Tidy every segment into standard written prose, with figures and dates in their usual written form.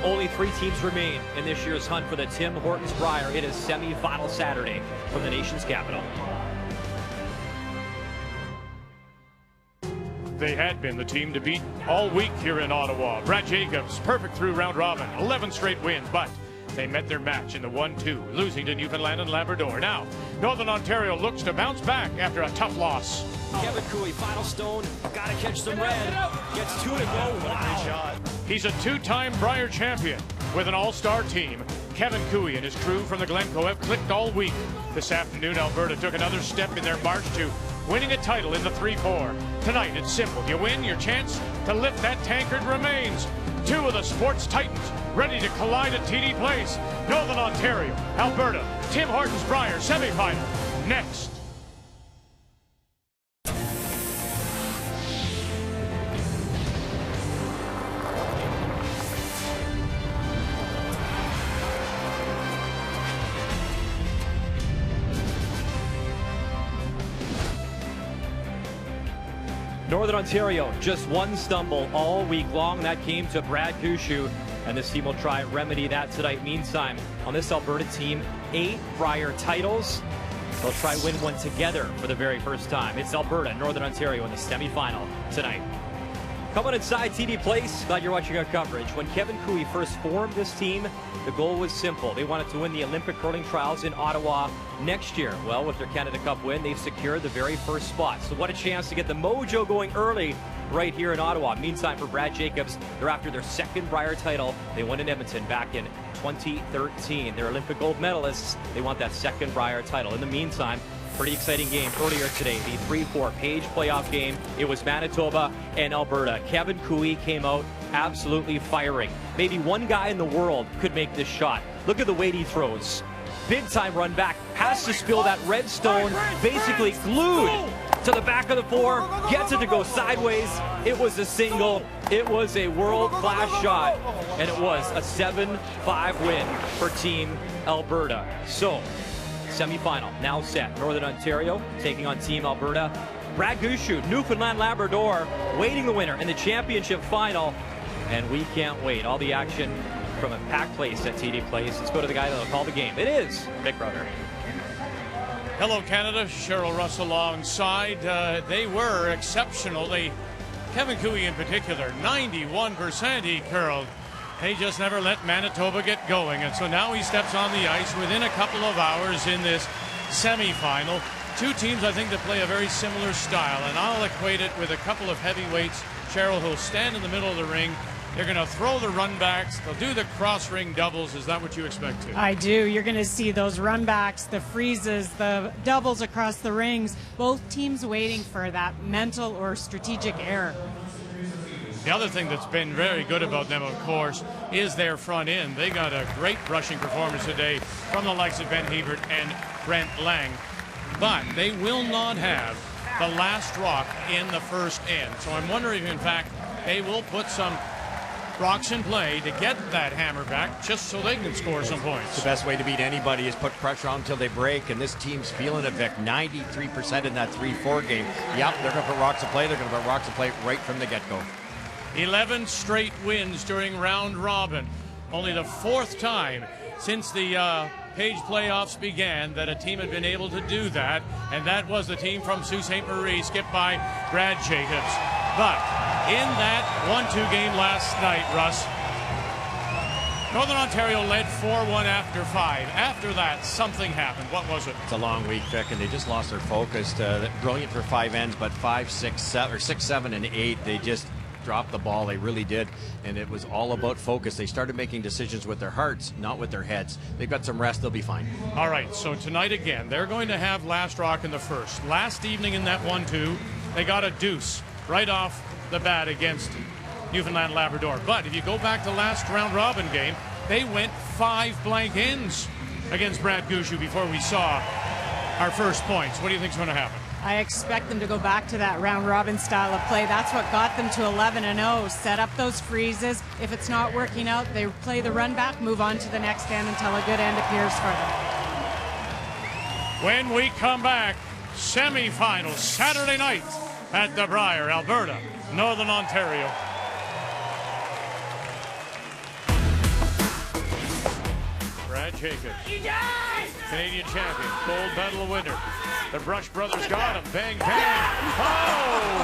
Only 3 teams remain in this year's hunt for the Tim Hortons Brier. It is semi-final Saturday from the nation's capital. They had been the team to beat all week here in Ottawa. Brad Jacobs, perfect through round robin, 11 straight wins, but they met their match in the 1-2, losing to Newfoundland and Labrador. Now, Northern Ontario looks to bounce back after a tough loss. Kevin Cooey, final stone, gotta catch some red, gets 2 to go. Wow. He's a 2-time Brier champion with an all-star team. Kevin Cooey and his crew from the Glencoe have clicked all week. This afternoon, Alberta took another step in their march to winning a title in the 3-4. Tonight, it's simple. You win, your chance to lift that tankard remains. 2 of the sports titans ready to collide at TD Place. Northern Ontario, Alberta, Tim Hortons Brier semifinal. Next. Northern Ontario, just one stumble all week long. That came to Brad Gushue, and this team will try and remedy that tonight. Meantime, on this Alberta team, 8 Brier titles. They'll try and win one together for the very first time. It's Alberta, Northern Ontario in the semifinal tonight. Coming inside TD Place, glad you're watching our coverage. When Kevin Cooey first formed this team, the goal was simple. They wanted to win the Olympic curling trials in Ottawa next year. Well, with their Canada Cup win, they've secured the very first spot. So what a chance to get the mojo going early right here in Ottawa. Meantime, for Brad Jacobs, they're after their 2nd Brier title. They won in Edmonton back in 2013. They're Olympic gold medalists. They want that 2nd Brier title. In the meantime, pretty exciting game earlier today, the 3-4 Page playoff game. It was Manitoba and Alberta. Kevin Cooey came out absolutely firing. Maybe one guy in the world could make this shot. Look at the weight he throws. Big time run back, has to spill that red stone, basically glued to the back of the 4, gets it to go sideways. It was a single, it was a world-class shot, and it was a 7-5 win for Team Alberta. So, semifinal now set. Northern Ontario taking on Team Alberta. Brad Gushue, Newfoundland Labrador, waiting the winner in the championship final. And we can't wait. All the action from a packed place at TD Place. Let's go to the guy that'll call the game. It is Big Brother. Hello, Canada. Cheryl Russell alongside. They were exceptional. Kevin Cooey in particular, 91% he curled. He just never let Manitoba get going, and so now he steps on the ice within a couple of hours in this semifinal. 2 teams, I think, that play a very similar style, and I'll equate it with a couple of heavyweights. Cheryl, who'll stand in the middle of the ring. They're going to throw the runbacks. They'll do the cross-ring doubles. Is that what you expect to? I do. You're going to see those runbacks, the freezes, the doubles across the rings. Both teams waiting for that mental or strategic error. The other thing that's been very good about them, of course, is their front end. They got a great rushing performance today from the likes of Ben Hebert and Brent Lang. But they will not have the last rock in the first end. So I'm wondering if, in fact, they will put some rocks in play to get that hammer back just so they can score some points. The best way to beat anybody is put pressure on until they break, and this team's feeling it, Vic. 93% in that 3-4 game. Yep, they're going to put rocks in play. They're going to put rocks in play right from the get-go. 11 straight wins during round robin. Only the 4th time since the Page playoffs began that a team had been able to do that, and that was the team from Sault Ste. Marie, skipped by Brad Jacobs. But in that 1-2 game last night, Russ, Northern Ontario led 4-1 after 5. After that, something happened. What was it? It's a long week, Vic, and they just lost their focus. Brilliant for 5 ends, but 5, 6, 7, or 6, 7, and 8, they just dropped the ball. They really did, and it was all about focus. They started making decisions with their hearts, not with their heads. They've got some rest. They'll be fine. All right, so tonight again, they're going to have last rock in the first. Last evening in that 1-2, they got a deuce right off the bat against Newfoundland Labrador. But if you go back to last round robin game, they went 5 blank ends against Brad Gushue before we saw our first points. What do you think's going to happen? I expect them to go back to that round-robin style of play. That's what got them to 11-0. Set up those freezes. If it's not working out, they play the run back, move on to the next end until a good end appears for them. When we come back, semifinals Saturday night at the Brier, Alberta, Northern Ontario. Jacobs. Canadian champion, gold medal winner. The Brush brothers got him. Bang, bang. Oh!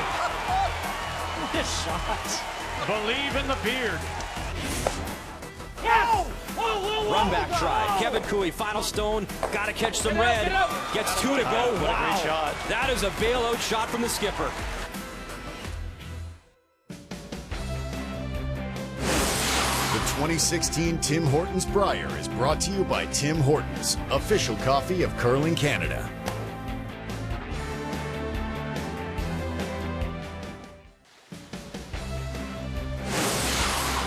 What a shot. Believe in the beard. Yes! Run back try. Kevin Cooey, final stone. Got to catch some red. Gets 2 to go. What a great shot. That is a bailout shot from the skipper. The 2016 Tim Hortons Brier is brought to you by Tim Hortons, official coffee of Curling Canada.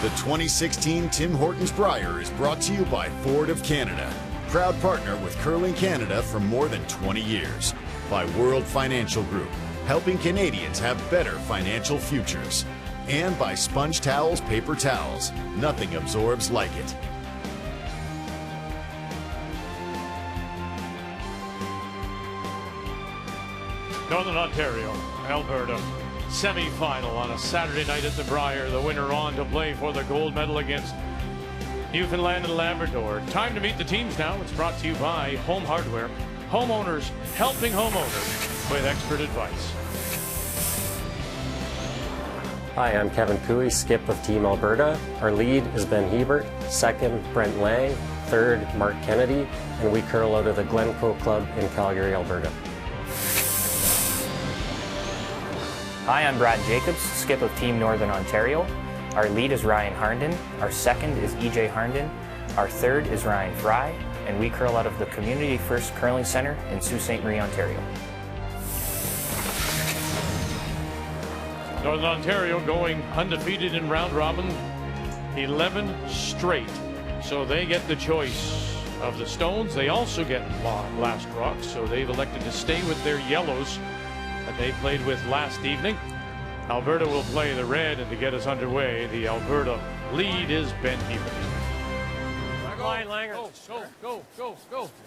The 2016 Tim Hortons Brier is brought to you by Ford of Canada, proud partner with Curling Canada for more than 20 years. By World Financial Group, helping Canadians have better financial futures. And by Sponge Towels Paper Towels, nothing absorbs like it. Northern Ontario, Alberta. Semifinal on a Saturday night at the Brier. The winner on to play for the gold medal against Newfoundland and Labrador. Time to meet the teams now. It's brought to you by Home Hardware. Homeowners helping homeowners with expert advice. Hi, I'm Kevin Cooey, skip of Team Alberta. Our lead is Ben Hebert, second Brent Lang, third Mark Kennedy, and we curl out of the Glencoe Club in Calgary, Alberta. Hi, I'm Brad Jacobs, skip of Team Northern Ontario. Our lead is Ryan Harnden, our second is EJ Harnden, our third is Ryan Fry, and we curl out of the Community First Curling Centre in Sault Ste. Marie, Ontario. Northern Ontario going undefeated in round robin, 11 straight. So they get the choice of the stones. They also get last rock, so they've elected to stay with their yellows that they played with last evening. Alberta will play the red, and to get us underway, the Alberta lead is Ben Hebert.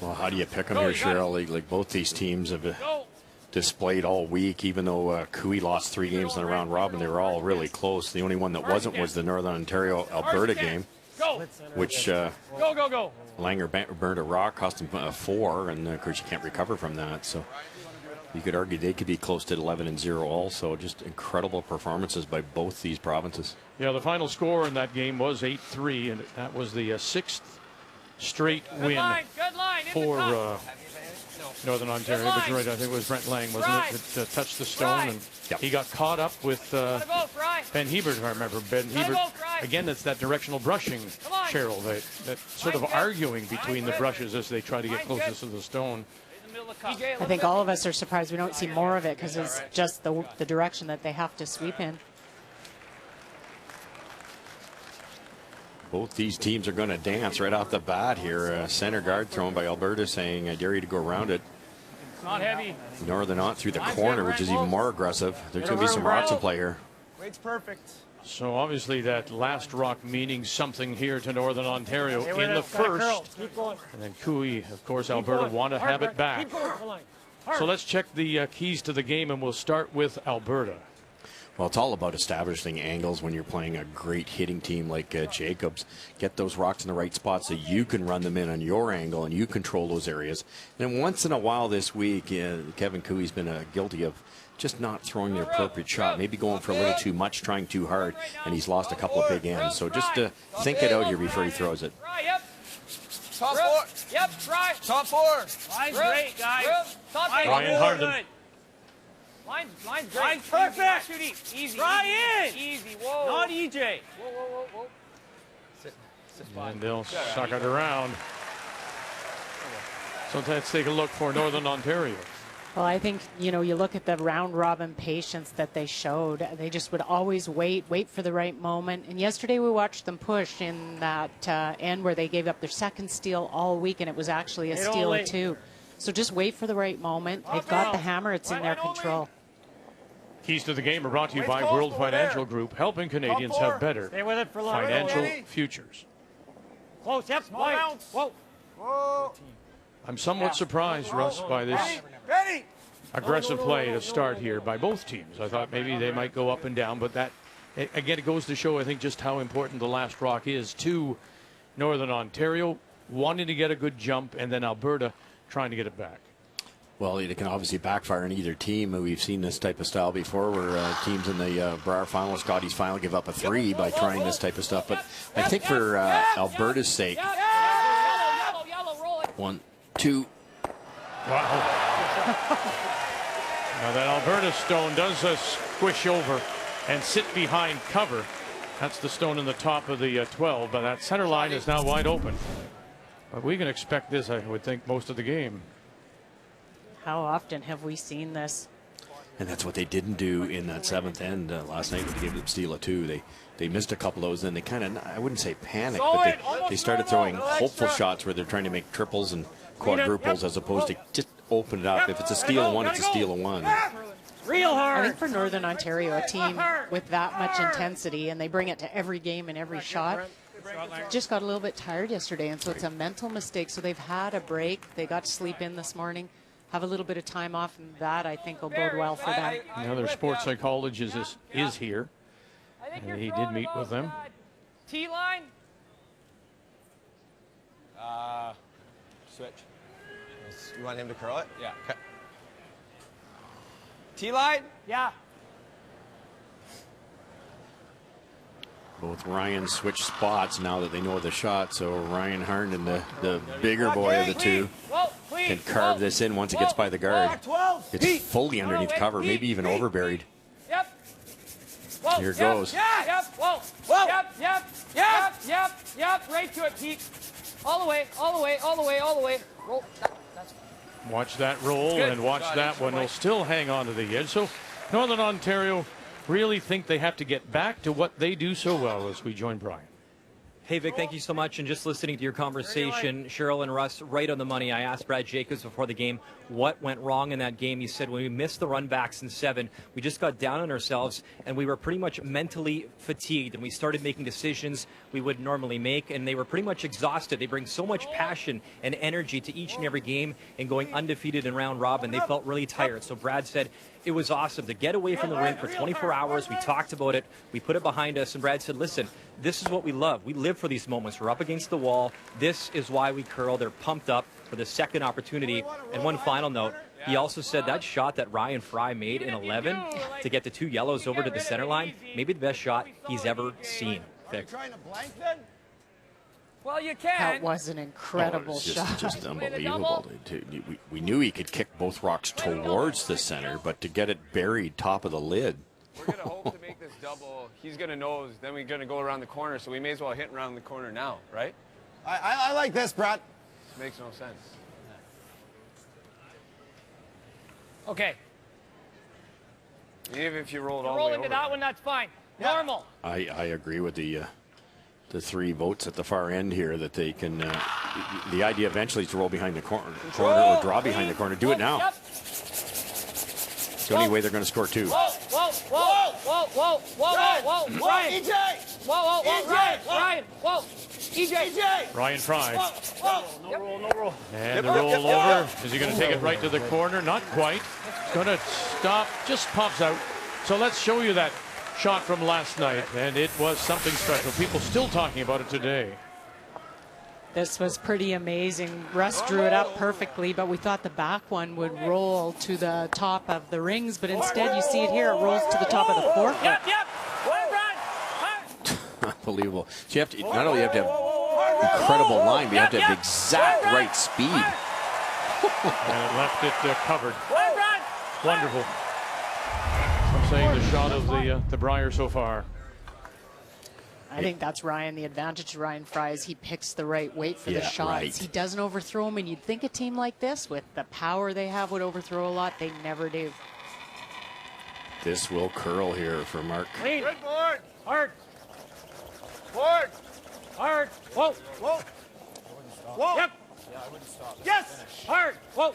Well, how do you pick them here, Cheryl? Like both these teams have displayed all week, even though Cooey lost 3 games in the round robin, they were all really close. The only one that wasn't was the Northern Ontario Alberta game, which Langer burned a rock, cost him 4, and of course you can't recover from that. So you could argue they could be close to 11-0 also. Just incredible performances by both these provinces. Yeah, the final score in that game was 8-3, and that was the 6th straight win for Northern Ontario. But you're right, I think it was Brent Lang, wasn't it, that touched the stone, and he got caught up with Ben Hebert, if I remember. Ben Hebert, again, it's that directional brushing, Cheryl, that sort of arguing between the brushes as they try to get closest to the stone. I think all of us are surprised we don't see more of it because it's just the direction that they have to sweep in. Both these teams are going to dance right off the bat here. Center guard thrown by Alberta saying, I dare you to go around it. Not heavy. Northern on through the corner, which is even more aggressive. There's going to be some rocks in play here. Weight's perfect. So obviously that last rock meaning something here to Northern Ontario in the first. And then Cooey, of course, Alberta want to have it back. So let's check the keys to the game, and we'll start with Alberta. Well, it's all about establishing angles when you're playing a great hitting team like Jacobs. Get those rocks in the right spot so you can run them in on your angle and you control those areas. And once in a while this week, Kevin Cooey's been guilty of just not throwing the appropriate shot, maybe going for a little too much, trying too hard, and he's lost a couple of big ends. So just think it out here before he throws it. Top 4. Yep, try. Top 4. Line's great, guys. Ryan Harnden. Line's great. Line's perfect. Easy. Try in. Easy. Whoa. Not EJ. Whoa. And they'll suck it around. So let's take a look for Northern Ontario. Well, I think, you know, you look at the round robin patience that they showed. They just would always wait for the right moment. And yesterday we watched them push in that end where they gave up their second steal all week, and it was actually a steal or 2. So just wait for the right moment. They've got the hammer. It's in their control. Keys to the game are brought to you by World Financial Group, helping Canadians have better financial futures. Close. Yep. Whoa. I'm somewhat surprised, Russ, by this aggressive play to start here by both teams. I thought maybe they might go up and down, but that, again, it goes to show, I think, just how important the last rock is to Northern Ontario. wanting to get a good jump, and then Alberta trying to get it back. Well, it can obviously backfire on either team. We've seen this type of style before where teams in the Brier final, Scotty's final, give up a 3 by trying this type of stuff. But I think for Alberta's sake, 1, 2. Wow. Now that Alberta stone does squish over and sit behind cover. That's the stone in the top of the 12, but that center line is now wide open. But we can expect this, I would think, most of the game. How often have we seen this? And that's what they didn't do in that 7th end last night when they gave them steal of 2. They missed a couple of those, and they kind of, I wouldn't say panicked, but they started throwing hopeful shots where they're trying to make triples and quadruples as opposed to just open it up. If it's a steal of 1, it's a steal of 1. Real hard. I think for Northern Ontario, a team with that much intensity, and they bring it to every game and every shot, just got a little bit tired yesterday, and so it's a mental mistake. So they've had a break. They got to sleep in this morning, have a little bit of time off, and that I think will bode well for them. Another sports psychologist is here, and he did meet with them. T-line. Switch. You want him to curl it? Yeah. Okay. T-line? Yeah. Both Ryan switch spots now that they know the shot. So Ryan Harnden, the bigger boy of the two, can carve this in once it gets by the guard. It's fully underneath cover, maybe even overburied. Yep. Here it goes. Yep. Whoa. Yep. Right to it, Pete. All the way. Roll. Watch that roll and watch that one. They'll still hang on to the edge. So Northern Ontario really think they have to get back to what they do so well as we join Brian. Hey, Vic, thank you so much. And just listening to your conversation, Cheryl and Russ, right on the money. I asked Brad Jacobs before the game what went wrong in that game. He said when we missed the run backs in 7, we just got down on ourselves and we were pretty much mentally fatigued. And we started making decisions we would normally make, and they were pretty much exhausted. They bring so much passion and energy to each and every game, and going undefeated in round robin, they felt really tired. So Brad said it was awesome to get away from the rink for 24 hours. We talked about it. We put it behind us. And Brad said, listen, this is what we love. We live for these moments. We're up against the wall. This is why we curl. They're pumped up for the second opportunity. And one final note, he also said that shot that Ryan Fry made in 11 to get the 2 yellows over to the center line, maybe the best shot he's ever seen. Vic. Well, you can. That was an incredible shot. Just unbelievable. We knew he could kick both rocks towards the center, but to get it buried top of the lid. We're going to hope to make this double. He's going to nose, then we're going to go around the corner, so we may as well hit around the corner now, right? I like this, Brad. This makes no sense. Okay. Even if you roll it all the way Roll over. into that one, that's fine. Normal. I agree with the 3 votes at the far end here that they can. The idea eventually is to roll behind the corner or draw behind the corner. Do it now. Yep. It's the only way they're going to score 2. Whoa. Ryan. EJ! Whoa. Ryan. Whoa. EJ. Ryan Fry. No roll. And the roll over. Is he going to take it right to the corner? Not quite. It's going to stop. Just pops out. So let's show you that shot from last night. And it was something special. People still talking about it today. This was pretty amazing. Russ drew it up perfectly, but we thought the back one would roll to the top of the rings, but instead you see it here, it rolls to the top of the forefoot. Yep. Unbelievable. So you have to not only have to have incredible line, but you have to have the exact right speed. And it left it covered. Wonderful. I'm saying the shot of the Brier so far. I think that's Ryan. The advantage to Ryan Fry is he picks the right weight for the shots. Right. He doesn't overthrow them, and you'd think a team like this, with the power they have, would overthrow a lot. They never do. This will curl here for Mark. Clean. Good board. Hard. Board. Hard. Whoa. Whoa. Yep. Yes. Hard. Whoa.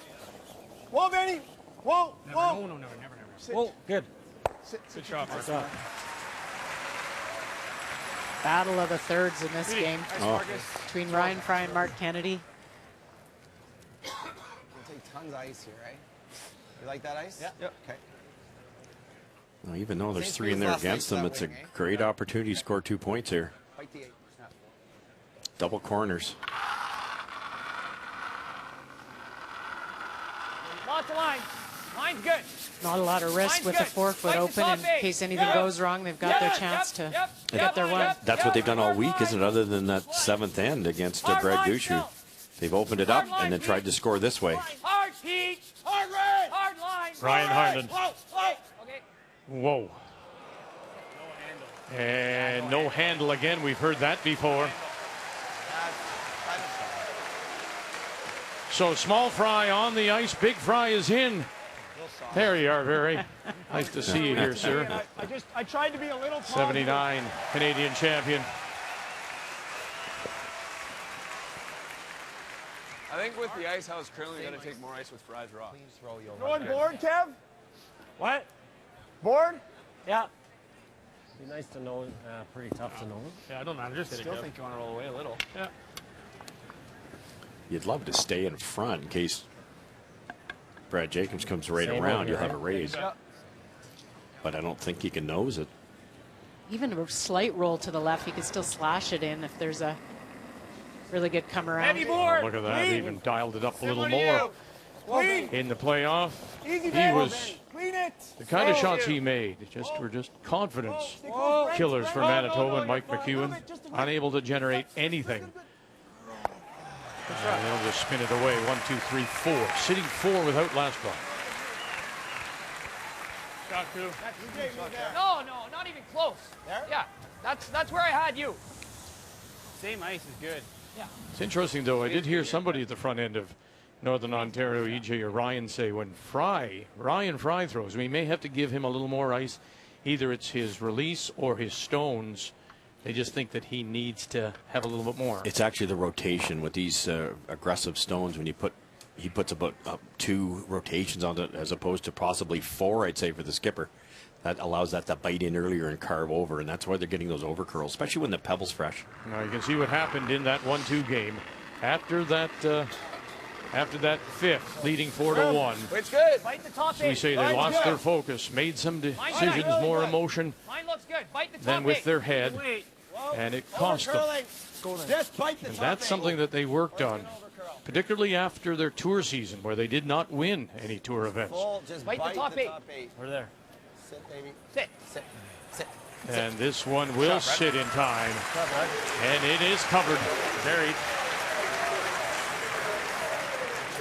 Whoa, Benny. Whoa. No. Never. Whoa. Good. Good shot, Mark. Battle of the thirds in this game between Ryan Fry and Mark Kennedy. We'll take tons of ice here, right? You like that ice? Yeah. Yep. Okay. Well, even though there's 3 in there against them, it's a great opportunity to score 2 points here. Fight the 8. Snap. Double corners. Lots of lines. Line's good. Not a lot of risk with the 4-foot open in case anything goes wrong. They've got their chance to get their one. That's what they've done all week, isn't it? Other than that 7th end against Brad Gushu. They've opened it up and then tried to score this way. Hard, Pete. Hard line. Hard line. Ryan Harden. Okay. Whoa. And no handle again. We've heard that before. So small fry on the ice. Big fry is in. There you are, Barry. Nice to see you here, sir. I tried to be a little 79 Canadian champion. I think with the ice, how it's currently going to take more ice with Fry's Raw. Going board, Kev? What? Board? Yeah. Be nice to know. Pretty tough to know. Yeah, I don't know. I just Still think you want to roll away a little. Yeah. You'd love to stay in front in case Brad Jacobs comes right around. You'll have a raise. Yeah. But I don't think he can nose it. Even a slight roll to the left, he could still slash it in if there's a really good come around. Heavy board. Look at that. Clean. Even dialed it up a little Similar to more. you. In the playoff, Easy, he was Clean it. the kind of shots he made were just confidence killers for Manitoba and Mike McEwen, unable to generate anything. And they'll just spin it away. 1, 2, 3, 4. Sitting 4 without last ball. Shot two. No, not even close. Yeah, that's where I had you. Same ice is good. Yeah. It's interesting, though. I did hear somebody at the front end of Northern Ontario, EJ or Ryan, say when Ryan Fry throws, we may have to give him a little more ice. Either it's his release or his stones. They just think that he needs to have a little bit more. It's actually the rotation with these aggressive stones. When he puts about 2 rotations on it as opposed to possibly 4, I'd say, for the skipper. That allows that to bite in earlier and carve over, and that's why they're getting those over curls, especially when the pebble's fresh. Now you can see what happened in that 1-2 game. After that 5th, leading 4-1. It's good. Bite the top So we say they lost their focus, made some decisions, more emotion Mine looks good. Bite the top than with their head, and it cost them. Just bite the And that's something that they worked on, particularly after their tour season, where they did not win any tour events. Just Bite the top 8. We're there. Sit, baby. Sit. Sit. Sit. And this one will sit in time. And it is covered. Buried.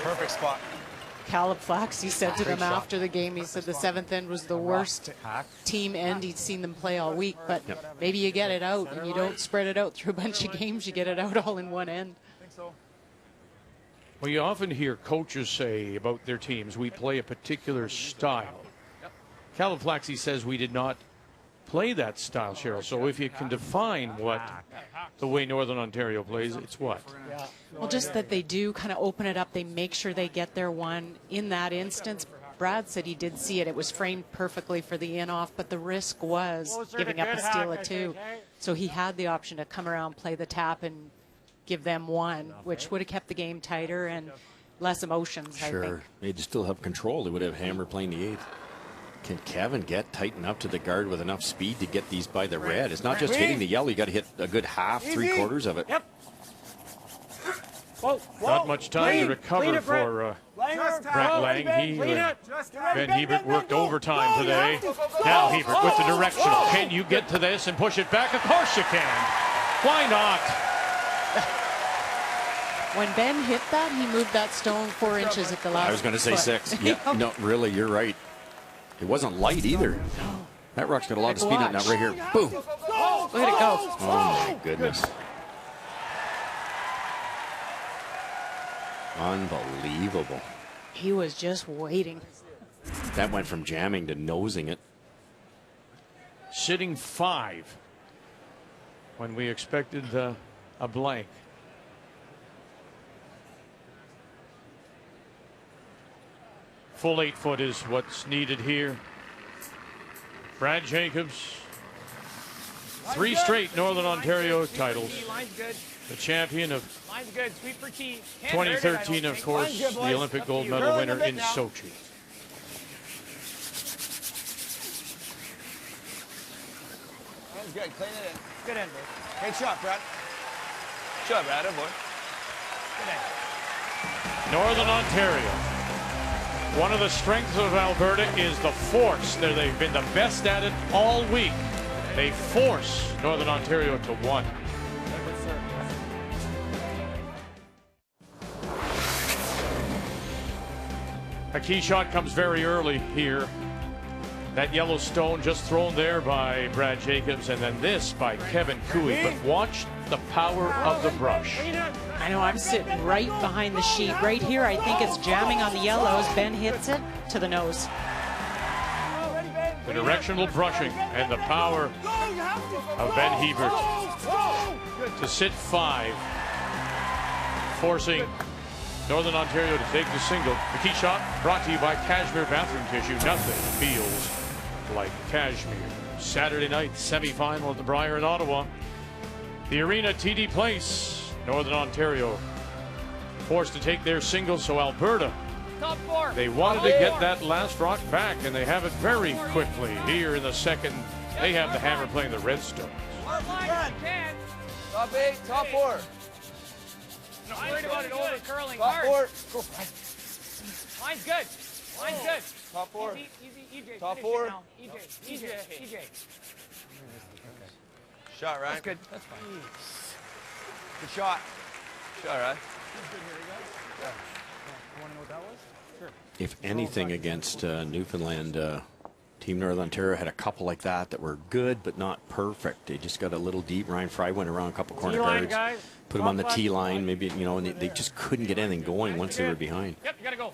Perfect spot. Caleb Flax, he said to them after the game, he said the 7th end was the worst team end he'd seen them play all week, but maybe you get it out and you don't spread it out through a bunch of games, you get it out all in one end. Well, you often hear coaches say about their teams, we play a particular style. Caleb Flaxey says we did not play that style, Cheryl. So if you can define what the way Northern Ontario plays, it's what? Well, just that they do kind of open it up. They make sure they get their one. In that instance, Brad said he did see it. It was framed perfectly for the in-off, but the risk was giving up a steal of 2. So he had the option to come around, play the tap, and give them one, which would have kept the game tighter and less emotions, I think. Sure. They'd still have control. They would have Hammer playing the 8th. Can Kevin tighten up to the guard with enough speed to get these by the red? It's not just hitting the yellow. You got to hit a good half, 3/4 of it. Yep. Not much time to recover for Brent Lang. Ben Hebert worked overtime today. Now Hebert with the directional. Can you get to this and push it back? Of course you can. Why not? When Ben hit that, he moved that stone 4 inches at the last. I was going to say 6. Yeah, no, really, you're right. It wasn't light either. That rock's got a lot of speed on that right here. Boom. Look at it go. Oh, my goodness. Unbelievable. He was just waiting. That went from jamming to nosing it. Sitting 5 when we expected a blank. Full 8-foot is what's needed here. Brad Jacobs, 3 straight Northern Ontario titles. The champion of 2013, of course, the Olympic gold medal winner in Sochi. That's good. Clean it in. Good end, boy. Great shot, Brad. Good job, Brad, boy. Good end. Northern Ontario One of the strengths of Alberta is the force. They've been the best at it all week. They force Northern Ontario to 1. A key shot comes very early here. That yellow stone just thrown there by Brad Jacobs, and then this by Kevin Cooey. But watch the power of the brush. I know I'm sitting right behind the sheet. Right here, I think it's jamming on the yellows. Ben hits it to the nose. The directional brushing and the power of Ben Hebert to sit 5, forcing Northern Ontario to take the single. The key shot brought to you by Cashmere Bathroom Tissue. Nothing feels like Cashmere. Saturday night semi-final at the Brier in Ottawa. The arena, TD Place. Northern Ontario forced to take their single, so Alberta, Top 4. they wanted to get that last rock back, and they have it very quickly here in the second. They have the hammer playing the Redstones. Top 8, top 4. Not worried about it over curling. Top Hard. 4. Mine's good. Mine's good. Top 4. Easy, EJ. Top Finish 4. it now. EJ. Shot, Ryan. That's good. That's fine. Good shot. Shot, Ryan. If anything against Newfoundland, Team Northern Ontario had a couple like that were good but not perfect. They just got a little deep. Ryan Fry went around a couple corner guards, put them on the T line, maybe, you know, and they just couldn't get anything going once they were behind. Yep, you gotta go.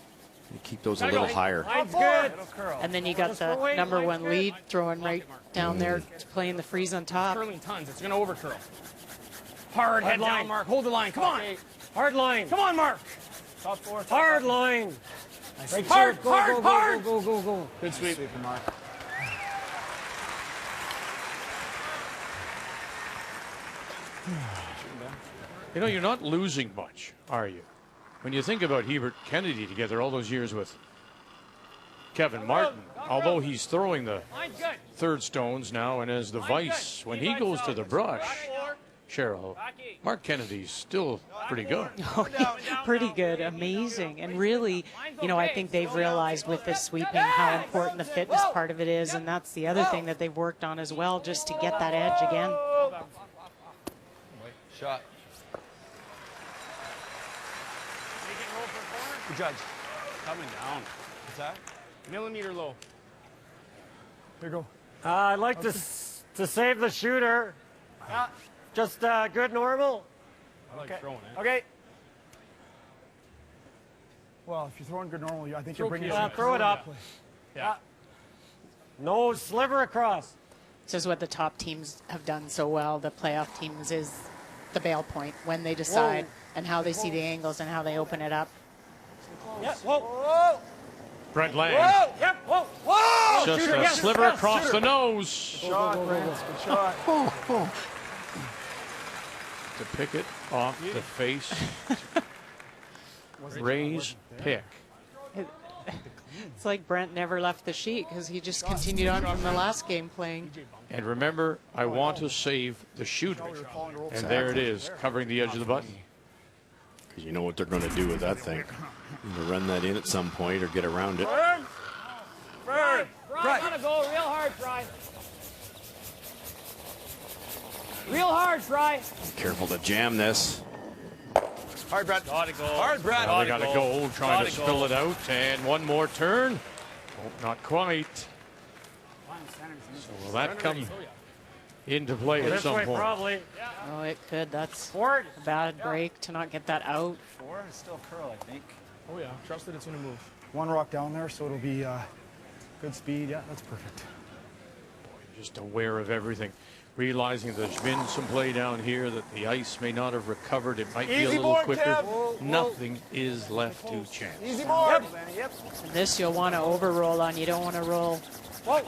You keep those a little higher. Mine's good. And then you got the #1 lead throwing right down there, playing the freeze on top. Curling tons. It's gonna over curl. Hard head down, Mark. Hold the line. Come on. Hard line. Come on, Mark. Top 4. Hard line. Hard. Go. Good sweep. Mark. You know, you're not losing much, are you? When you think about Hebert Kennedy together all those years with Kevin Martin, although he's throwing the third stones now and as the vice, when he goes to the brush, Cheryl, Mark Kennedy's still pretty good. Pretty good, amazing. And really, you know, I think they've realized with this sweeping how important the fitness part of it is, and that's the other thing that they've worked on as well, just to get that edge again. Shot. Good judge. Coming down. What's that? Millimeter low. Here you go. I'd like to save the shooter. Just good normal. I like throwing it. Okay. Well, if you're throwing good normal, I think you're bringing it. Throw it up. Yeah. No sliver across. This is what the top teams have done so well, the playoff teams, is the bail point when they decide and how they see the angles and how they open it up. Yeah. Whoa. Brent Lang. Whoa. Yep. Whoa. Just Shooter, a yes, sliver yes, across shooter. the nose. Shot, Brent. Good shot. To pick it off the face. Raise, pick. It's like Brent never left the sheet because he just continued on from the last game playing. And remember, I want to save the shooter. And there it is, covering the edge of the button. Because you know what they're going to do with that thing. Either run that in at some point or get around it. Fry, gotta go real hard, Fry. Real hard, Fry. Careful to jam this. Hard, Brad. Gotta go. Hard, Brad. Now they got to go, trying to Gotta spill go. it out. And one more turn. Oh, not quite. So will that come into play at This some way, point? probably. Oh, it could. That's Forward. a bad break to not get that out. 4 is still curl, I think. Oh yeah, trust that it's gonna move. One rock down there, so it'll be good speed. Yeah, that's perfect. Just aware of everything. Realizing there's been some play down here that the ice may not have recovered. It might be a Easy little board, quicker. Kev. Nothing is left to chance. Easy board. Yep. And this you'll want to over-roll on. You don't want to roll, Whoa.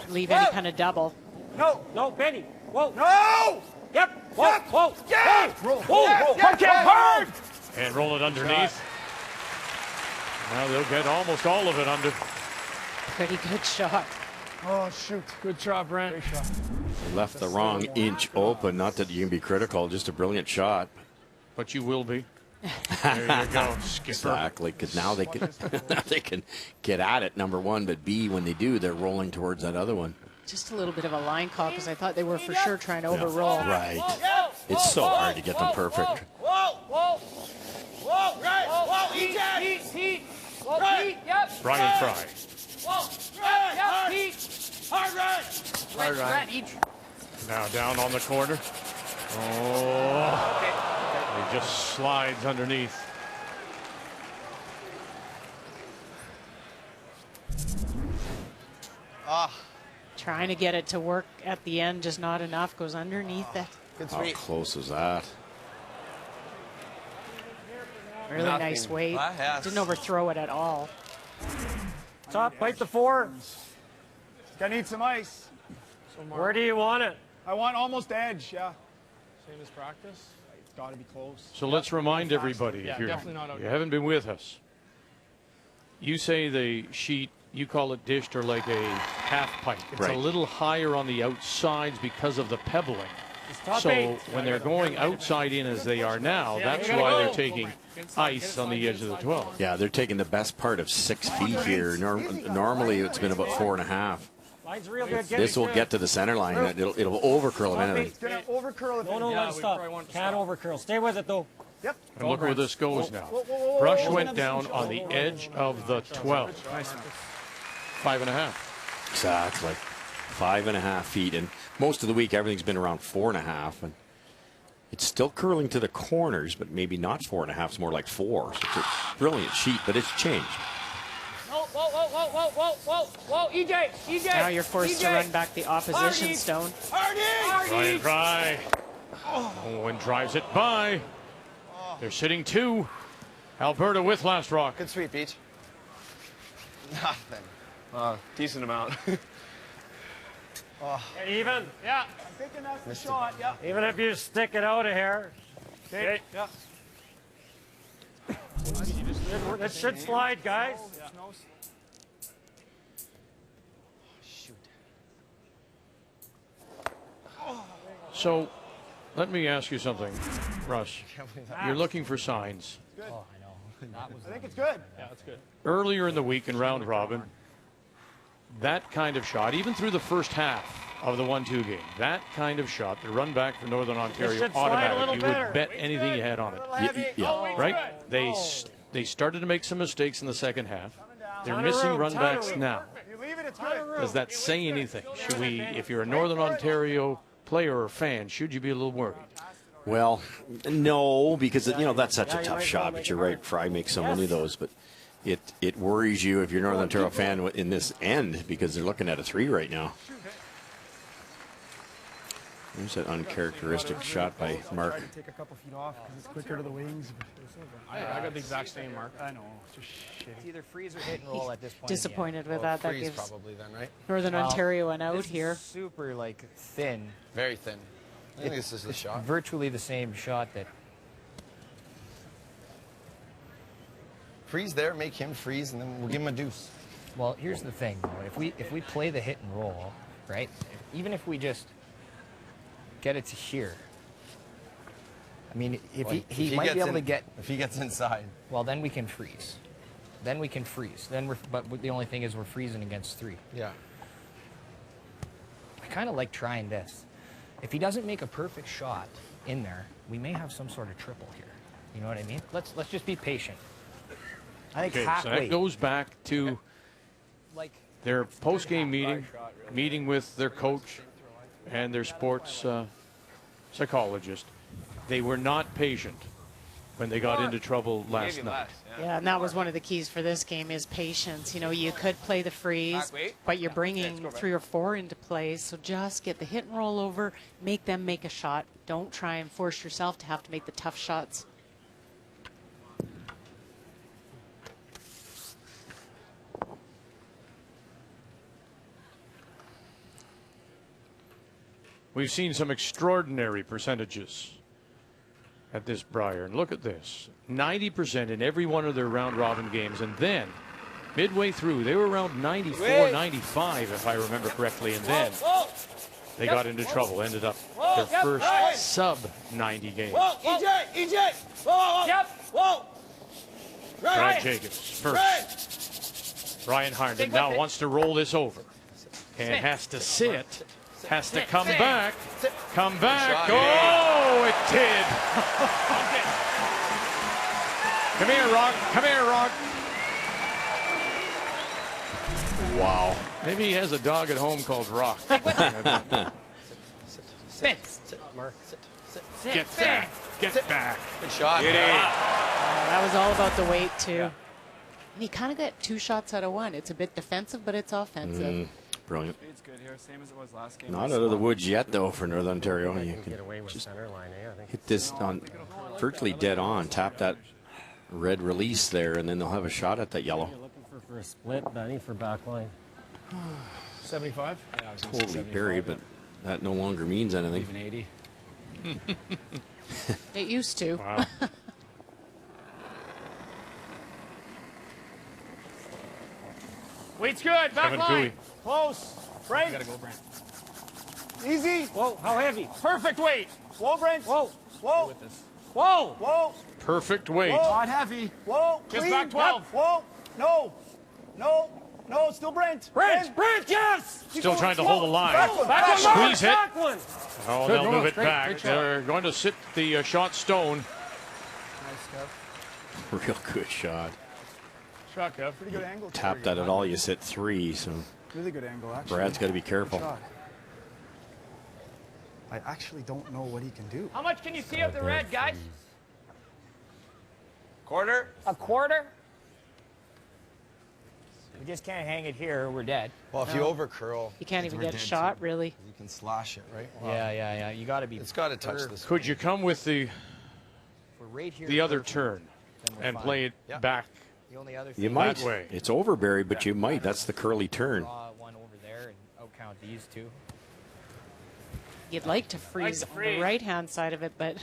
leave any kind of double. No, Benny. Whoa. No! Yep. Whoa. Yeah! Whoa. Hard! And roll it underneath. Now they'll get almost all of it under. Pretty good shot. Oh, shoot. Good job, Brent. Great shot. They left the wrong inch open. Not that you can be critical, just a brilliant shot. But you will be. There you go, skipper. Exactly, because now they can get at it, number one, but B, when they do, they're rolling towards that other one. Just a little bit of a line call because I thought they were for sure trying to overroll. Right. It's so hard to get them perfect. Whoa, right, whoa, heat, whoa, heat, yep. Brian Fry. Whoa, yep, heat. Hard run. Each. Now down on the corner. Oh, he just slides underneath. Trying to get it to work at the end, just not enough. Goes underneath it. How close is that? Really nice weight. Didn't overthrow it at all. Top, bite the 4. Gonna need some ice. Where do you want it? I want almost edge, yeah. Same as practice? It's gotta be close. So let's remind everybody, if you haven't been with us, you say the sheet, you call it dished or like a half pipe. It's a little higher on the outsides because of the pebbling. So when they're going outside in as they are now, that's why they're taking ice on the edge of the 12. Yeah, they're taking the best part of 6 feet here. Normally it's been about 4.5. Line's real good. This will get to the center line. It'll overcurl if anything. It's gonna overcurl if No, let's stop. Can't overcurl. Stay with it though. Yep. And look where this goes now. Brush went down on the edge of the 12. 5.5. Exactly. 5.5 feet. And most of the week, everything's been around 4.5. And it's still curling to the corners, but maybe not 4.5. It's more like 4. So it's a brilliant sheet, but it's changed. Whoa, EJ. Now you're forced to run back the opposition stone. Brian Fry. And drives it by. They're sitting 2. Alberta with last rock. Good sweep, Beach. Nothing. Decent amount. Even? Yeah. I'm thinking that's the shot, yeah. Even if you stick it out of here. Okay. Yeah. That should slide, guys. So let me ask you something, Russ. You're looking for signs. Good. Oh, I know. I think it's good. Yeah, that's good. Earlier in the week in round robin, that kind of shot, even through the first half of the 1-2 game, that kind of shot, the run back for Northern Ontario, automatic. You would bet anything you had on it. Yeah. Right? They started to make some mistakes in the second half. They're missing run backs now. You leave it, it's good. Does that say anything? Should we, if you're a Northern Ontario player or fan, should you be a little worried? Well, no, because that's such a tough shot. But you're right, Fry makes so many of those. But it worries you if you're a Northern Ontario fan in this end because they're looking at a 3 right now. There's that uncharacteristic shot by Mark. Take a couple feet off because it's quicker to the wings. I got the exact same mark. I know. It's just shitty. It's either freeze or hit and roll at this point. Disappointed with that. That gives probably then, right? Northern Ontario an out here. Super thin. Very thin. I think this is the shot. Virtually the same shot that. Freeze there, make him freeze, and then we'll give him a deuce. Well, here's the thing, though. If we play the hit and roll, right? Even if we just get it to here. I mean, if he might be able to get. If he gets inside. Well, then we can freeze. Then but the only thing is we're freezing against 3. Yeah. I kind of like trying this. If he doesn't make a perfect shot in there, we may have some sort of triple here. You know what I mean? Let's just be patient. I think halfway. So that goes back to their post-game meeting with their coach and their sports psychologist. They were not patient when they got into trouble last night. Yeah, and that was one of the keys for this game is patience. You could play the freeze, but you're bringing 3 or 4 into play, so just get the hit and roll over, make them make a shot. Don't try and force yourself to have to make the tough shots. We've seen some extraordinary percentages at this Brier. And look at this, 90% in every one of their round-robin games. And then, midway through, they were around 94, 95, if I remember correctly. And then They got into trouble, ended up their first sub-90 game. Whoa, EJ! Whoa! Yep! Whoa! Brad Jacobs first. Ryan Harnden now wants to roll this over. And has to sit. Has to come back. Come back. Oh, it did. Come here, Rock. Come here, Rock. Wow. Maybe he has a dog at home called Rock. Sit. Get back. Get back. Good shot. That was all about the weight, too. Yeah. And he kind of got 2 shots out of 1. It's a bit defensive, but it's offensive. Brilliant. It's good here, same as it was last game. Not out of the woods yet, though, for Northern Ontario. You can get away with center line, I think. hit this on virtually dead on. Tap that red release there, and then they'll have a shot at that yellow. You're looking for a split, Benny, for back line. 75? Yeah, I was gonna say Totally 75, buried, but that no longer means anything. Even 80. It used to. Wow. Weight's good. Back Kevin line. Cooey. Close. Brent. You gotta go, Brent. Easy. Whoa, how heavy? Perfect weight. Whoa, Brent. Whoa. Whoa. With this. Whoa. Whoa. Perfect weight. Not heavy. Whoa. Just back 12. Yep. Whoa. No. No. No. Still Brent. Brent, yes! Still trying to hold the line. Back Squeeze hit. Back one. Oh, Good they'll move. move it Great, back. great shot. They're going to sit the shot stone. Real good shot. Shot, Kev. Pretty good angle. Tap that at all, you sit 3. So Really good angle, actually. Brad's got to be Good careful. shot. I actually don't know what he can do. How much can you see of the red, guys? Quarter? A quarter? We just can't hang it here. We're dead. Well, if you over curl, You can't even we're get a dead shot, too. really. You can slash it, right? Yeah. You got to be. It's got to touch this. Could you come with the We're right here. other turn and play it back? The only other thing. You might. That way. It's over, Barry, but you might. That's the curly turn. Draw one over there and outcount these two. You'd like to freeze to on freeze. the right-hand side of it, but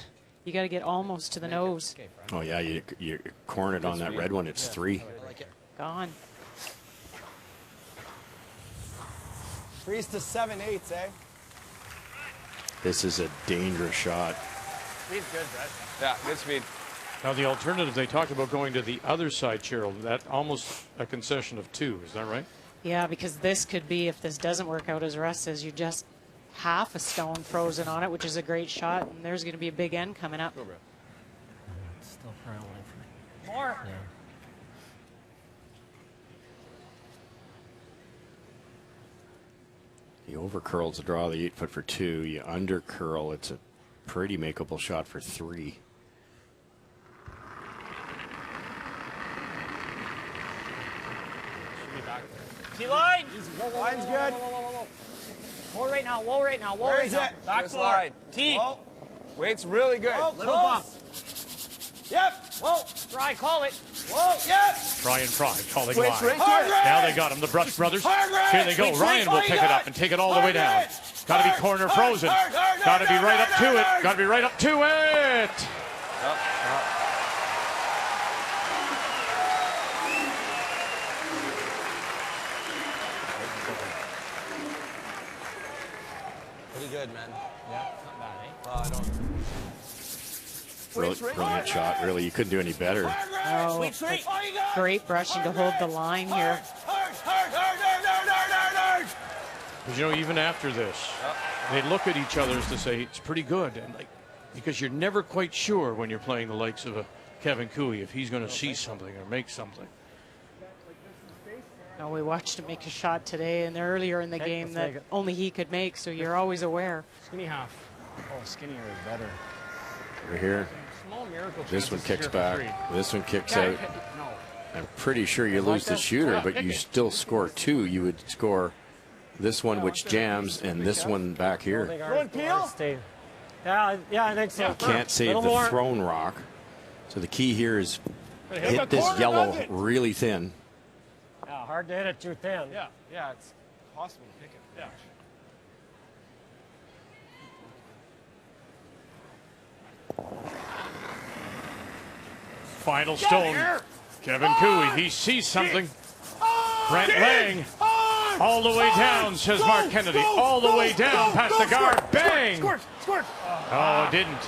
you got to get almost to the nose. Okay, Fred. Oh, yeah, you corn it on that red one. It's 3. Gone. Freeze to 7/8, eh? This is a dangerous shot. Speed's good, Brad. Yeah, good speed. Now, the alternative, they talked about going to the other side, Cheryl. That almost a concession of 2. Is that right? Yeah, because this could be, if this doesn't work out as Russ says, you just half a stone frozen on it, which is a great shot, and there's going to be a big end coming up. Still front line for More. yeah. You over curls to draw the 8-foot for 2. You under curl. It's a pretty makeable shot for 3. T-line. Line's good. Whoa right now. Whoa right now. Whoa Where right is now. it? Back Good floor. slide. T. Whoa. Weight's really good. Whoa, Little bump. Yep. Whoa. Try. Call it. Whoa, yep. Try and try. Calling Switch line. right here. Now they got him, the Brush brothers. Hargreaves! Here they go. Switch Ryan right. will pick it up and take it all the way down. Hargreaves! Got to be corner frozen. Got to be right up to it. Got to be right up to it. Pretty good, man. Yeah. Not bad, eh? I don't. Brilliant shot. Really, you couldn't do any better. Oh, great brushing to hold the line here. Because, you know, even after this, they look at each other as to say, it's pretty good. And like, because you're never quite sure when you're playing the likes of a Kevin Cooey if he's going to see something or make something. No, we watched him make a shot today and earlier in the game that only he could make, so you're always aware. Skinny half. Oh, skinnier is better. Right here. Small miracle. This one kicks back. This one kicks out. No. I'm pretty sure you lose the shooter, but you still score 2. You would score this one, which jams, and this one back here. Yeah, I think so. You can't save Little the more. thrown rock. So the key here is hit this yellow really thin. Yeah, hard to hit it too thin. Yeah, it's possible to pick it. Yeah. Final stone. Kevin Cooey, he sees something. Brent Lang. All the way down, says Mark Kennedy. All the way down, past the guard. Bang! Score! Oh, it didn't.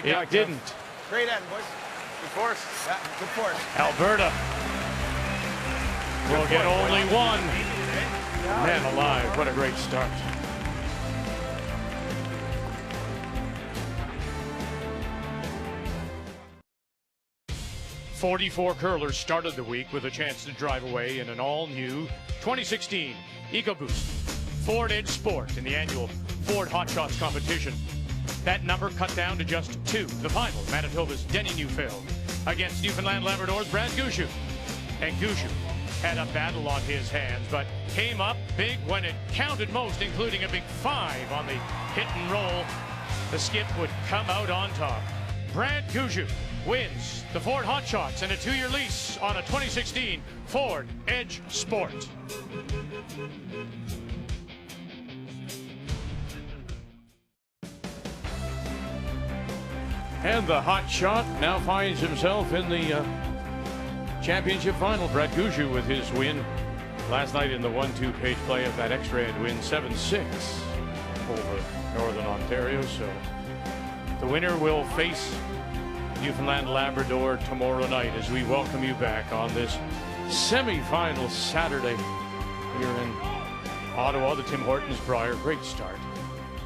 It didn't. Great end, boys. Good force. Yeah, good force. Alberta will get only one. Man alive, what a great start. "44 curlers started the week with a chance to drive away in an all-new 2016 EcoBoost Ford Edge Sport in the annual Ford Hot Shots competition. That number cut down to just 2. The final, Manitoba's Denny Neufeld against Newfoundland Labrador's Brad Gushue. And Gushue had a battle on his hands, but came up big when it counted most, including a big 5 on the hit and roll. The skip would come out on top. Brad Gushue wins the Ford Hot Shots and a 2-year lease on a 2016 Ford Edge Sport. And the hot shot now finds himself in the championship final. Brad Gushue with his win last night in the 1-2 page play of that extra end win, 7-6 over Northern Ontario. So the winner will face Newfoundland Labrador tomorrow night as we welcome you back on this semi-final Saturday here in Ottawa, the Tim Hortons Brier. Great start.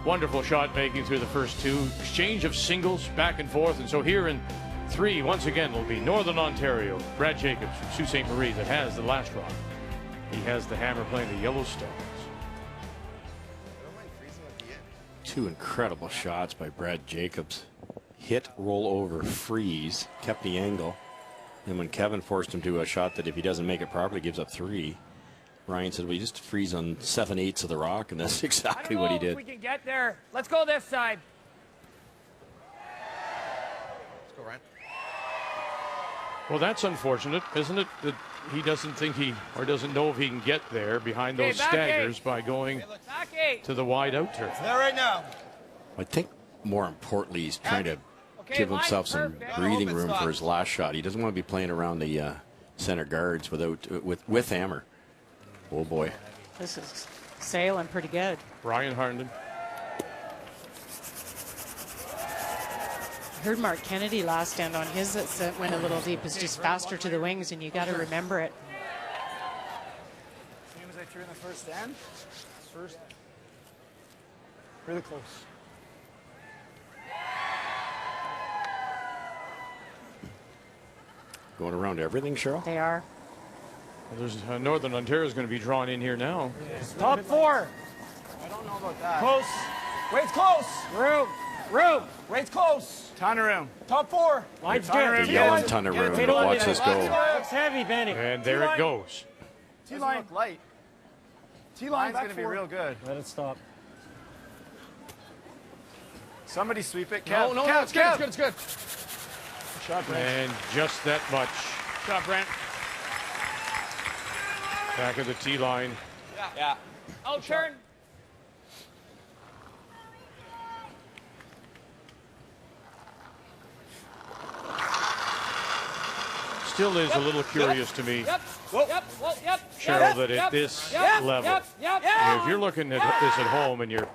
Wonderful shot making through the first 2. Exchange of singles back and forth. And so here in 3, once again, will be Northern Ontario. Brad Jacobs from Sault Ste. Marie that has the last rock. He has the hammer playing the Yellowstones. 2 incredible shots by Brad Jacobs. Hit, roll over, freeze, kept the angle. And when Kevin forced him to a shot that if he doesn't make it properly gives up 3, Ryan said, well, you just freeze on 7/8 of the rock, and that's exactly what he did. If we can get there. Let's go this side. Let's go, Ryan. Well, that's unfortunate, isn't it? That he doesn't think or doesn't know if he can get there behind those staggers by going to the wide out turf. There right now. I think more importantly, he's trying to give himself some breathing room for his last shot. He doesn't want to be playing around the center guards with hammer. Oh boy. This is sailing pretty good. Ryan Harnden. I heard Mark Kennedy last end on his that went a little deep is just faster to the wings, and you got to remember it. Same as I threw in the first end. First, really close. Going around everything, Cheryl? They are. Well, there's Northern Ontario is going to be drawn in here now. Top 4. I don't know about that. Close. Wait's close. Room. Wait's close. Ton of room. Top 4. Line's good. The yelling ton of room. Watch this go. Looks heavy, Benny. And there it goes. T-line. Look light. T-line's going to be real good. Let it stop. Somebody sweep it. No, Kev, it's good. It's good. Shot, Brent. And just that much. Shot, Brent. Back of the tee line. Yeah. Out turn. Still is a little curious to me, Cheryl, that at this level, if you're looking at this at home and you're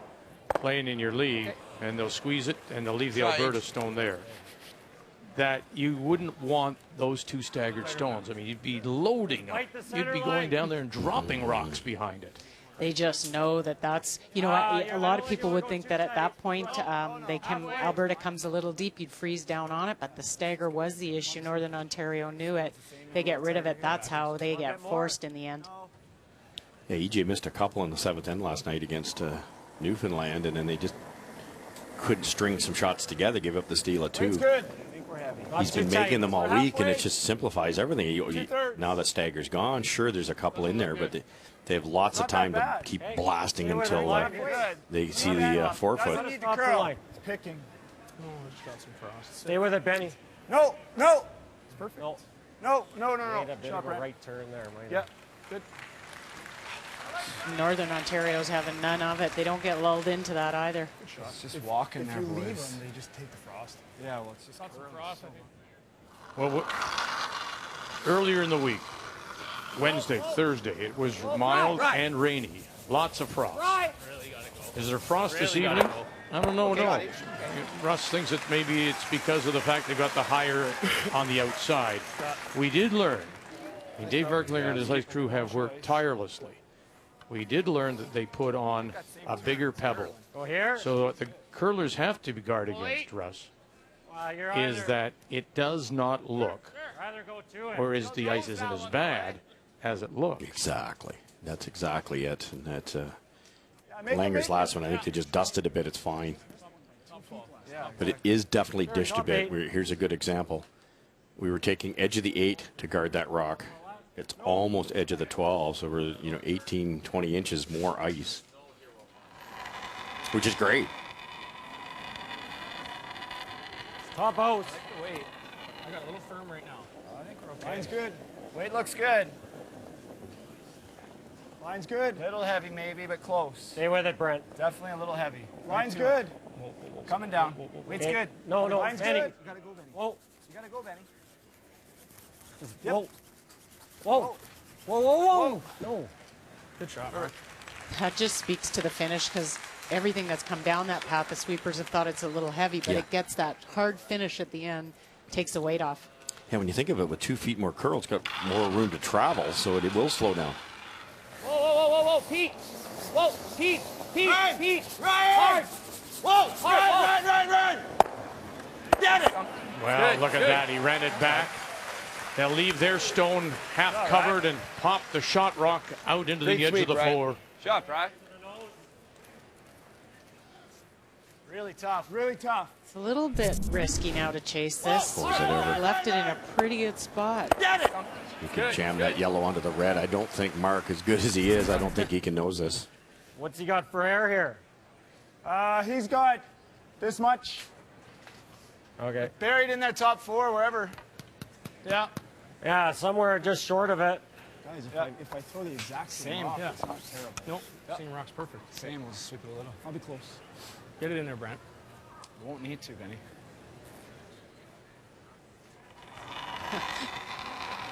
playing in your league and they'll squeeze it and they'll leave the Alberta stone there, that you wouldn't want those 2 staggered stones. I mean, you'd be loading them. You'd be going down there and dropping rocks behind it. They just know that that's, you know, a lot of people would think that at that point Alberta comes a little deep, you'd freeze down on it, but the stagger was the issue. Northern Ontario knew it. They get rid of it. That's how they get forced in the end. Yeah, EJ missed a couple in the 7th end last night against Newfoundland, and then they just couldn't string some shots together, give up the steal of 2. He's been making them all week, and it just simplifies everything. Now that stagger's gone, sure, there's a couple in there, but they have lots of time to keep blasting until they see the forefoot. Picking. Stay with it, Benny. No. It's perfect. No. Made a bit of a right turn there. Yeah, good. Northern Ontario's having none of it. They don't get lulled into that either. It's just walking there, boys. If you leave them, they just take the frost. Yeah, well, it's just Well, earlier in the week, Wednesday, Thursday, it was mild and rainy. Lots of frost. Is there frost this evening? I don't know, no. Russ thinks that maybe it's because of the fact they've got the higher on the outside. We did learn, and Dave Verklinger and his ice crew have worked tirelessly. We did learn that they put on a bigger pebble. So what the curlers have to be guard against, Russ, is that it does not look, or is the ice isn't as bad as it looks. Exactly. That's exactly it. And that's Langer's last one. I think they just dusted a bit. It's fine. But it is definitely dished a bit. Here's a good example. We were taking edge of the 8 to guard that rock. It's almost edge of the 12, so we're 18, 20 inches more ice, which is great. Top out. Wait, I got a little firm right now. I think we're okay. Line's good. Weight looks good. Line's good. Little heavy maybe, but close. Stay with it, Brent. Definitely a little heavy. Line's good. Coming down. Weight's good. No, Line's Benny. good. You gotta go, Benny. Whoa. You gotta go, Benny. Whoa. Whoa. Whoa, whoa, whoa. No. Good shot, Mark. That just speaks to the finish, because everything that's come down that path, the sweepers have thought it's a little heavy, but it gets that hard finish at the end, takes the weight off. Yeah, when you think of it, with 2 feet more curl, it's got more room to travel, so it will slow down. Whoa, whoa, whoa, whoa, whoa, Pete! Whoa, Pete! Pete! Ryan! Pete! Ryan! Hard! Whoa! Hard! Run! Get it! Well, Good, look at good. that. He ran it back. They'll leave their stone half covered and pop the shot rock out into the edge of the floor. Shot, Brier. Really tough, really tough. It's a little bit risky now to chase this. Was it ever? Left it in a pretty good spot. Get it! You can jam that yellow onto the red. I don't think Mark, as good as he is, I don't think he can nose this. What's he got for air here? He's got this much. Okay. Buried in that top 4, wherever. Yeah. Yeah, somewhere just short of it. Guys, if I throw the exact Same, rock, yeah. it's not terrible. Nope. Same rock's perfect. Same, we'll sweep it a little. I'll be close. Get it in there, Brent. You won't need to, Benny.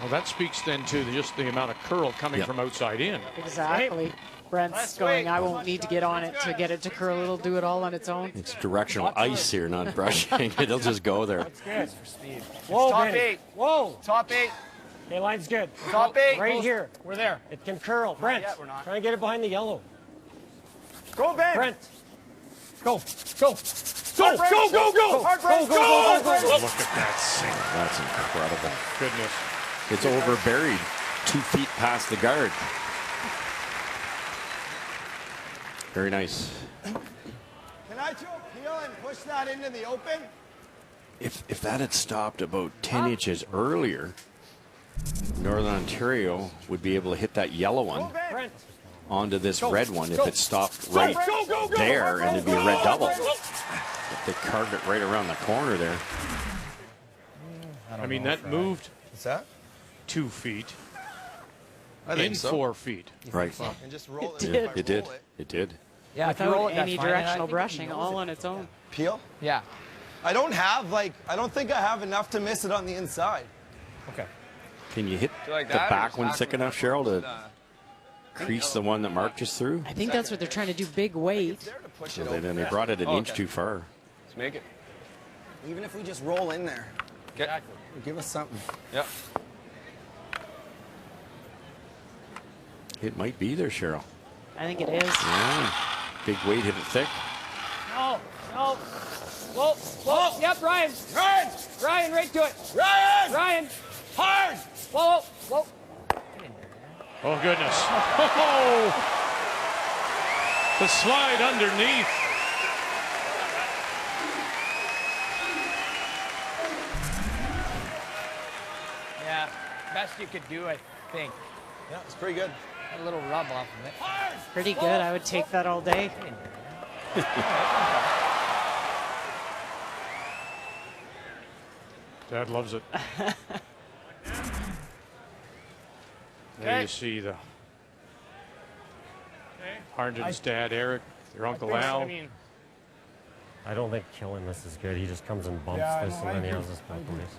Well, that speaks then to just the amount of curl coming from outside in. Exactly. Brent's going, I won't need to get on it to get it to curl. It'll do it all on its own. It's directional ice here, not brushing. It'll just go there. That's good. For speed. Whoa, Top Benny. 8. Whoa. Top 8. Okay, line's good. Top 8. Right here. We're there. It can curl. Brent, yet, we're not. try and get it behind the yellow. Go, Ben! Brent. Go. Go. Go, go, go, go! Hard break, go! Look at that sink. That's incredible. Goodness. It's over buried 2 feet past the guard. Very nice. Can I do a peel and push that into the open? If that had stopped about 10 inches earlier, Northern Ontario would be able to hit that yellow one Brent. onto this red one if it stopped right there, and it'd be a red double. If they carved it right around the corner there. I mean, that moved What's that? 2 feet I think in so. 4 feet. Right. And just roll It it. did. It did. It did. Yeah, if you roll Without it, that's any fine. And I directional think brushing, he knows all it. on its own. Peel? Yeah. I don't have, I don't think I have enough to miss it on the inside. Okay. Can you hit Do you like the that, or back just one back thick one enough, up? Cheryl, to crease the one that Mark just threw? I think that's what they're trying to do, big weight. There to push So it then over. they brought it an inch too far. Let's make it. Even if we just roll in there, Get. give us something. Yep. It might be there, Cheryl. I think it is. Yeah. Big weight, hit it thick. No, no. Whoa, whoa. Yep, Ryan. Ryan! Ryan, right to it. Ryan! Ryan. Hard! Whoa, whoa, whoa. Oh, goodness. Oh! The slide underneath. Yeah, best you could do, I think. Yeah, it's pretty good. A little rub off of it. Pretty good. I would take that all day. Dad loves it. There you see the Harden's dad, Eric, their Uncle Al. I don't think killing this is good. He just comes and bumps Yeah, I this, know, and then I he agree. has this bump on this.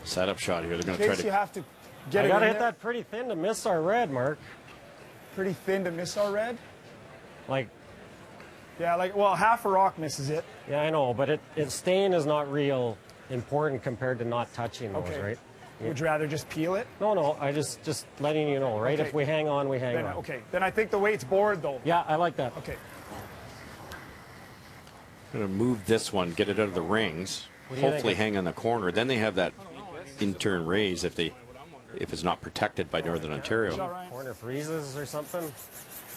Setup shot here. They're going to In try case to. you have to get I it got to in hit there. that pretty thin to miss our red, Mark. Pretty thin to miss our red. Like, Yeah, like, well, half a rock misses it. yeah, I know, but it staying is not real important compared to not touching those, Okay. right? Would you rather just peel it? No, I just letting you know, right? Okay. If we hang on, we hang Then, on. okay, then I think the weight's bored, though. Yeah, I like that. Okay. Going to move this one, get it out of the rings. What do you Hopefully think? hang on the corner. Then they have that in-turn raise if it's not protected by Northern Ontario. Corner freezes or something.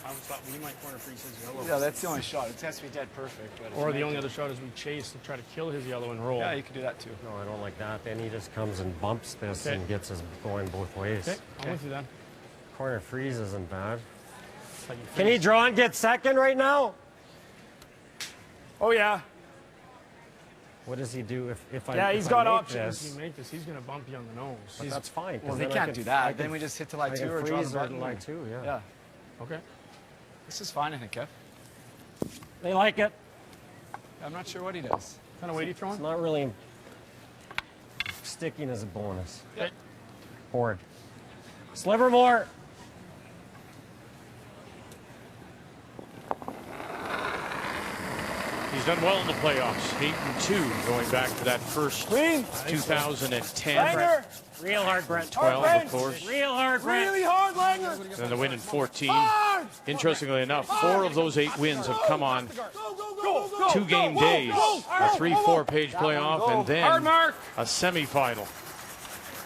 I was thought we might corner freeze his yellow. Yeah, that's the only shot. It has to be dead perfect. But Or the only other shot is we chase to try to kill his yellow and roll. Yeah, you could do that too. No, I don't like that. Then he just comes and bumps this Okay. and gets us going both ways. Okay, I'm with you then. Corner freeze isn't bad. Like you Can he freeze. draw and get second right now? Oh, yeah. What does he do if I? Yeah, if he's I got make options. this? If you make this, he's going to bump you on the nose. But that's fine. 'cause Well, they then I can't can- do I that. can- Then we just hit to line I 2 can or draw the freeze or button. line 2, yeah. Yeah. Okay. This is fine, I think, Kev. They like it. I'm not sure what he does. What kind of weight are you throwing? It's not really sticking as a bonus. Okay. Board. Sliver more. He's done well in the playoffs. 8-2 going back to that first 2010. Real hard, Brent. 12, of course. Real hard, Brent. Really hard, Langer. Then the win in 14. Interestingly enough, 4 of those 8 wins have come on 2-game days. A 3-4 page playoff and then a semifinal.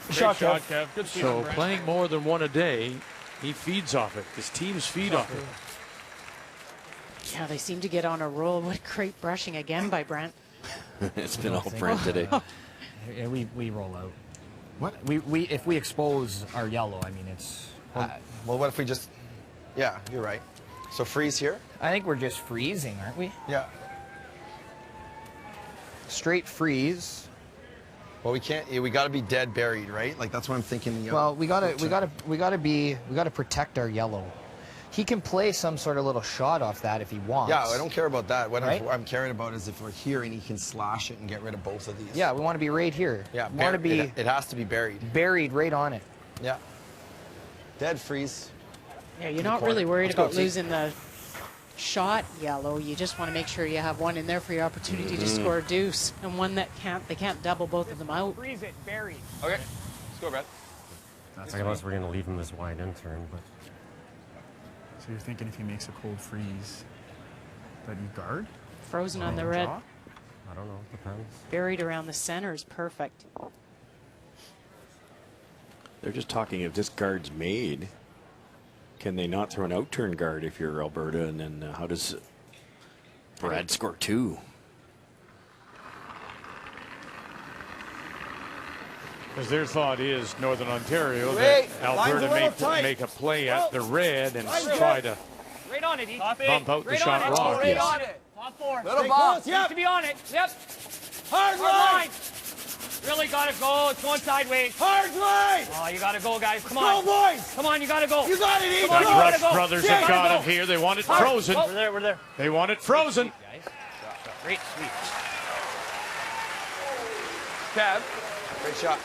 Great shot, Kev. Good speed on So Brent. playing more than one a day, he feeds off it. His teams feed off it. Yeah, they seem to get on a roll. What great brushing again by Brent. It's been all Brent today. Yeah, we roll out. What? We if we expose our yellow, I mean it's. Well, what if we just... Yeah, you're right. So freeze here? I think we're just freezing, aren't we? Yeah. Straight freeze. Well, we can't... We got to be dead buried, right? Like, that's what I'm thinking. Well, we gotta protect our yellow. He can play some sort of little shot off that if he wants. Yeah, I don't care about that. What Right? I'm caring about is if we're here and he can slash it and get rid of both of these. Yeah, we want to be right here. Yeah, we want to be it has to be buried. buried right on it. Yeah. Dead freeze. Yeah, you're not really worried Let's go, about T. losing the shot yellow. You just want to make sure you have one in there for your opportunity to score a deuce, and one that they can't double both of them out. Freeze it, buried. Okay, let's go, Brad. That's unless we're going to leave him this wide in turn, but. So you're thinking if he makes a cold freeze, that you guard? Frozen on the red, I don't know. Depends. buried around the center is perfect. They're just talking if this guard's made, can they not throw an out-turn guard if you're Alberta? And then how does Brad score 2? Because their thought is Northern Ontario Wait, that line's a Alberta little may tight. make a play at the red and Line's try to Right on it, E. bump out the Right shot on it. rock. Right Yes. on it. Top 4. Little Stay box, close. yep. Needs to be on it. Yep. Hard line. Really gotta go. It's going sideways. Hard line! Oh, you gotta go, guys. Come Go, on. boys! Come on, you gotta go. You got it, Come on, The you gotta Rush go. brothers Yeah, have you got gotta him go. here. They want it Hard. frozen. Go. We're there. They want it frozen. Great sweep. Kev, Great shot.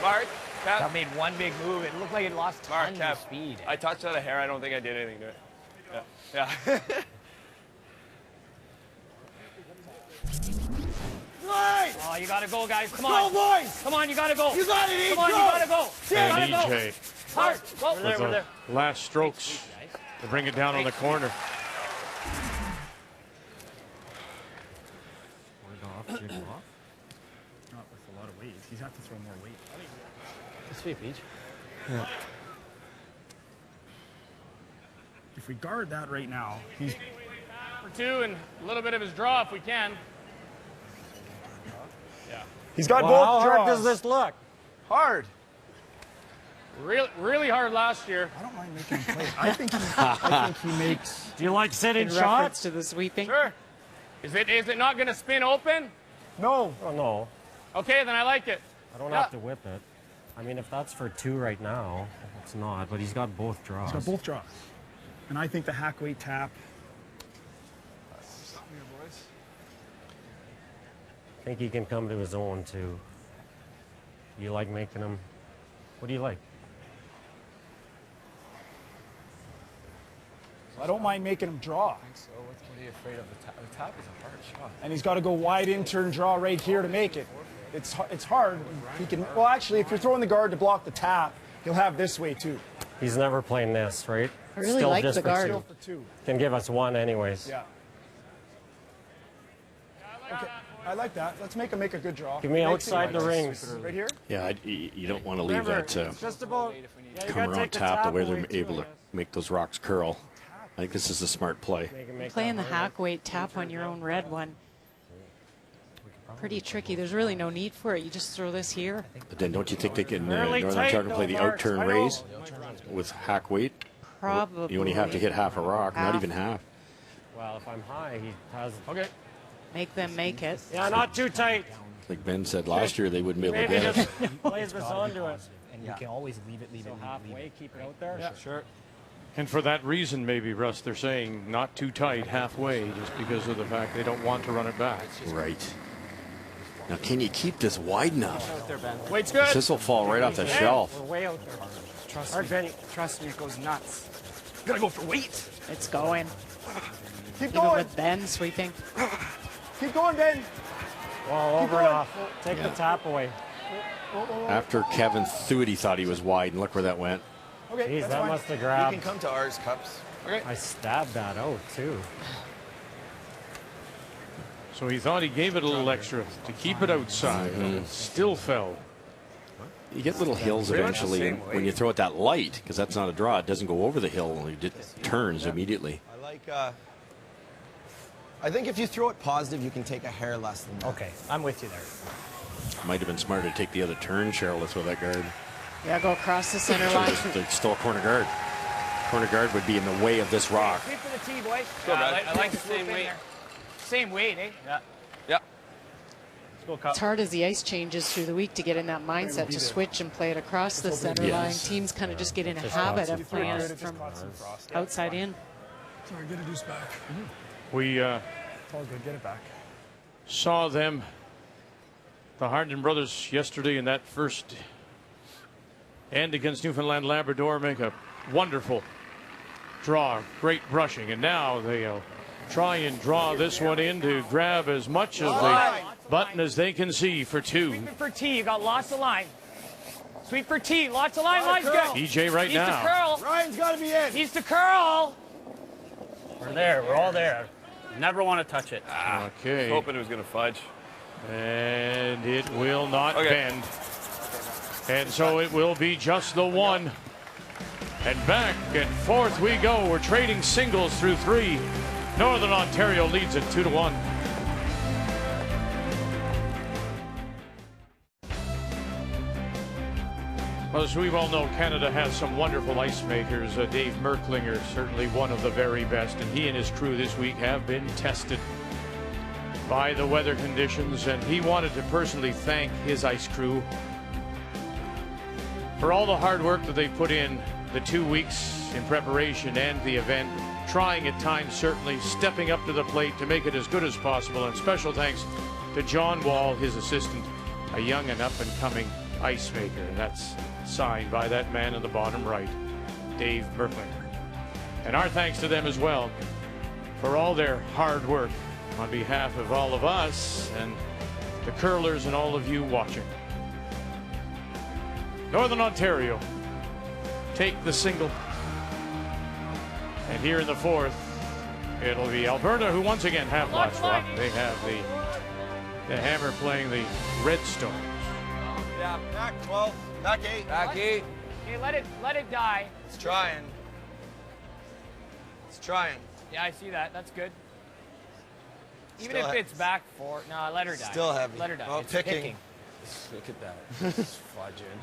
Mark, That Kev, made one big move. It looked like it lost Mark, tons Kev. of speed. I touched out a hair. I don't think I did anything to it. Yeah. Yeah. Right! Oh, you gotta go, guys. Come Go, on. boys! Come on, you gotta go. You got it, Come on, you gotta go. You And gotta go. EJ Hard. Go. with the last strokes to bring it down on the corner. Not with a lot of weight. He's have to throw more weight. Sweep each. Yeah. If we guard that right now, he's For 2 and a little bit of his draw if we can. he's got Well, both how draws. hard does this look? Hard. Really hard last year. I don't mind making him play. I think he makes. Do you like sitting In reference shots? to the sweeping. Sure. Is it not gonna spin open? No. Oh, no. Okay, then I like it. I don't Yeah. have to whip it. I mean, if that's for 2 right now, it's not, but he's got both draws. He's got both draws. And I think the hack weight tap. I think he can come to his own, too. You like making them? What do you like? I don't mind making him draw. I think so. What are you afraid of? The tap is a hard shot. And he's got to go wide in, turn, draw right here to make it. It's hard. He can. Well, actually, if you're throwing the guard to block the tap, he'll have this way too. He's never playing this, right? I really like the guard. Still for two. Can give us one anyways. Yeah. Okay, I like that. Let's make him make a good draw. Give me outside the rings. Right here? Yeah, you don't want to leave Remember, that it's just about, you come gotta around take the tap the way away they're too, able to make those rocks curl. I think this is a smart play. Playing the hack weight tap on your own red one. Pretty tricky. There's really no need for it. You just throw this here. But then don't you think they can, Really Northern tight, Ontario can play the though, Mark. out-turn I know. raise with hack weight? Probably. You only have to hit half a rock, not Half. even half. Well, if I'm high, he has. Okay. Make them make it. Yeah, not too tight. Like Ben said last year, they wouldn't be able to Maybe get just it. plays this onto it. And you can always leave it, So halfway, keep it out there. Yeah, sure. And for that reason, maybe, Russ, they're saying not too tight halfway, just because of the fact they don't want to run it back. Right. Now, can you keep this wide enough? Weight's good. This will fall right off the shelf. We're way out there. Trust me, it goes nuts. Gotta go for weight. It's going. Keep Even going. with Ben sweeping. Keep going, Ben. Well, over and off. Take the tap away. After Kevin threw it, he thought he was wide, and look where that went. Okay, Jeez, that's that fine. must have You grabbed. can come to ours, Cups. Okay. I stabbed that out too. So he thought he gave it a little extra to keep it outside, and it still fell. You get little hills eventually and when you throw it that light, because that's not a draw. It doesn't go over the hill. It just turns immediately. I like. I think if you throw it positive, you can take a hair less than that. Okay, I'm with you there. Might have been smarter to take the other turn, Cheryl, to throw that guard. Yeah, go across the center line. They stole a corner guard. Corner guard would be in the way of this rock. Sweep for the tee, boy. I like the same weight. Same weight, eh? Yeah. Yeah. It's hard as the ice changes through the week to get in that mindset to switch and play it across the center line. Yes. Teams kind of just get in a habit of playing it from outside in. Sorry, get a deuce back. We It's all good. Get it back. saw them, the Harden brothers, yesterday in that first end against Newfoundland Labrador, make a wonderful draw, great brushing, and now they'll try and draw this one in to grab as much of the button as they can see for two. Sweep it for tee. You got lots of line. Sweep for tee. Lots of line. Line's good. EJ right Needs now. to curl. Ryan's got to be in. Needs to curl. We're there. We're all there. Never want to touch it. Okay. Hoping it was going to fudge. And it will not bend. And so it will be just the one. And back and forth we go. We're trading singles through three. Northern Ontario leads it 2-1. Well, as we well know, Canada has some wonderful ice makers. Dave Merklinger, certainly one of the very best, and he and his crew this week have been tested by the weather conditions, and he wanted to personally thank his ice crew for all the hard work that they put in the 2 weeks in preparation and the event, trying at times, certainly stepping up to the plate to make it as good as possible. And special thanks to John Wall, his assistant, a young and up-and-coming ice maker. And that's signed by that man in the bottom right, Dave Merklinger. And our thanks to them as well for all their hard work on behalf of all of us and the curlers and all of you watching. Northern Ontario take the single. And here in the fourth, it'll be Alberta who once again have lots rock. They have the Hammer playing the Redstones. Yeah, back 12, back 8. Back 8. Okay, let it die. It's trying. It's trying. Yeah, I see that. That's good. Even Still if it's back 4, no, let her die. Still heavy. Let her die. Oh, It's picking. Look at that. It's fudging.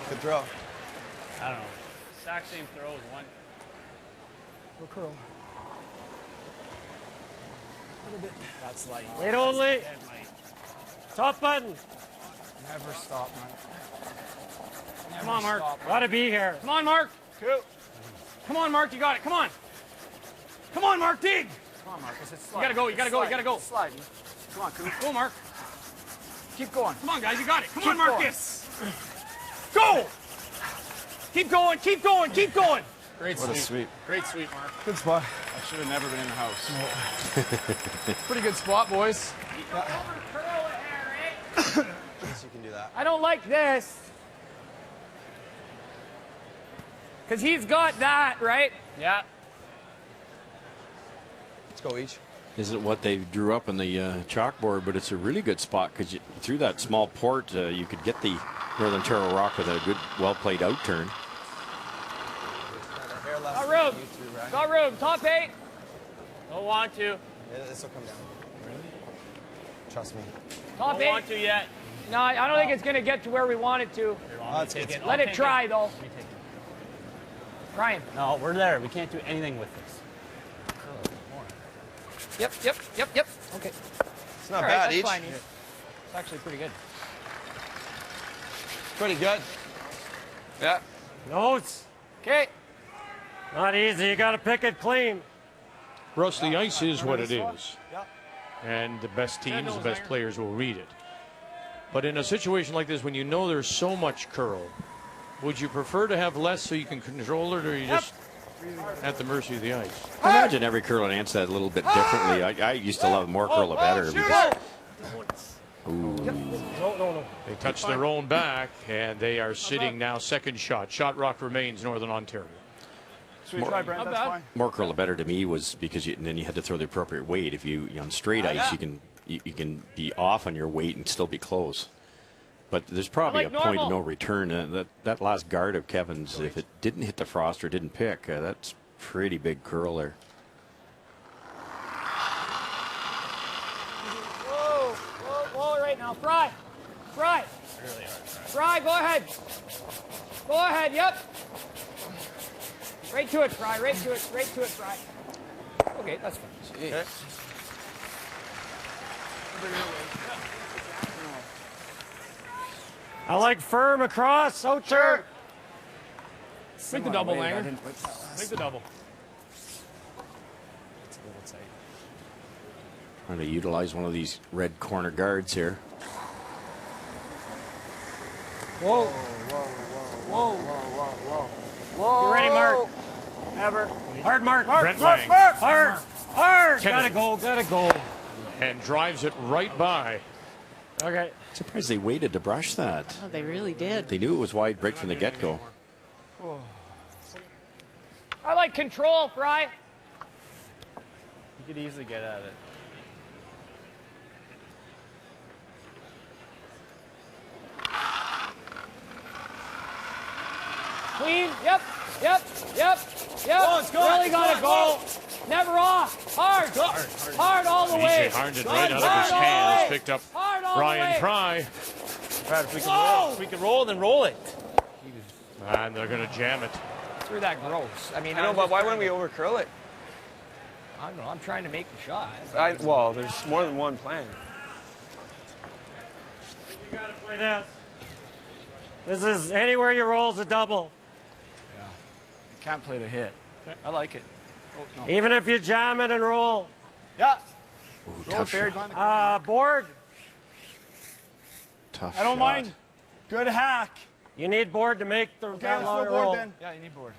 Good throw. I don't know. Exact same throw as one. Go curl. That's light. Wait only. Top button. Never stop, man. Come on, Mark. Gotta be here. Come on, Mark. Cool. Come on, Mark. You got it. Come on. Come on, Mark. Dig. Come on, Marcus. It's You gotta go. You gotta go. You gotta go. Sliding. Come on, Coop. Go, Mark. Keep going. Come on, guys, you got it. Come Keep on, Marcus. Go! Keep going, keep going, keep going. Great What a sweep. sweep. Great sweep, Mark. Good spot. I should have never been in the house. Pretty good spot, boys. Yes, you can do that. I don't like this. Because he's got that, right? Yeah. Let's go each. Isn't what they drew up on the chalkboard, but it's a really good spot because through that small port, you could get the Northern Ontario Rock with a good, well-played out turn. Got room. Got room. Top 8. Don't want to. Yeah, this will come down. Trust me. Top 8. Don't want to yet. No, I don't think it's going to get to where we want it to. Let it try, though. Ryan. No, we're there. We can't do anything with this. Yep. Okay. It's not bad, that's each. fine. It's actually pretty good. Pretty good. Yeah. Notes. Okay. Not easy. You got to pick it clean. Russ, the ice is what it is. And the best teams, the best players will read it. But in a situation like this, when you know there's so much curl, would you prefer to have less so you can control it, or are you just at the mercy of the ice? I imagine every curler answers that a little bit differently. I used to love more curl the better. Because, No. they touch their own back, and they are sitting now second shot. Shot rock remains Northern Ontario. Should we try, Brent? That's fine. more curl the better to me was because then you had to throw the appropriate weight. If you on straight ice, you can be off on your weight and still be close. But there's probably like a point of normal. no return. That last guard of Kevin's, if it didn't hit the frost or didn't pick, that's pretty big curl there. Whoa, right now. Fry. Fry, go ahead. Go ahead, yep. Right to it, Fry, right to it, Fry. Okay, that's fine. Okay. I like firm across. So sure. Make the double, Langer. Make the double. Trying to utilize one of these red corner guards here. Whoa. You ready, Mark? Ever. Hard, Mark. Brent Lang. Hard. Kennedy. Gotta go. And drives it right by. Okay. Surprised they waited to brush that. Oh, they really did. They knew it was wide break from the get-go. I like control, Fry. You could easily get at it. Clean, yep. Oh, it's good. Really got to go. Never off. Hard all the way. EJ Harnden right out of his hands picked up Hard all the Ryan way. Fry. Brad, if we can roll, then roll it. And they're going to jam it. Through that gross. I mean, I know, but why wouldn't we overcurl it? I don't know. I'm trying to make the shot. Well, there's more than one plan. You gotta play this. This is anywhere you roll's a double. You can't play the hit. I like it. Oh, no. Even if you jam it and roll. Yeah. Tough Fair, shot. Board. Tough I don't shot. mind. Good hack. You need board to make the Okay, let's long go board roll. then. Yeah, you need board.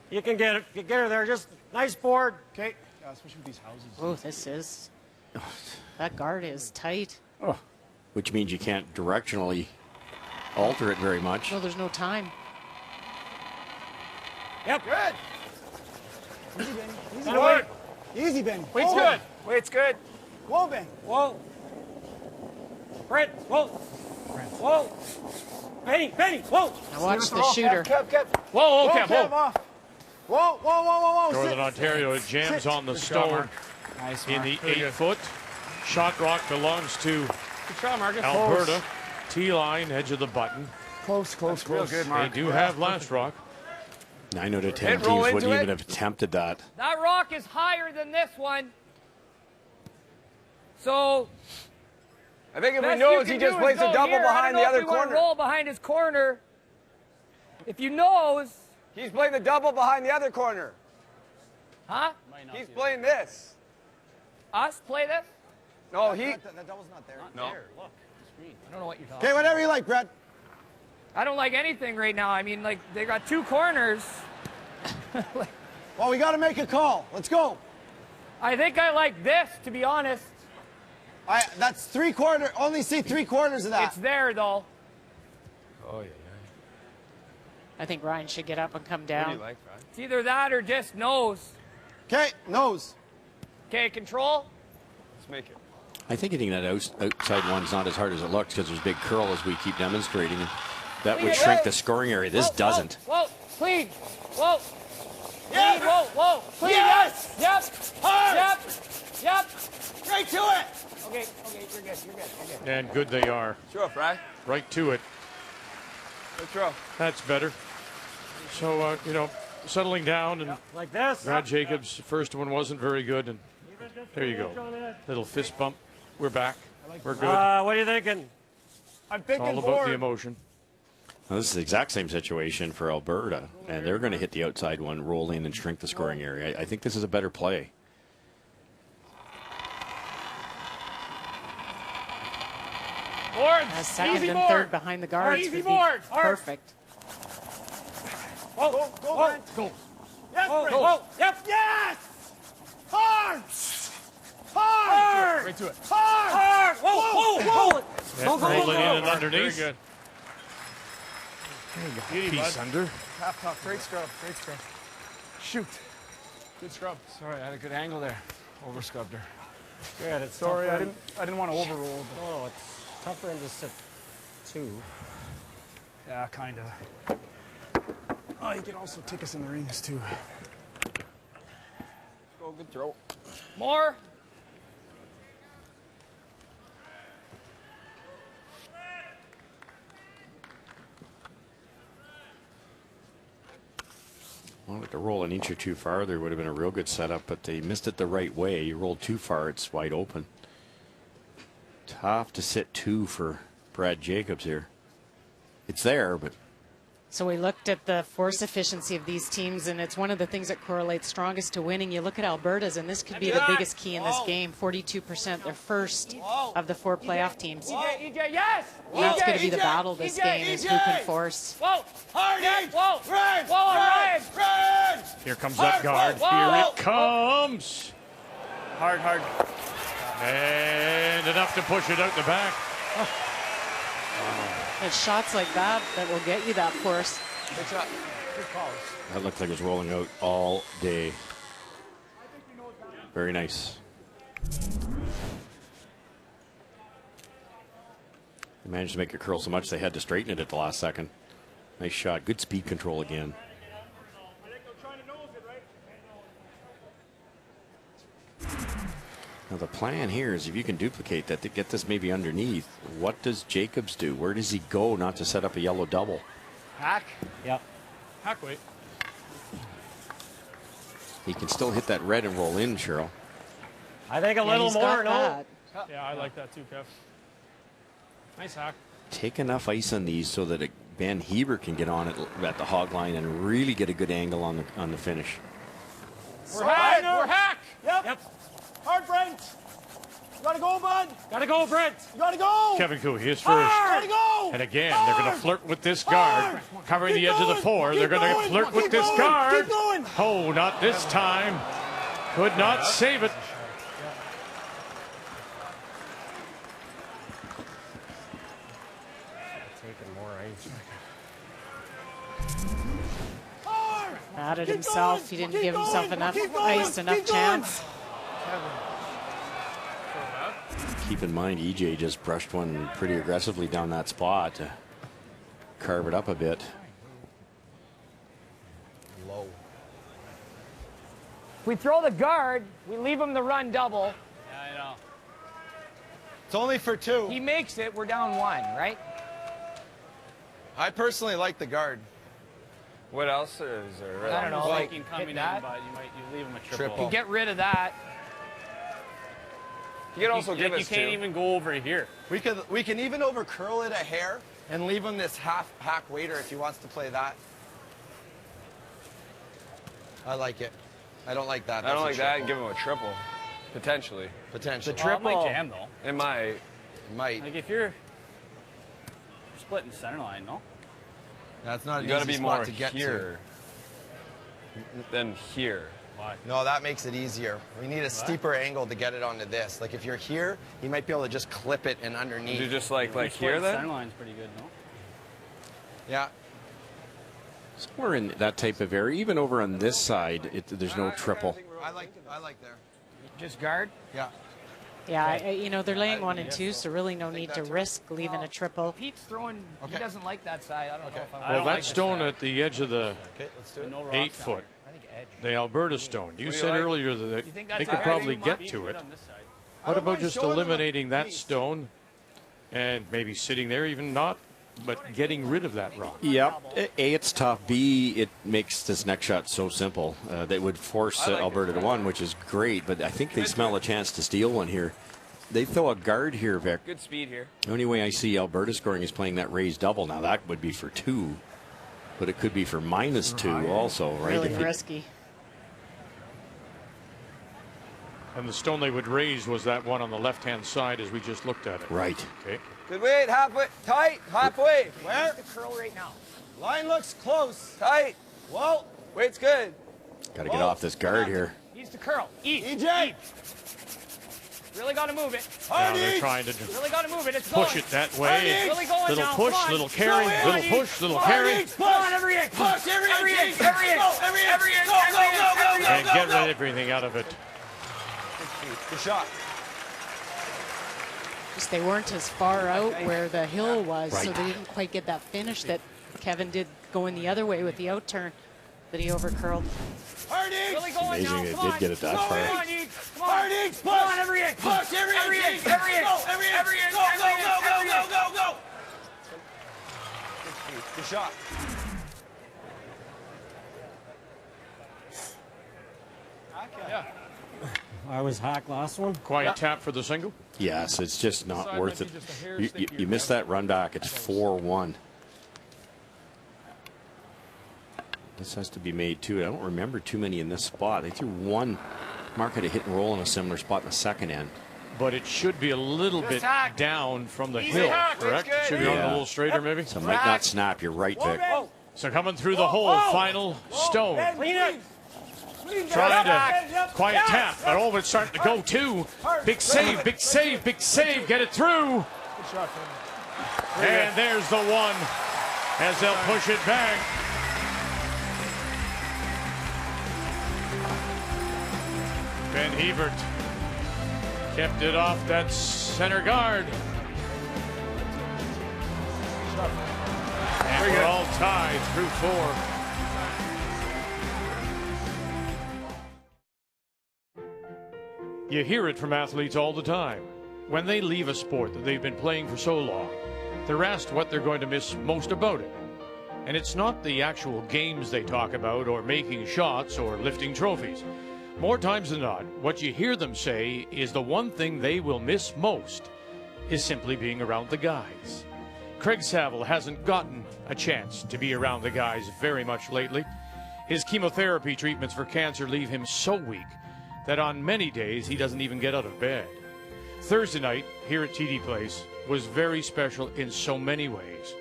You can get it. You get her there. Just nice board. Okay. Yeah, especially with these houses. Oh, this is. That guard is tight. Oh. Which means you can't directionally alter it very much. No, there's no time. Yep. Good. Easy, Ben. Easy, That'll Ben. work. Easy, Ben. Weight's good. Weight's good. Whoa, Ben. Whoa. Brent. Whoa. Whoa. Penny. Whoa. Now watch the shooter. Whoa, Whoa, okay, Kev, off. Whoa. Northern Sit. Ontario jams on the stone Nice, in Mark. the Very good. 8-foot. Shot rock belongs to Good shot, Marcus. Alberta. T-line, edge of the button. Close. Real good, They Mark. do have last rock. 9 out of 10 Hit, roll teams wouldn't into even it. have attempted that. That rock is higher than this one. So I think if we best know you he can just do plays is a go double here. behind I the don't know other if we wanna corner. roll behind his corner. If you knows, He's playing the double behind the other corner. huh? He's playing this. Us play this? No, he. That double's not there. No. screen. I don't know what you're talking Okay, whatever you like, Brett. I don't like anything right now. I mean, like, they got 2 corners. Well, we got to make a call. Let's go. I think I like this, to be honest. That's 3/4. Only see 3/4 of that. It's there, though. Oh, yeah. I think Ryan should get up and come What down. do you like, Ryan? It's either that or just nose. Okay, nose. Okay, control. Let's make it. I think hitting that outside one's not as hard as it looks because there's big curl as we keep demonstrating. And that would shrink the scoring area. This doesn't. Whoa, clean. Whoa. Yes. Clean, whoa. Clean, Yes. Yep. Hard. Yep. Straight to it. Okay, you're good. And good they are. Throw, Fry. Right to it. Good throw. That's better. So, settling down, and Like this. Brad Jacobs, the first one wasn't very good, and there you go. Little fist bump. We're back. We're good. What are you thinking? I'm It's thinking all about board. the emotion. Well, this is the exact same situation for Alberta, and they're going to hit the outside one, roll in, and shrink the scoring area. I think this is a better play. Boards. Second Easy and board. third behind the guards Easy would board. be perfect. Go, Brent. Go. Yes, Whoa, Brent. whoa. Yep. Yes. Hard. Right to it. Hard. Whoa. Roll it in and underneath. Very good. Beauty, piece bud. under. Half top. Great scrub. Shoot. Good scrub. Sorry, I had a good angle there. Over scrubbed her. Good. It's Sorry, tough I for him. didn't want to overroll. But Oh, it's tough for him to sit 2. yeah, kind of. Oh, he can also take us in the rings too. Go, good throw. More. Wanted to roll an inch or two farther would have been a real good setup, but they missed it the right way. You rolled too far, it's wide open. Tough to sit 2 for Brad Jacobs here. It's there, but So we looked at the force efficiency of these teams, and it's one of the things that correlates strongest to winning. You look at Alberta's, and this could be the biggest key in this game. 42%. They're first of the 4 playoff teams. EJ, yes. And that's going to be the battle this game, is who can force. Whoa. Hard. Whoa. Ryan. Ryan. Ryan. Here comes that guard. whoa, Here whoa. it comes. Hard. And enough to push it out the back. It's shots like that that will get you that force. Good shot. Good calls. that looked like it was rolling out all day. Very nice. They managed to make it curl so much they had to straighten it at the last second. Nice shot. Good speed control again. Now the plan here is if you can duplicate that to get this maybe underneath, what does Jacobs do? Where does he go not to set up a yellow double? Hack. Yep. Hack weight. He can still hit that red and roll in, Cheryl. I think a little he's more, got no? that. Yeah, I like that too, Kev. Nice hack. Take enough ice on these so that Ben Heber can get on it at the hog line and really get a good angle on the finish. We're hack. Yep. Hard, Brent. You gotta go, bud. Gotta go, Brent. You gotta go. Kevin Cooey is first. Gotta go. And again, they're going to flirt with this guard. Covering the edge of the 4. They're going to flirt with this guard. Keep going. Oh, not this time. Could not save it. Taking more ice. Mad at himself. He didn't give himself enough ice, enough chance. Keep in mind, EJ just brushed one pretty aggressively down that spot to carve it up a bit. Low. If we throw the guard, we leave him the run double. Yeah, I know. It's only for 2. He makes it, we're down 1, right? I personally like the guard. What else is there? I don't know, like Thinking coming hit in, that. but you leave him a triple. Triple. You get rid of that. You can also give you us can't 2. even go over here. We can even over curl it a hair and leave him this half hack waiter if he wants to play that. I like it. I don't like that. I don't like That's a that and triple. give him a triple. Potentially. Potential. The Well, it triple. might jam though. It might. Might. Like if you're splitting center line, no? That's not an You got to easy be spot more to get here than here. Why? No, that makes it easier. We need a steeper angle to get it onto this. Like if you're here, you might be able to just clip it and underneath. You just like here Splitting then? center line's pretty good, no? Yeah. Somewhere in that type of area, even over on this side, there's no triple. I like there. Just guard? Yeah. Yeah, you know, they're laying 1 and 2, so really no need to risk leaving a triple. Pete's throwing, he doesn't like that side. I don't know if Well, that stone at the edge of the Okay, let's do it. 8 foot, I think edge. the Alberta stone. You said like? earlier that You think they that's could higher? probably get to it. What about just eliminating that stone and maybe sitting there, even not, but getting rid of that rock? Yep. A, it's tough. B, it makes this next shot so simple. They would force Alberta to one, which is great, but I think they smell a chance to steal one here. They throw a guard here, Vic. Good speed here. The only way I see Alberta scoring is playing that raised double. Now, that would be for 2, but it could be for -2 also, right? Really risky. And the stone they would raise was that one on the left-hand side as we just looked at it. Right. Okay. Good weight, halfway, tight, halfway. Where? The curl right now. Line looks close. Tight. Whoa. Weight's good. Got to get off this guard here. He's the curl. EJ. Really got to move it. Now they're trying to Really got to move it. It's push going. it that way. Really going Little now. push, Come on. little carry, little push, little carry. Come on, every inch. Push, every inch. Every inch. And get everything out of it. Good shot. Just they weren't as far out where the hill was, so Right. they didn't quite get that finish that Kevin did going the other way with the out turn that he overcurled. Really going Amazing now. they Come did on. get it that Come far. on, Eek. Come on. Come on, every inch. Push, every inch. Every inch. Every inch. Go. Good shot. Yeah. I was hacked last one. Quiet tap for the single. Yes, it's just not Side worth might it. be just a hair You stickier. miss that run back, it's 4-1. This has to be made too. I don't remember too many in this spot. They threw one mark at a hit and roll in a similar spot in the second end. But it should be a little bit hack. down from the Easy hill, hack. correct? That's good. Should be on a Yeah. little straighter, maybe? So it might not snap. You're right, Vic. So coming through the hole, final stone. Clean it. Trying to quiet tap, but all of it's starting to go too. Big save, big save, big save. Get it through. And there's the one as they'll push it back. Ben Hebert kept it off that center guard. And we're all tied through 4. You hear it from athletes all the time. When they leave a sport that they've been playing for so long, they're asked what they're going to miss most about it. And it's not the actual games they talk about or making shots or lifting trophies. More times than not, what you hear them say is the one thing they will miss most is simply being around the guys. Craig Saville hasn't gotten a chance to be around the guys very much lately. His chemotherapy treatments for cancer leave him so weak that on many days he doesn't even get out of bed. Thursday night here at TD Place was very special in so many ways.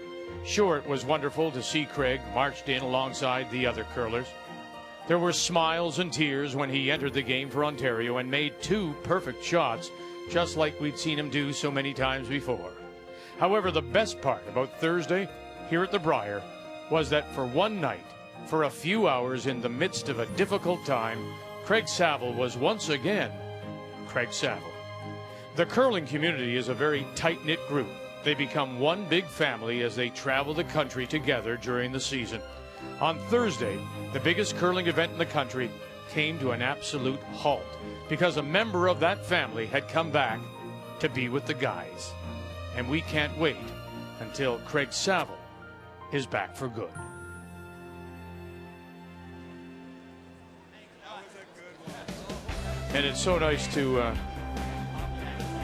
Sure, it was wonderful to see Craig marched in alongside the other curlers. There were smiles and tears when he entered the game for Ontario and made 2 perfect shots, just like we'd seen him do so many times before. However, the best part about Thursday here at the Brier was that for one night, for a few hours in the midst of a difficult time, Craig Saville was once again Craig Saville. The curling community is a very tight-knit group. They become one big family as they travel the country together during the season. On Thursday, the biggest curling event in the country came to an absolute halt because a member of that family had come back to be with the guys. And we can't wait until Craig Saville is back for good. And it's so nice to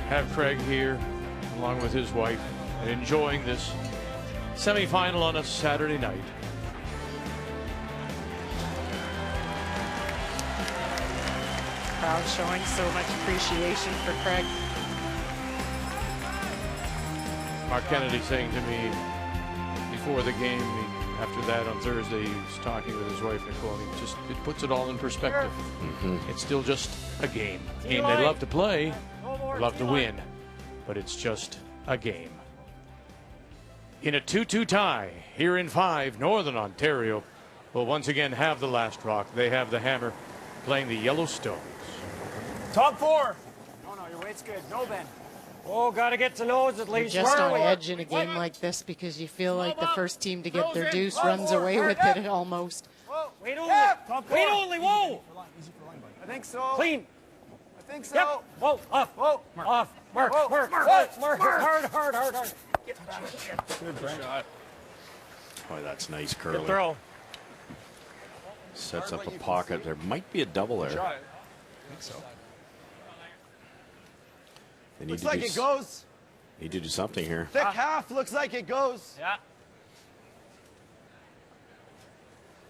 have Craig here along with his wife and enjoying this semifinal on a Saturday night. Crowd showing so much appreciation for Craig. Mark Kennedy saying to me, before the game. After that on Thursday, he was talking with his wife, Nicole. It puts it all in perspective. It's still just a game. A game they love to play, they love to win, but it's just a game. In a 2-2 tie here in 5, Northern Ontario will once again have the last rock. They have the Hammer playing the Yellowstones. Top 4. No, your weight's good. No bend. Oh, got to get to nose at least. You're just on edge in a game like this because you feel like the first team to get their deuce runs away with it almost. Wait only. Wait only. Whoa. I think so. Clean. I think so. Yep. Whoa. Off. Whoa. Off. Mark. Whoa. Mark. Mark. Mark. Hard. Good, Brent. Boy, that's nice Good curling. throw. Sets up a pocket. There might be a double there. I think so. They need Looks to like do it goes. Need to do something here. Thick half looks like it goes. Yeah.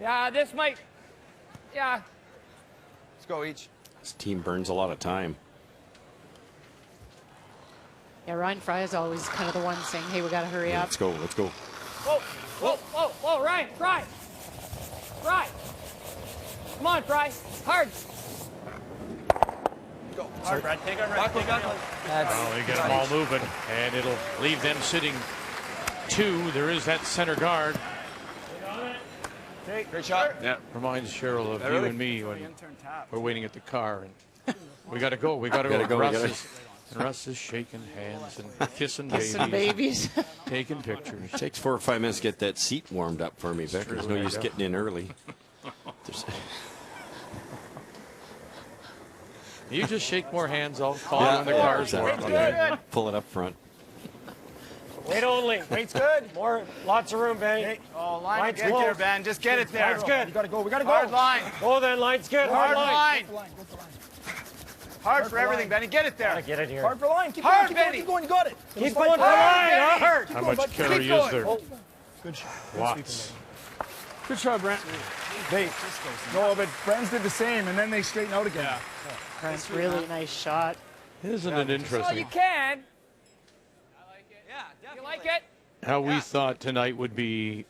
Yeah, this might. Yeah. Let's go each. This team burns a lot of time. Yeah, Ryan Fry is always kind of the one saying, hey, we got to hurry up. Let's go. Whoa, Ryan, Fry. Come on, Fry. Hard. Go. Hard, Brad. Take on right. Well, they get them all moving, and it'll leave them sitting 2. There is that center guard. Great shot. Yeah. Reminds Cheryl of you and me when we're waiting at the car. And we got to go. We got to go. Russ is shaking hands and kissing babies. Taking pictures. It takes 4 or 5 minutes to get that seat warmed up for me, Vic. There's no use getting in early. You just shake more hands. I'll follow when the car's warm. Okay. Pull it up front. Wait only. Weight's good. Lots of room, Ben. Oh, line get there, Ben. Just get it there. Line's good. We gotta go. Hard line. Oh, then line's good. Hard line. Go Hard for everything, Benny. Get it there. Gotta get it here. Hard for line. Keep Hard, going, Benny. keep going. You got it. Keep going for line. Hard. How much carry is there? Good shot. Lots. Good shot, Brent. No, but Brent's did the same, and then they straighten out again. Yeah. That's really nice shot. Isn't it Well, interesting you can. I like it. Yeah, definitely. You like it? how we thought tonight would be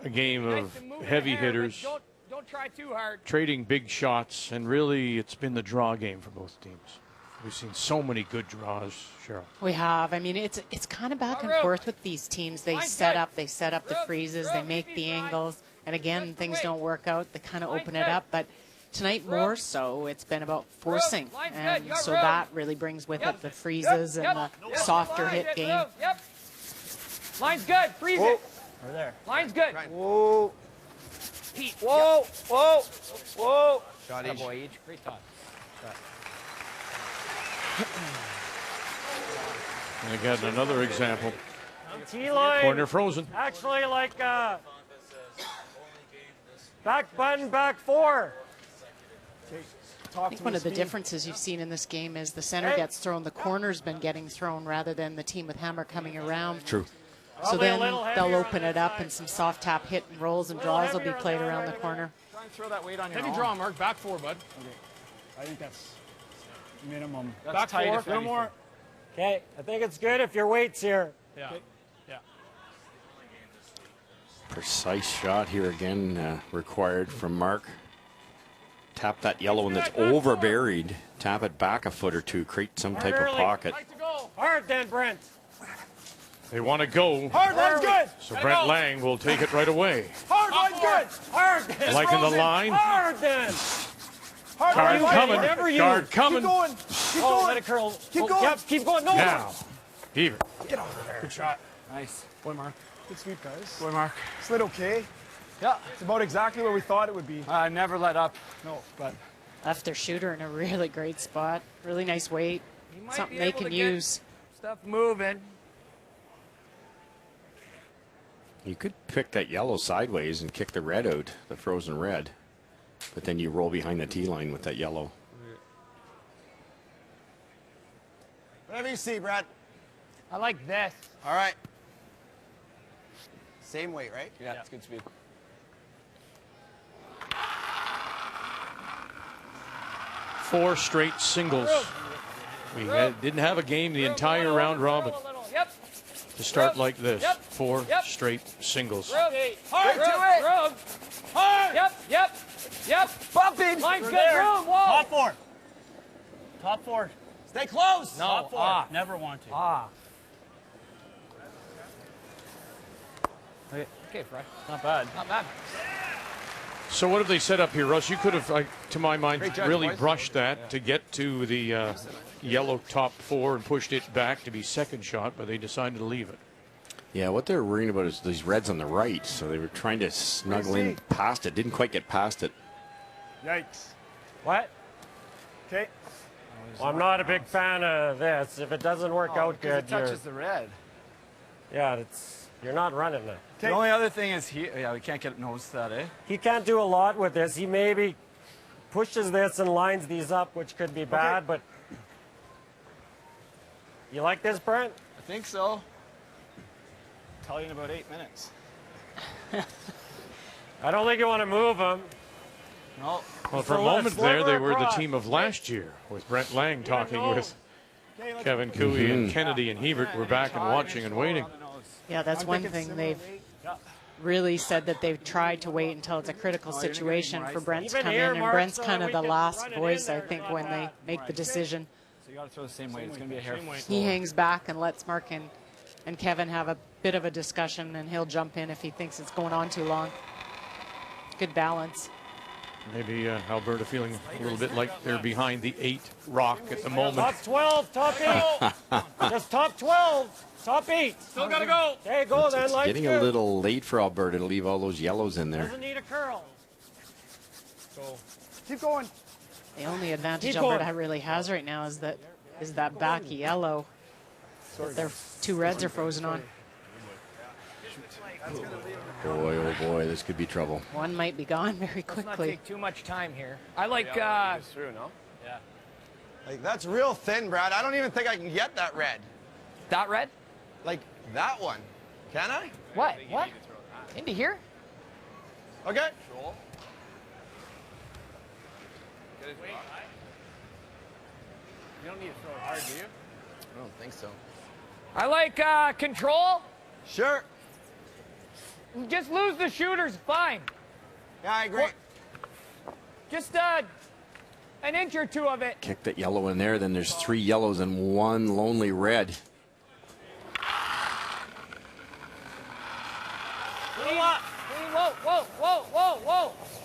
a game of heavy hitters, Don't try too hard. trading big shots, and really it's been the draw game for both teams. We've seen so many good draws, Cheryl. We have. I mean, it's kind of back and forth with these teams. They set up the freezes, they make the angles, and again, things don't work out. They kind of open it up, but tonight more so, it's been about forcing, and so that really brings with it the freezes and the softer hit game. Yep. Line's good. Freeze it. Over there. Line's good. Whoa. Pete. Whoa. Whoa. Whoa. Shot each. Boy, each. Great toss. And again, another example. T-line. Corner frozen. Actually, like back button, back four. I think one of the differences you've seen in this game is the center gets thrown, the corner's been getting thrown rather than the team with hammer coming around. True. So then they'll open it up and some soft tap hit and rolls and draws will be played around the corner. Try and throw that weight on your Heavy arm. draw, Mark. Back four, bud. Okay. I think that's minimum. That's Back tight four. if No anything. more. Okay, I think it's good if your weight's here. Yeah. Okay. Yeah. Precise shot here again required from Mark. Tap that yellow one that's over buried. Tap it back a foot or two. Create some type of pocket. Hard then, Brent. They want to go. Hard line's good. So Brent Lang will take it right away. Hard line's good. Hard then. Liking the line. Hard then. Hard Guard line. coming. Never you. Guard coming. Keep going. Keep Oh, going. let it curl. Keep Oh, going. Yep, keep going. No. Now, Beaver. Get over there. Good shot. Nice. Boy, Mark. Good sweep, guys. Boy, Mark. Slid okay. Yeah. It's about exactly where we thought it would be. I never let up. No, but Left their shooter in a really great spot. Really nice weight. Something they can use. Stuff moving. You could pick that yellow sideways and kick the red out, the frozen red. But then you roll behind the tee line with that yellow. Whatever you see, Brad. I like this. All right. Same weight, right? yeah, it's good speed. Four straight singles. We didn't have a game the entire round robin Yep. to start like this. Yep. 4 straight singles. Hard to it. Room. Hard. Yep. Bumping. Line's good. Room. Whoa. Top 4. Top 4. Stay close. No. Top 4. Never want to. Okay, Fry. Not bad. Not bad. So what have they set up here, Russ? You could have, to my mind, Great judge, really boys. brushed that to get to the yellow top 4 and pushed it back to be second shot, but they decided to leave it. Yeah, what they're worrying about is these reds on the right, so they were trying to snuggle in past it. Didn't quite get past it. Yikes. What? Okay. Well, I'm not a big fan of this. If it doesn't work out good, It touches the red. yeah, you're not running it. The only other thing is we can't get nose to that, eh? He can't do a lot with this. He maybe pushes this and lines these up, which could be bad, but you like this, Brent? I think so. Tell you in about 8 minutes. I don't think you want to move him. No. Well, for a moment there, they were the team of last year, with Brent Lang talking with Kevin Cooey and Kennedy and Hebert. We're back and watching and waiting. Yeah, that's one thing they've really said, that they've tried to wait until it's a critical situation for Brent to come in, and Brent's kind of the last voice, I think, when they make the decision. So you got to throw the same way. It's going to be a hair. He hangs back and lets Mark and Kevin have a bit of a discussion, and he'll jump in if he thinks it's going on too long. Good balance. Maybe Alberta feeling a little bit like they're behind the 8 rock at the moment. Top 12, top 8. Just top 12, top 8. Still got to go. Okay, go then. It's getting a little late for Alberta to leave all those yellows in there. Doesn't need a curl. So keep going. The only advantage Alberta really has right now is that back yellow that their 2 reds are frozen on. Boy, oh boy, this could be trouble. One might be gone very Let's not quickly. take too much time here. I like. Through, no? Yeah. Like, that's real thin, Brad. I don't even think I can get that red. That red? Like that one. Can I? What? What? Into here? Okay. You don't need to throw it hard, do you? I don't think so. I like control. Sure. Just lose the shooters, fine. Yeah, I agree. Just an inch or 2 of it. Kick that yellow in there, then there's 3 yellows and 1 lonely red.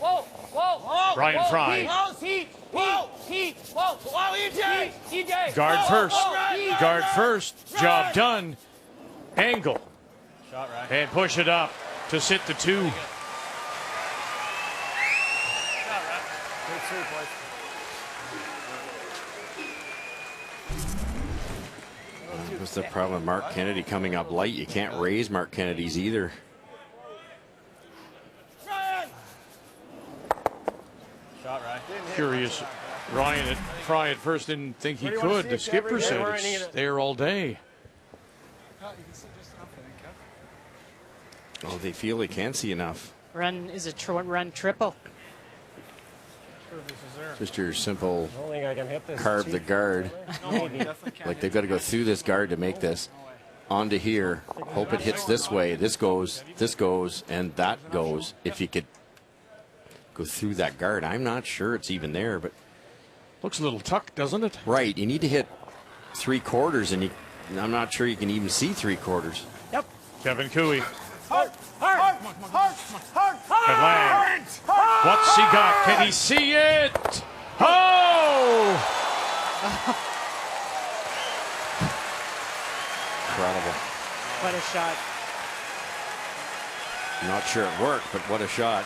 Whoa. Brian Fry. EJ. Guard first. Guard first. Job done. Angle. Shot right. And push it up to sit the 2. Good sweep, boys. What's the problem with Mark Kennedy coming up light? You can't raise Mark Kennedy's either. Shot right. Curious. Ryan Fry at first didn't think he could. The skipper said it's there all day. Oh, they feel they can't see enough. Run is a run triple. Just your simple I don't think I can hit this. carve the guard. Like they've got to go through this guard to make this. Onto here. Hope it hits this way. This goes, and that goes. If you could go through that guard. I'm not sure it's even there, but looks a little tucked, doesn't it? Right. You need to hit 3/4, and I'm not sure you can even see 3/4. Yep. Kevin Cooey. Hard. And Lang. What's he got? Can he see it? Oh! Incredible. What a shot. Not sure it worked, but what a shot.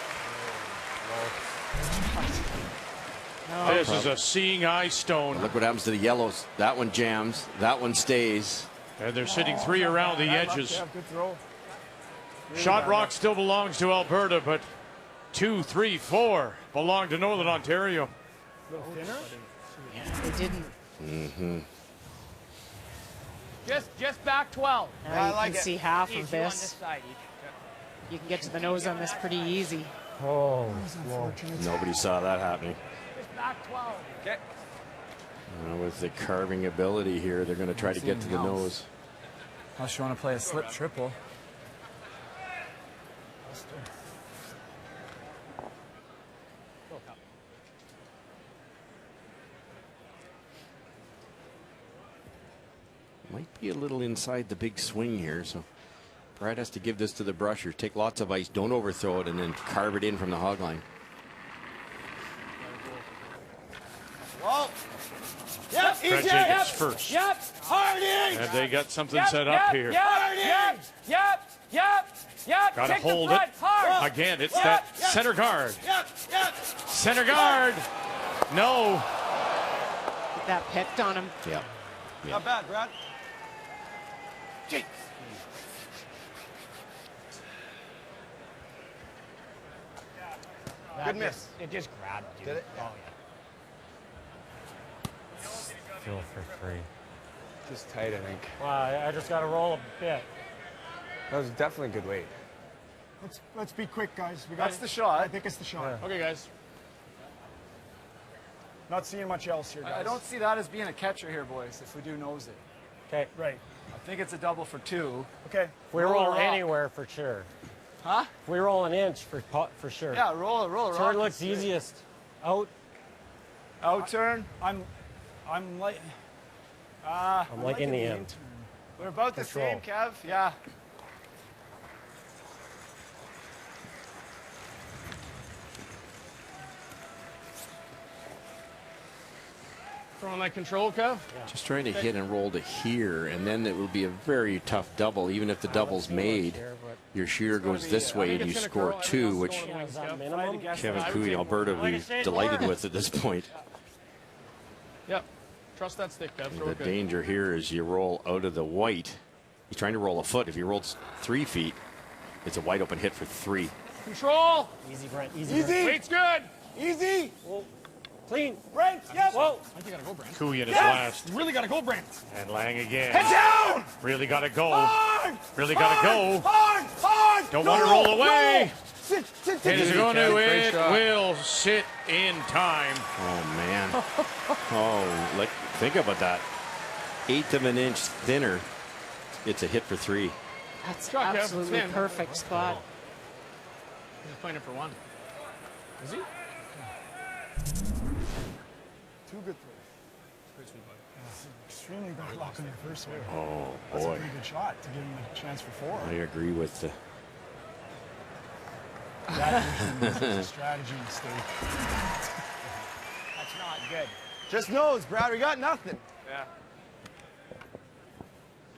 This is a seeing eye stone. Look what happens to the yellows. That one jams. That one stays. And they're sitting 3 around the edges. Shot rock still belongs to Alberta, but 2, 3, 4 belong to Northern Ontario. Yeah, they didn't. Mm-hmm. Just back 12. Now you can see half Each of you on this. side, You can get to the nose on this pretty easy. Oh, Nobody saw that happening. Just back 12. Okay. With the carving ability here, they're going to try to get to the nose. Unless you want to play a slip triple. Might be a little inside the big swing here, so Brad has to give this to the brusher. Take lots of ice, don't overthrow it, and then carve it in from the hog line. Whoa. Yep, Brad easy. Jacobs first. Yep. Harding. And they got something Yep, set yep, up here. Yep. Harding. Yep. Got to Take the hold front it. hard. Again, it's that center guard. Yep. Center guard. No. That picked on him. Yeah. Not bad, Brad. Good miss. It just grabbed you. Did it? Oh, yeah. Still for 3. Just tight, I think. Wow, I just got to roll a bit. That was definitely a good weight. Let's be quick, guys. That's the shot. I think it's the shot. Okay, guys. Not seeing much else here, guys. I don't see that as being a catcher here, boys, if we do nose it. Okay. Right. I think it's a double for 2. Okay. If we roll anywhere, for sure. Huh? If we roll an inch, for sure. Yeah, roll a rock. Turn looks easiest. Out. Out turn. I'm like. I'm liking the in. We're about the same, Kev. Yeah. Throwing that control, Kev? Just trying to hit and roll to here, and then it will be a very tough double. Even if the double's made, your shooter goes this way and you score 2, which Kevin Cooey, Alberta, will be delighted with at this point. Yep. Trust that stick, Kev. Throw The it good. danger here is you roll out of the white. He's trying to roll a foot. If he rolls 3 feet, it's a wide open hit for 3. Control. Easy, Brent. Easy. Easy. Weight's good. Easy. Whoa. Clean. Brent. Yep. Whoa. I think you gotta go, Brent. Cooey in his last. You really got to go, Brent. And Lang again. Head down. Really got to go. Hard. Really got to go. Hard. Don't want to roll away. Sit. It is going to. Great It shot. will sit in time. Oh, man. Oh, think about that. 1/8 of an inch thinner. It's a hit for 3. That's Shot, Kev. absolutely Spin. perfect spot. He's playing it for 1. Is he? 2 good throws. Extremely bad luck on the first one. Oh, That's a boy. pretty good shot to give him a chance for 4. I agree with the. That was a strategy mistake. That's not good. Just nose, Brad. We got nothing. Yeah.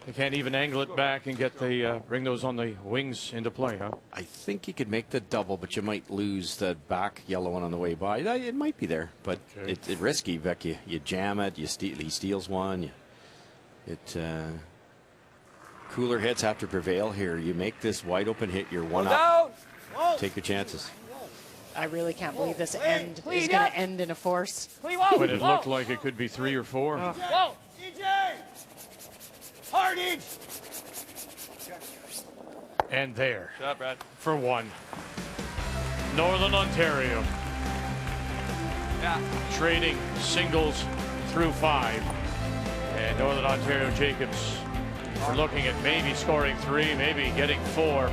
They can't even angle it back and get the bring those on the wings into play, huh? I think you could make the double, but you might lose the back yellow one on the way by. It might be there, but it's risky, Beck. You jam it, he steals one. Cooler heads have to prevail here. You make this wide open hit, you're 1 up. Take your chances. I really can't believe this end is going to end in a force. But it looked like it could be 3 or 4. Whoa. EJ. Harding. And there. Shot, Brad. For 1. Northern Ontario. Yeah. Trading singles through 5. And Northern Ontario Jacobs are looking at maybe scoring 3, maybe getting 4.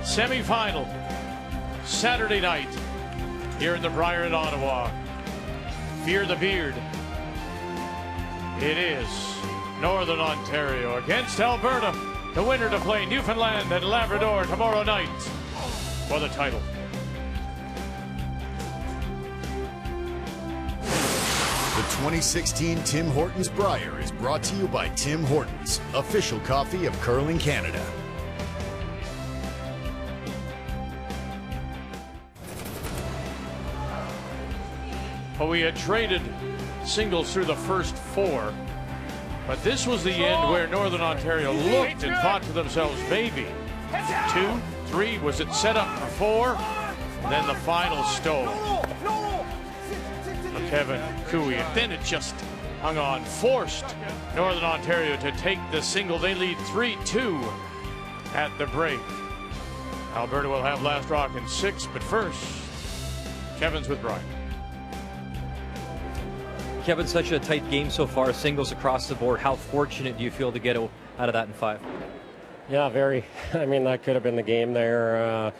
Semifinal Saturday night here in the Brier in Ottawa. Fear the Beard. It is Northern Ontario against Alberta. The winner to play Newfoundland and Labrador tomorrow night for the title. The 2016 Tim Hortons Brier is brought to you by Tim Hortons, official coffee of Curling Canada. Well, we had traded singles through the first 4, but this was the end where Northern Ontario looked and thought to themselves, maybe 2, 3, was it set up for 4? And then the final stole for Kevin Cooey, and then it just hung on, forced Northern Ontario to take the single. They lead 3-2 at the break. Alberta will have last rock in 6, but first, Kevin's with Brian. Kevin, such a tight game so far, singles across the board. How fortunate do you feel to get out of that in 5? Yeah, very. I mean, that could have been the game there.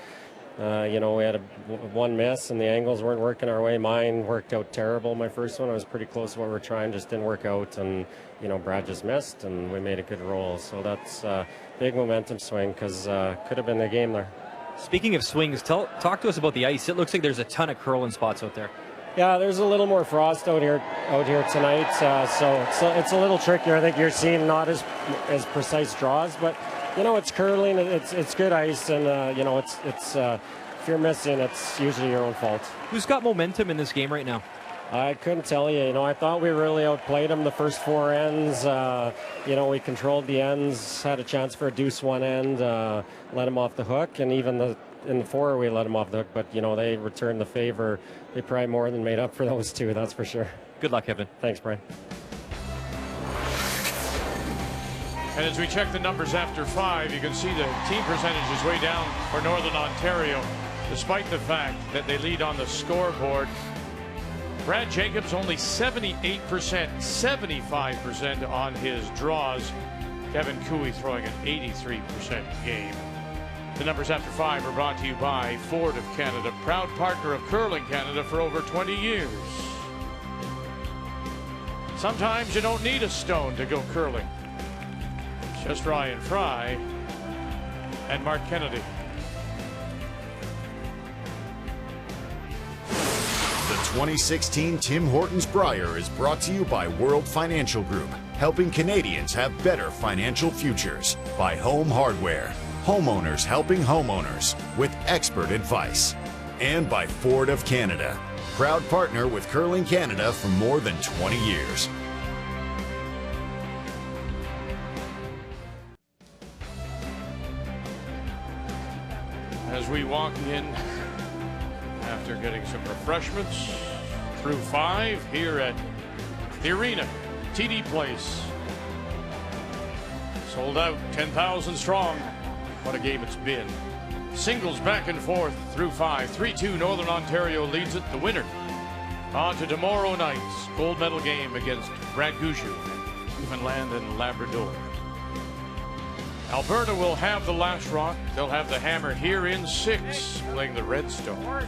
You know, we had one miss and the angles weren't working our way. Mine worked out terrible. My first one, I was pretty close to what we were trying, just didn't work out. And, you know, Brad just missed and we made a good roll. So that's a big momentum swing because could have been the game there. Speaking of swings, talk to us about the ice. It looks like there's a ton of curling spots out there. Yeah, there's a little more frost out here tonight, so it's a little trickier. I think you're seeing not as precise draws, but you know it's curling. It's good ice, and you know it's if you're missing, it's usually your own fault. Who's got momentum in this game right now? I couldn't tell you. You know, I thought we really outplayed them the first 4 ends. You know, we controlled the ends, had a chance for a deuce one end, let them off the hook, and even in the 4 we let them off the hook. But you know, they returned the favor. They probably more than made up for those 2. That's for sure. Good luck, Kevin. Thanks, Brian. And as we check the numbers after 5, you can see the team percentage is way down for Northern Ontario, despite the fact that they lead on the scoreboard. Brad Jacobs only 78%, 75% on his draws. Kevin Cooey throwing an 83% game. The numbers after 5 are brought to you by Ford of Canada, proud partner of Curling Canada for over 20 years. Sometimes you don't need a stone to go curling. It's just Ryan Fry and Mark Kennedy. The 2016 Tim Hortons Brier is brought to you by World Financial Group, helping Canadians have better financial futures. By Home Hardware, homeowners helping homeowners with expert advice. And by Ford of Canada, proud partner with Curling Canada for more than 20 years. As we walk in after getting some refreshments through 5 here at the arena, TD Place. Sold out, 10,000 strong. What a game it's been. Singles back and forth through 5. 3-2 Northern Ontario leads it. The winner on to tomorrow night's gold medal game against Brad Gushue, Newfoundland and Labrador. Alberta will have the last rock. They'll have the hammer here in 6, playing the Redstones.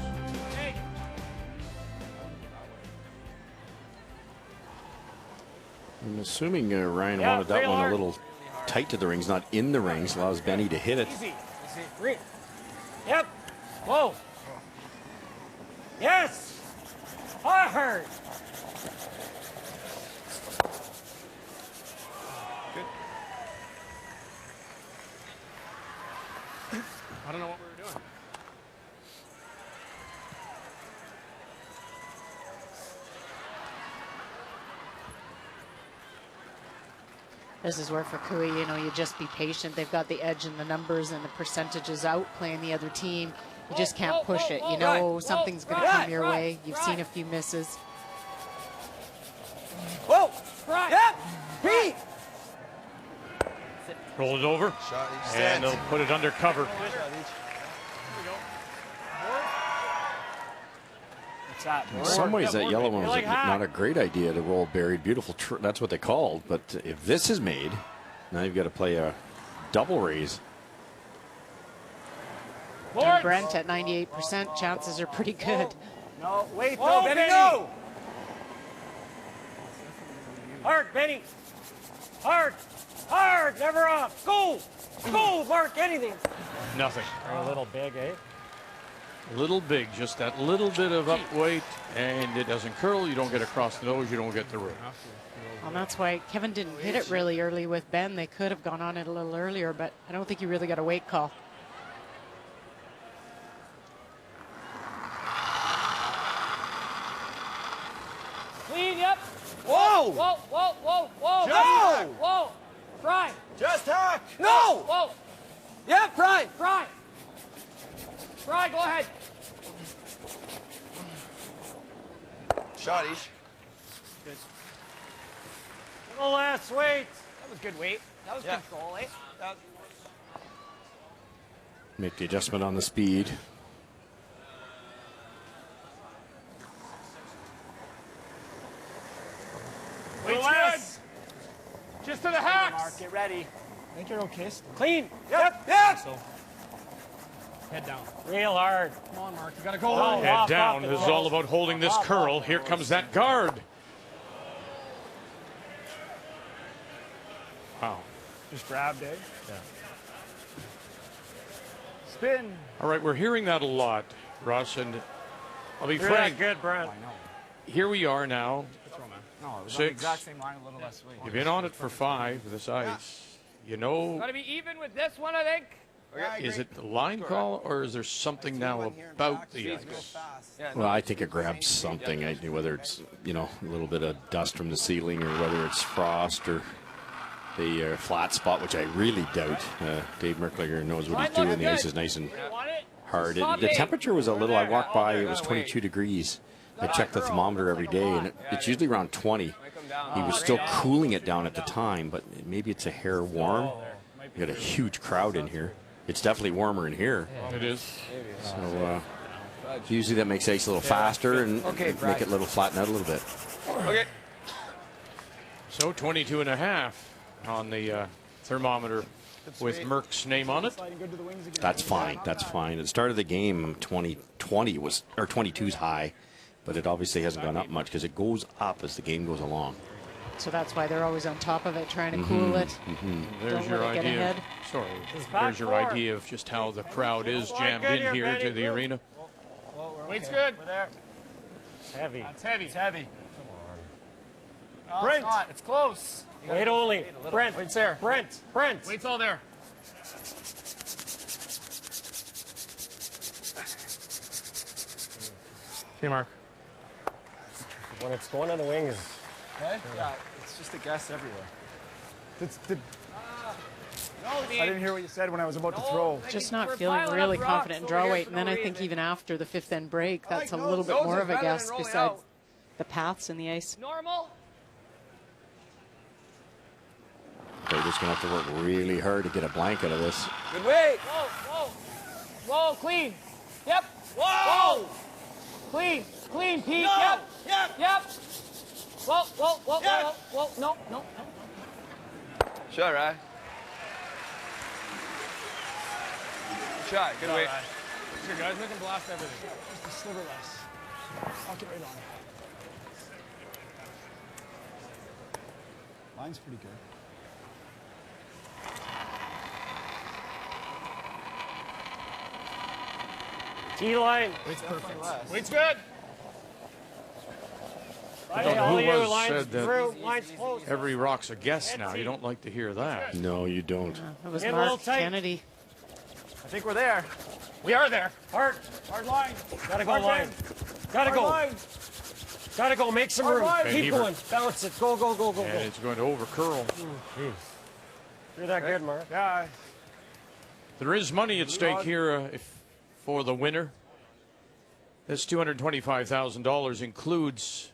I'm assuming Ryan wanted that one a little tight to the rings, not in the rings. Allows Benny to hit it. Easy. Yep. Whoa. Yes. Hard. Good. I don't know what we were doing. This is where for Cooey, you know, you just be patient. They've got the edge in the numbers and the percentages out playing the other team. You just can't push it. You know something's going to come your way. You've seen a few misses. Whoa! Yep! Pete! Roll it over. And they'll put it under cover. In some ways, that yellow one was not a great idea to roll buried. Beautiful. That's what they called. But if this is made, now you've got to play a double raise. And Brent at 98%, chances are pretty good. No, wait, no, Benny, no! Hard, Benny. Hard. Hard. Never off. Go. Go, Mark. Anything. Nothing. A little big, eh? A little big, just that little bit of up weight, and it doesn't curl. You don't get across the nose. You don't get the root. Well, that's why Kevin didn't hit it really early with Ben. They could have gone on it a little earlier, but I don't think you really got a weight call. Clean, yep. Whoa! Whoa, whoa, whoa, whoa. No! Whoa. Fry. Just hack! No! Whoa. Yeah, Fry! Fry. Fry, go ahead. Shotties. Good. Little less weight. That was good weight. That was control, eh? Make the adjustment on the speed. Weight's good. Just to the hacks. Mark, get ready. I think you're okay. Clean. Yep. Yep. So, head down. Real hard. Come on, Mark. You got to go. Head down. This is all about holding this curl. Here comes that guard. Wow. Just grabbed, eh? Yeah. Spin. All right, we're hearing that a lot, Russ, and I'll be You're frank. that good, Brent. Here we are now. No, it was on the 6. exact same line, a little less weight. You've been on it for 5 with this ice. You know, Got to be even with this one, I think. is it the line call or is there something now about the ice? Well, I think it grabs something, whether it's, you know, a little bit of dust from the ceiling or whether it's frost or the flat spot, which I really doubt. Dave Merklinger knows what he's doing. The ice is nice and hard. The temperature was a little, I walked by, it was 22 degrees. I check the thermometer every day, and it's usually around 20. He was still cooling it down at the time, but maybe it's a hair warm. You got a huge crowd in here. It's definitely warmer in here. It is. So usually that makes ice a little faster and make it a little flatten out a little bit. Okay. So 22.5 on the thermometer with Merck's name on it. That's fine. That's fine. At the start of the game, 2020 was, or 22's high, but it obviously hasn't gone up much because it goes up as the game goes along. So that's why they're always on top of it, trying to cool it. There's Don't your let it get idea. ahead. Sorry. There's your idea of just how the crowd is jammed in here to the arena. Weight's good. We're there. Heavy. That's heavy. It's heavy. Oh, Brent. it's not. It's close. Weight only. Brent. Weight's there. Brent. Brent. Weight's all there. Okay, Mark. When it's going on the wings. Yeah, it's just a guess everywhere. No, I didn't hear what you said when I was about to throw. Just not feeling really confident in draw weight. And then I think even after the 5th end break, that's a little bit more of a guess besides the paths in the ice. Normal. They're just going to have to work really hard to get a blank out of this. Good weight. Whoa, whoa. Whoa, clean. Yep. Whoa. Clean. Clean, Pete. No. Yep. Whoa. No. Shot, right? Shot. Good weight. Sure, guys. We can blast everything. Just a sliver less. Lock it right on. Line's pretty good. T-line. Weight's perfect. Weight's good. I don't know who was said that every rock's a guess now. You don't like to hear that. No, you don't. That was Mark Kennedy. I think we're there. We are there. Hard line. Gotta go line. Gotta go. Line. Gotta go. Make some room. And Keep Hebert. going. Balance it. Go. And it's going to overcurl. You're that good, Mark. Yeah. There is money at stake here for the winner. This $225,000 includes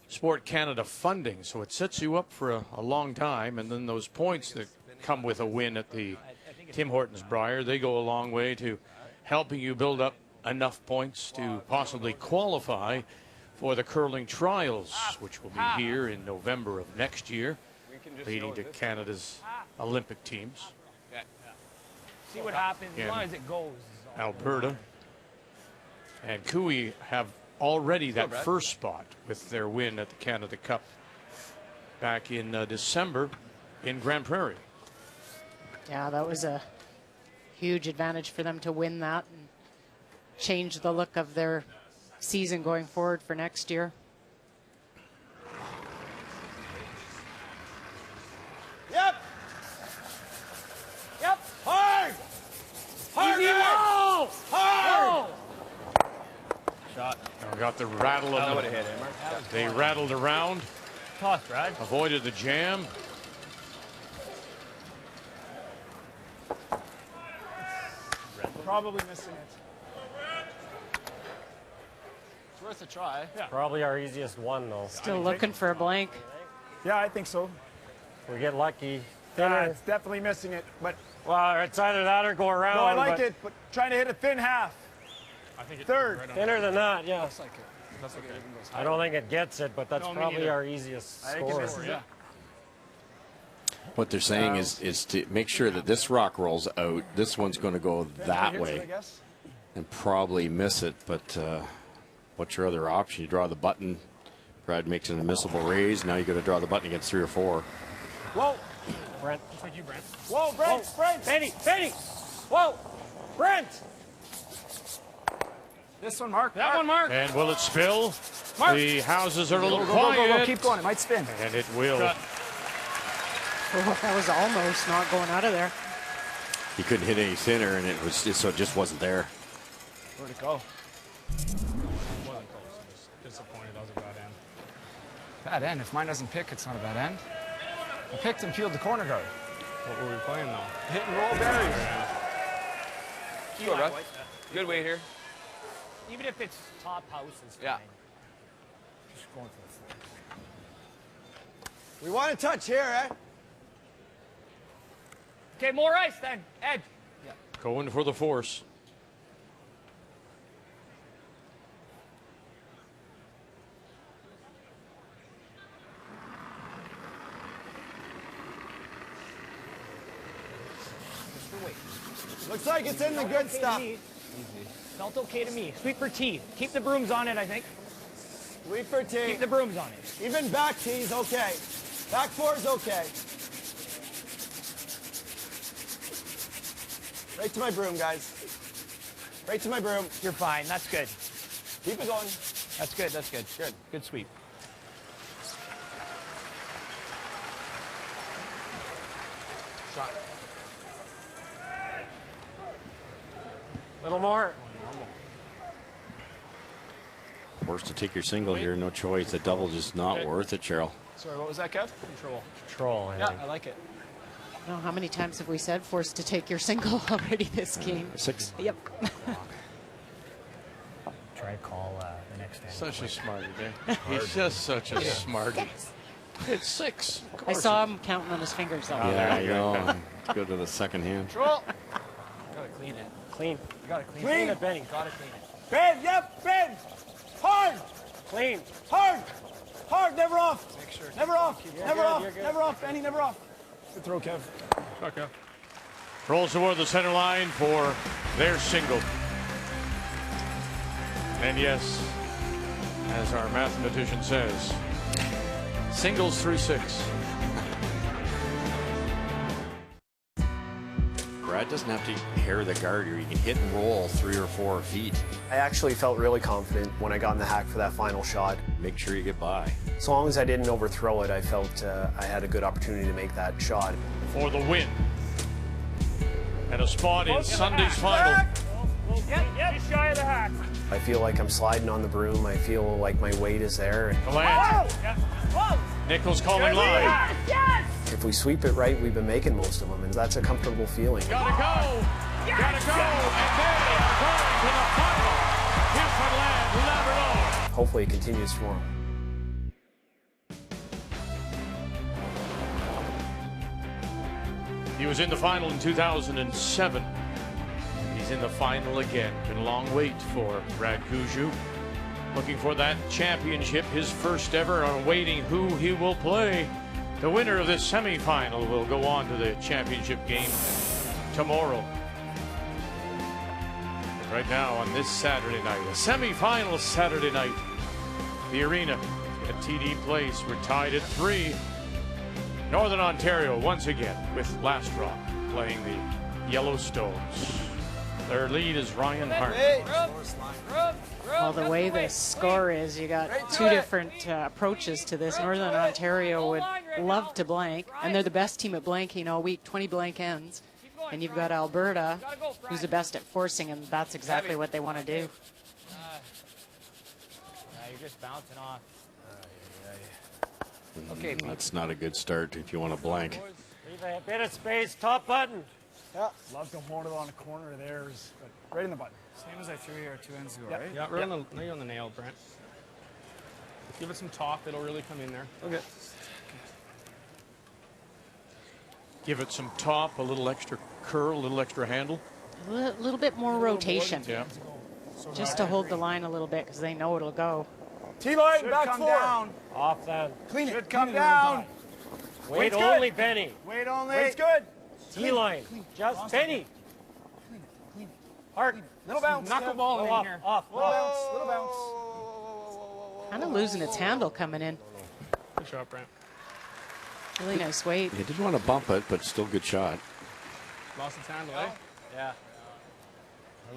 Sport Canada funding, so it sets you up for a long time, and then those points that come with a win at the Tim Hortons Brier, they go a long way to helping you build up enough points to possibly qualify for the curling trials, which will be here in November of next year, leading to Canada's Olympic teams. See what happens as long as it goes. Alberta and Cooey have already that first spot with their win at the Canada Cup back in December in Grand Prairie. Yeah, that was a huge advantage for them to win that and change the look of their season going forward for next year. Yep. Hard. Easy wall. Hard. Shot. Got the rattle of would have hit him. They rattled around, Toss, Brad. avoided the jam. Probably missing it. It's worth a try. Yeah. Probably our easiest one, though. Still looking for a blank. Yeah, I think so. We get lucky. Yeah, Thinner. it's definitely missing it. But Well, it's either that or go around. no, I like but it. But trying to hit a thin half. I think it's Third. right on. Thinner than that, yeah. Looks like it. Looks like it even goes I don't think it gets it, but that's No, me probably neither. our easiest I think it score. misses it. What they're saying is to make sure that this rock rolls out. This one's going to go that way and probably miss it. But what's your other option? You draw the button. Brad makes an admissible raise. Now you got to draw the button against 3 or 4. Whoa. Brent. Looks like you, Brent. Whoa, Brent. Whoa. Brent. Benny. Whoa. Brent. This one, Mark. That one, Mark. And will it spill? Mark. The houses are a little Go, quiet. go. Keep going. It might spin. And it will. Oh, that was almost not going out of there. He couldn't hit any thinner, and so it just wasn't there. Where'd it go? Wasn't close. I was disappointed. That was a bad end. Bad end. If mine doesn't pick, it's not a bad end. I picked and peeled the corner guard. What were we playing, though? Hit and roll berries. Go, Brad. Good weight here. Even if it's top house, is fine. Yeah. Just going for the floor. We want to touch here, eh? Okay, more ice then. Edge. Yeah. Going for the force. Looks like it's in the good stuff. Felt okay to me. Sweep for tee. Keep the brooms on it, I think. Sweep for tee. Keep the brooms on it. Even back tee's okay. Back four's okay. Right to my broom, guys. Right to my broom. You're fine. That's good. Keep it going. That's good. That's good. Good. Good sweep. Shot. Little more. Forced to take your single here, no choice. The double just not worth it, Cheryl. Sorry, what was that, Kev? Control. I Yeah, think. I like it. No, how many times have we said forced to take your single already this game? 6. Yep. Try to call the next end. Such a smarty, man. He's just such a smarty. It's 6. I saw him counting on his fingers. Though. Yeah, I know. Go to the second hand. Control. Gotta clean it. Clean. You gotta clean Clean. it, Benny. Gotta clean it. Bend, yep, bend. Hard. Clean. Hard. Hard, never off. Make sure. Never off. You're Never good, off. you're good. Never off, Benny, never off. Good throw, Kev. Okay. Rolls toward the center line for their single. And yes, as our mathematician says, singles through 6. Brad doesn't have to hair the guard here. He can hit and roll 3 or 4 feet. I actually felt really confident when I got in the hack for that final shot. Make sure you get by. As long as I didn't overthrow it, I felt I had a good opportunity to make that shot. For the win. And a spot in Sunday's final. Yep, just shy of the hack. I feel like I'm sliding on the broom. I feel like my weight is there. The land. Whoa! Nichols calling live. Yes! If we sweep it right, we've been making most of them, and that's a comfortable feeling. Gotta go! Yes! Gotta go! And they are going to the final. Newfoundland, Labrador. Hopefully it continues tomorrow. He was in the final in 2007. He's in the final again. Been a long wait for Brad Kuju. Looking for that championship, his first ever, and waiting who he will play. The winner of this semifinal will go on to the championship game tomorrow. But right now, on this Saturday night, a semifinal Saturday night, the arena at TD Place, we're tied at 3. Northern Ontario once again with Last Rock playing the Yellowstones. Their lead is Ryan Hart. Well, the way the score is, you got two different approaches to this. Northern Ontario would love to blank, and they're the best team at blanking all week, 20 blank ends. And you've got Alberta, who's the best at forcing, and that's exactly what they want to do. You're just bouncing off. Okay, that's not a good start if you want to blank. Leave a bit of space, top button. Yeah, love to hold it on the corner there. Right in the button. Same as I threw here 2 ends ago, Yeah. right? Yeah, right on the nail, Brent. Give it some top, it'll really come in there. Okay. Give it some top, a little extra curl, a little extra handle. A little bit more rotation, Yeah. just to hold the line a little bit, because they know it'll go. T-line, Should back come 4. down. Off then. Clean it. Should Clean come it, down. Wait only, Benny. Wait only. Wait's good. T-line. Just Benny. Hard. Little bounce. Knuckleball in here. Off. Little bounce. Little bounce. Kind of losing its handle coming in. Good shot, Brent. Really nice weight. He didn't want to bump it, but still good shot. Lost its handle, eh? Yeah.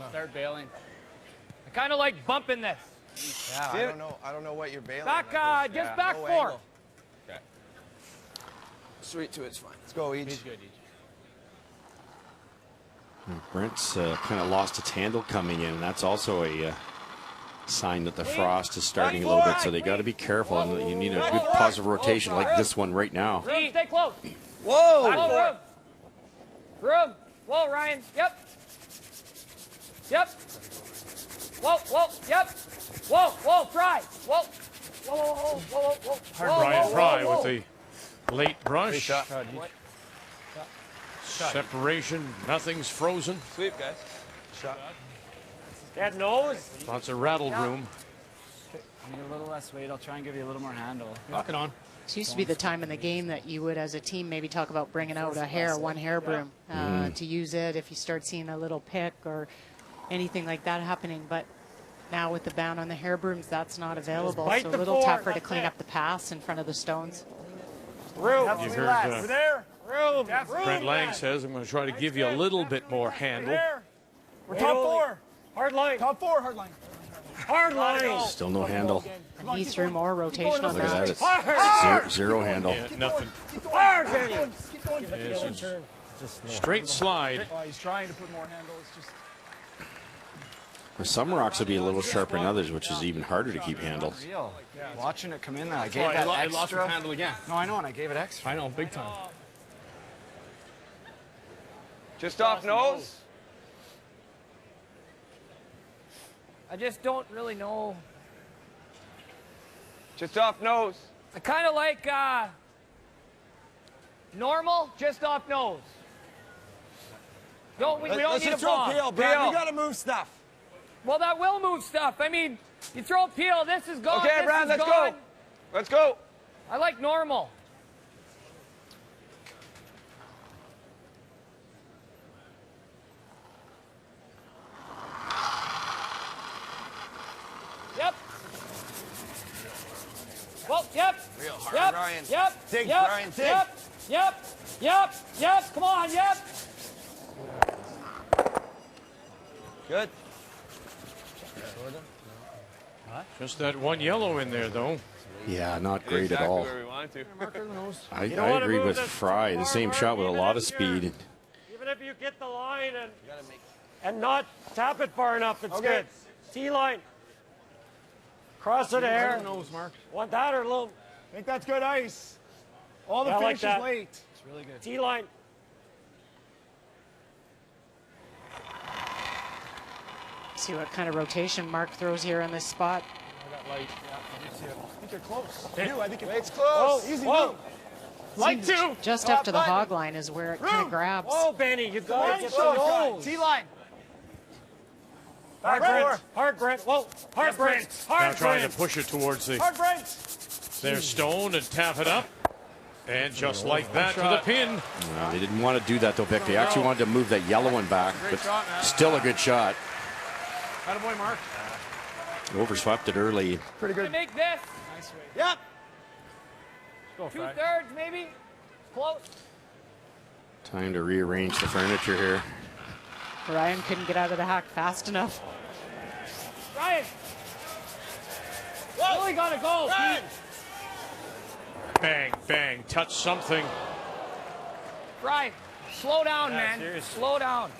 Start bailing. I kind of like bumping this. Yeah, I don't know what you're bailing. Back, just back no 4. angle. Okay. Sweet to it's fine. Let's go, each. He's good, each. Brent's kind of lost its handle coming in, and that's also a sign that the frost is starting a little bit, so they got to be careful, and you need a good positive rotation like this one right now. Room, stay close. Whoa! Room. Room. Whoa, Ryan. Yep. Yep. Whoa, whoa, yep. Whoa, whoa, Fry. Whoa. Whoa, whoa, whoa, whoa, whoa. Hard Whoa, Brian whoa, Fry whoa, with the late brush. Shot. Separation, nothing's frozen. Sweep, guys. Shot. That nose. Lots of rattle room. Need a little less weight. I'll try and give you a little more handle. Knock it on. It used to be the time in the game that you would, as a team, maybe talk about bringing out one hair broom to use it if you start seeing a little pick or anything like that happening. But now with the ban on the hair brooms, that's not available. So a little tougher to clean up the pass in front of the stones. You heard We're there. Room. Brent Lang says, I'm going to try to give you a little bit more handle. We're top 4. Hard line. Top 4, hard line. Hard line. Still no handle. And he threw more rotation on Look at that. that. It's zero handle. Yeah, nothing. Hard, Benny. This is straight slide. Oh, he's trying to put more handle. It's just. Some rocks will be a little sharper than others, which is even harder to keep handle. Real. Watching it come in, I gave Oh, that it lost extra. its handle again. No, I know, and I gave it extra. I know, big time. Just off nose. I just don't really know. Just off nose. I kind of like normal, just off nose. No, we don't need a bomb. Peel, Brad. We got to move stuff. Well, that will move stuff. I mean, you throw peel, this is gone. Okay, this Brad, is let's gone. go. Let's go. I like normal. Yep. Well, yep. Real hard, Yep. Brian. Yep. Dig, Yep. Brian, dig. Yep. Yep. Yep. Yep. Come on. Yep. Good. Just that one yellow in there, though. Yeah, not great exactly at all. Where we wanted to. I agree with Fry. The same shot with a lot of speed. Even if you get the line and not tap it far enough, it's good. T-line. Cross it air. Nose, Mark. Want that or a little I think that's good ice. All the Yeah, I like finishes that. late. It's really good. T-line. See what kind of rotation Mark throws here on this spot. I got light. Yeah, I think you're close. I think It's close. Oh, easy move. Like two. Just after the hog line is where it kind of grabs. Oh, Benny, you got to get the nose. T-line. Hard Brent. Hard Brent. Whoa. Hard Brent. Now Hard trying to Brent. push it towards the Hard Brent. their stone and tap it up. And just like that to the pin. No, they didn't want to do that, though, Vic. They actually wanted to move that yellow one back, but still a good shot. Attaboy, Mark. Overswept it early. Pretty good. Make this Nice way. Yep. Go, Fry. 2/3 maybe. Close. Time to rearrange the furniture here. Ryan couldn't get out of the hack fast enough. Ryan. Really gotta go. Ryan. Bang, bang, touch something. Ryan, slow down, man. seriously. Slow down.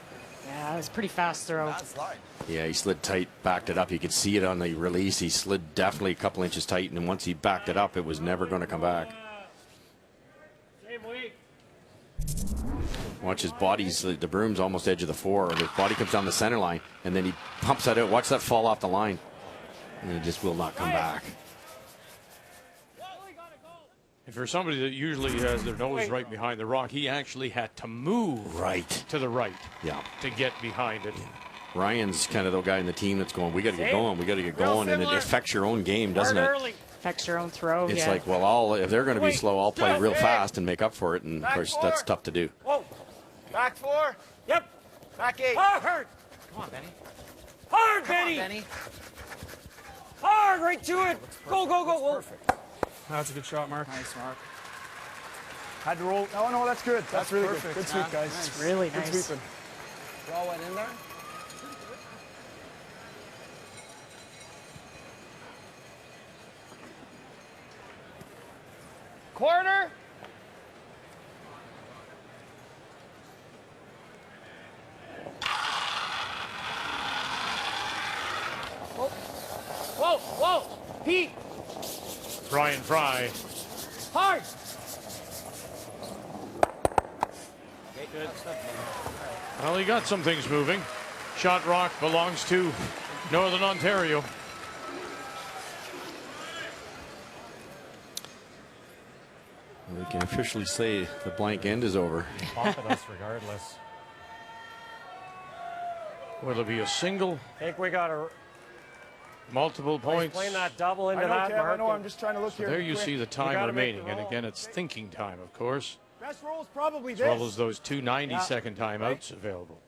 Yeah, it was pretty fast throw. Bad slide. Yeah, he slid tight, backed it up. You could see it on the release. He slid definitely a couple inches tight, and once he backed it up, it was never going to come back. Same week. Watch his body's, the broom's almost edge of the four, and his body comes down the center line, and then he pumps that out. Watch that fall off the line. And it just will not come back. And for somebody that usually has their nose right behind the rock, he actually had to move right to the right Yeah. to get behind it. Ryan's kind of the guy in the team that's going, we got to get going, we got to get going, and it affects your own game, doesn't Hard it? early. affects your own throw. It's yeah. like, well, if they're going to be slow, I'll play real fast and make up for it. And of course, that's tough to do. Whoa. Back 4. Yep. Back 8. Hard. Come on, Benny. Hard, Come on, Benny. Benny. Hard, right to it. Go, go, go. Perfect. That's a good shot, Mark. Nice, Mark. Had to roll. Oh, no, that's good. That's really perfect, good. Good sweep, guys. Nice. Really good nice. Sweeping. Draw one in there. Corner. Whoa. Whoa, whoa. Pete. Ryan Fry. Hard. Good stuff. Well, he got some things moving. Shot Rock belongs to Northern Ontario. We can officially say the blank end is over. Off of us regardless. Will it be a single? I think we got a Multiple points. playing that double into I know, that Kev, I mark. know. I'm just trying to look So here. there you quick. see the time gotta make remaining. the And roll. again, it's thinking time, of course, Best roll is probably as this. well as those two 90-second timeouts available.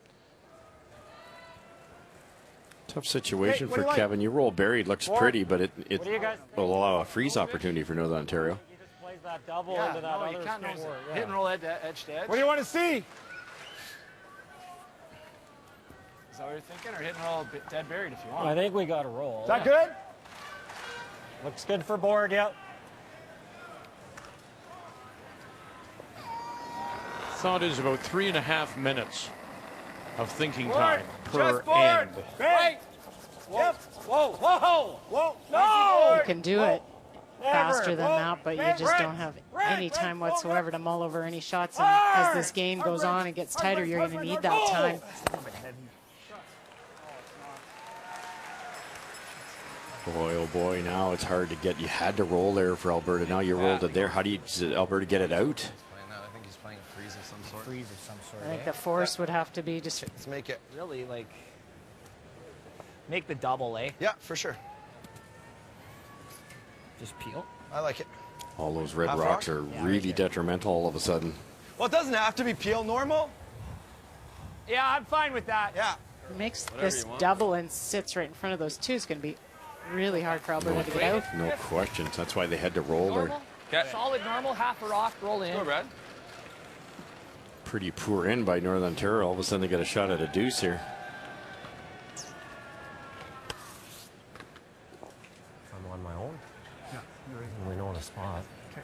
Tough situation Hey, what for do you like? Kevin. You roll buried, looks Four. pretty, but it What do you guys will allow a freeze opportunity for Northern Ontario. He just plays that double Yeah, into that no, you other can't score. know. Yeah. Hit and roll edge to edge. What do you want to see? Is that what you're thinking? Or hit and roll dead buried if you want? I think we got a roll. Is that good? Looks good for board, yep. Thought is about 3.5 minutes of thinking Board. time per Just board. end. Wait. Yep. Whoa, whoa. Whoa. No. You can do it faster than Whoa. that, but you Red, just red, don't have red, any red, time red, whatsoever to mull over any shots. And as this game goes on and gets tighter, you're going to need that time. Boy, oh boy, now it's hard to get. You had to roll there for Alberta. Now you rolled it there. How do you, does Alberta get it out? I think he's playing a freeze of some sort. Freeze of some sort. I think the force would have to be just Let's make it. Really, like, make the double, eh? Yeah, for sure. Just peel. I like it. All those red Half rocks rock? are Yeah, really right detrimental all of a sudden. Well, it doesn't have to be peel normal. Yeah, I'm fine with that. Yeah. makes this double and sits right in front of those two. It's going to be really hard for Alberta to get out. No questions. That's why they had to roll there. Okay. Solid normal, half a rock, roll in. Go, Brad. Pretty poor end by Northern Ontario. All of a sudden they got a shot at a deuce here. I'm on my own. Yeah, you're right. And we know the spot. Okay.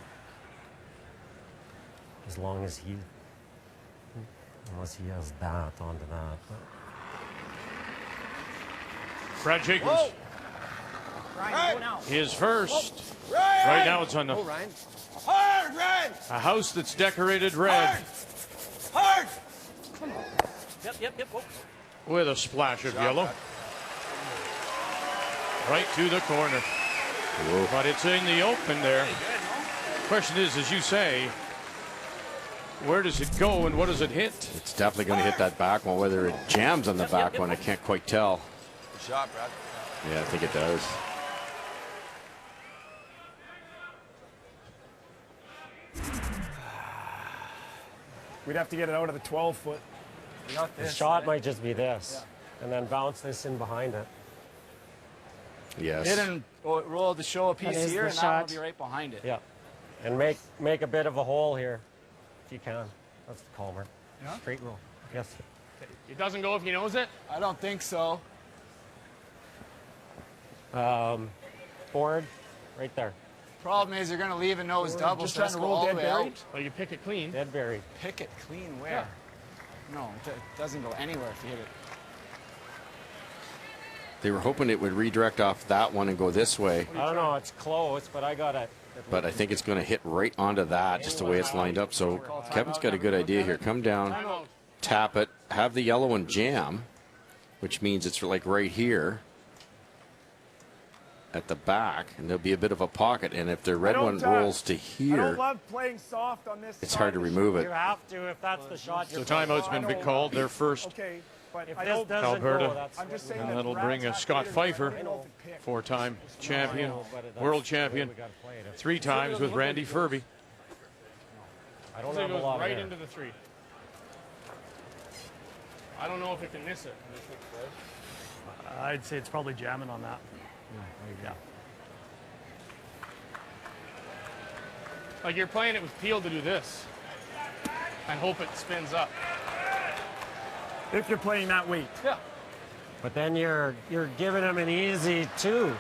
As long as he, unless he has that onto that. But Brad Jacobs. Whoa. Ryan, go now. His first. Whoa. Ryan. Right now it's on the, Oh, Ryan. Hard, Ryan. a house that's decorated red Hard. Yep. Whoa. with a splash of yellow. Right to the corner. Whoa. But it's in the open there. Question is, as you say, where does it go and what does it hit? It's definitely going to hit that back one. Whether it jams on the back one, I can't quite tell. Good shot, Brad. Yeah, I think it does. We'd have to get it out of the 12-foot. the shot might just be this, and then bounce this in behind it. Yes. Hit and roll to show a piece is here, the and that shot. will be right behind it. Yeah, and make a bit of a hole here, if you can. That's the calmer. Yeah? Straight roll. Yes. It doesn't go if he knows it. I don't think so. Board, right there. Problem is, you're going to leave a nose double. Just so trying that's to go roll all dead the way buried. out. Well, you pick it clean. Dead buried. Pick it clean where? No, it doesn't go anywhere if you hit it. They were hoping it would redirect off that one and go this way, I don't know. It's close, but I got it. but I think it's going to hit right onto that, just the way it's lined up. So Kevin's got a good idea here. Come down, tap it, have the yellow one jam, which means it's like right here at the back, and there'll be a bit of a pocket. And if the red one rolls to I here, don't love playing soft on this. it's side hard to of the remove You it. have to if that's the shot. So You're timeout's been called. Their first Okay. If this doesn't Alberta, go, I'm just saying and that that'll Brad's bring not Scott good Pfeiffer, enough. 4-time champion, world champion, 3 times with Randy Ferbey. I don't So it have a goes lot right of into the 3. I don't know if it can miss it. I'd say it's probably jamming on that. Yeah. Like you're playing it with Peel to do this and hope it spins up. If you're playing that weight. Yeah. But then you're giving him an easy 2.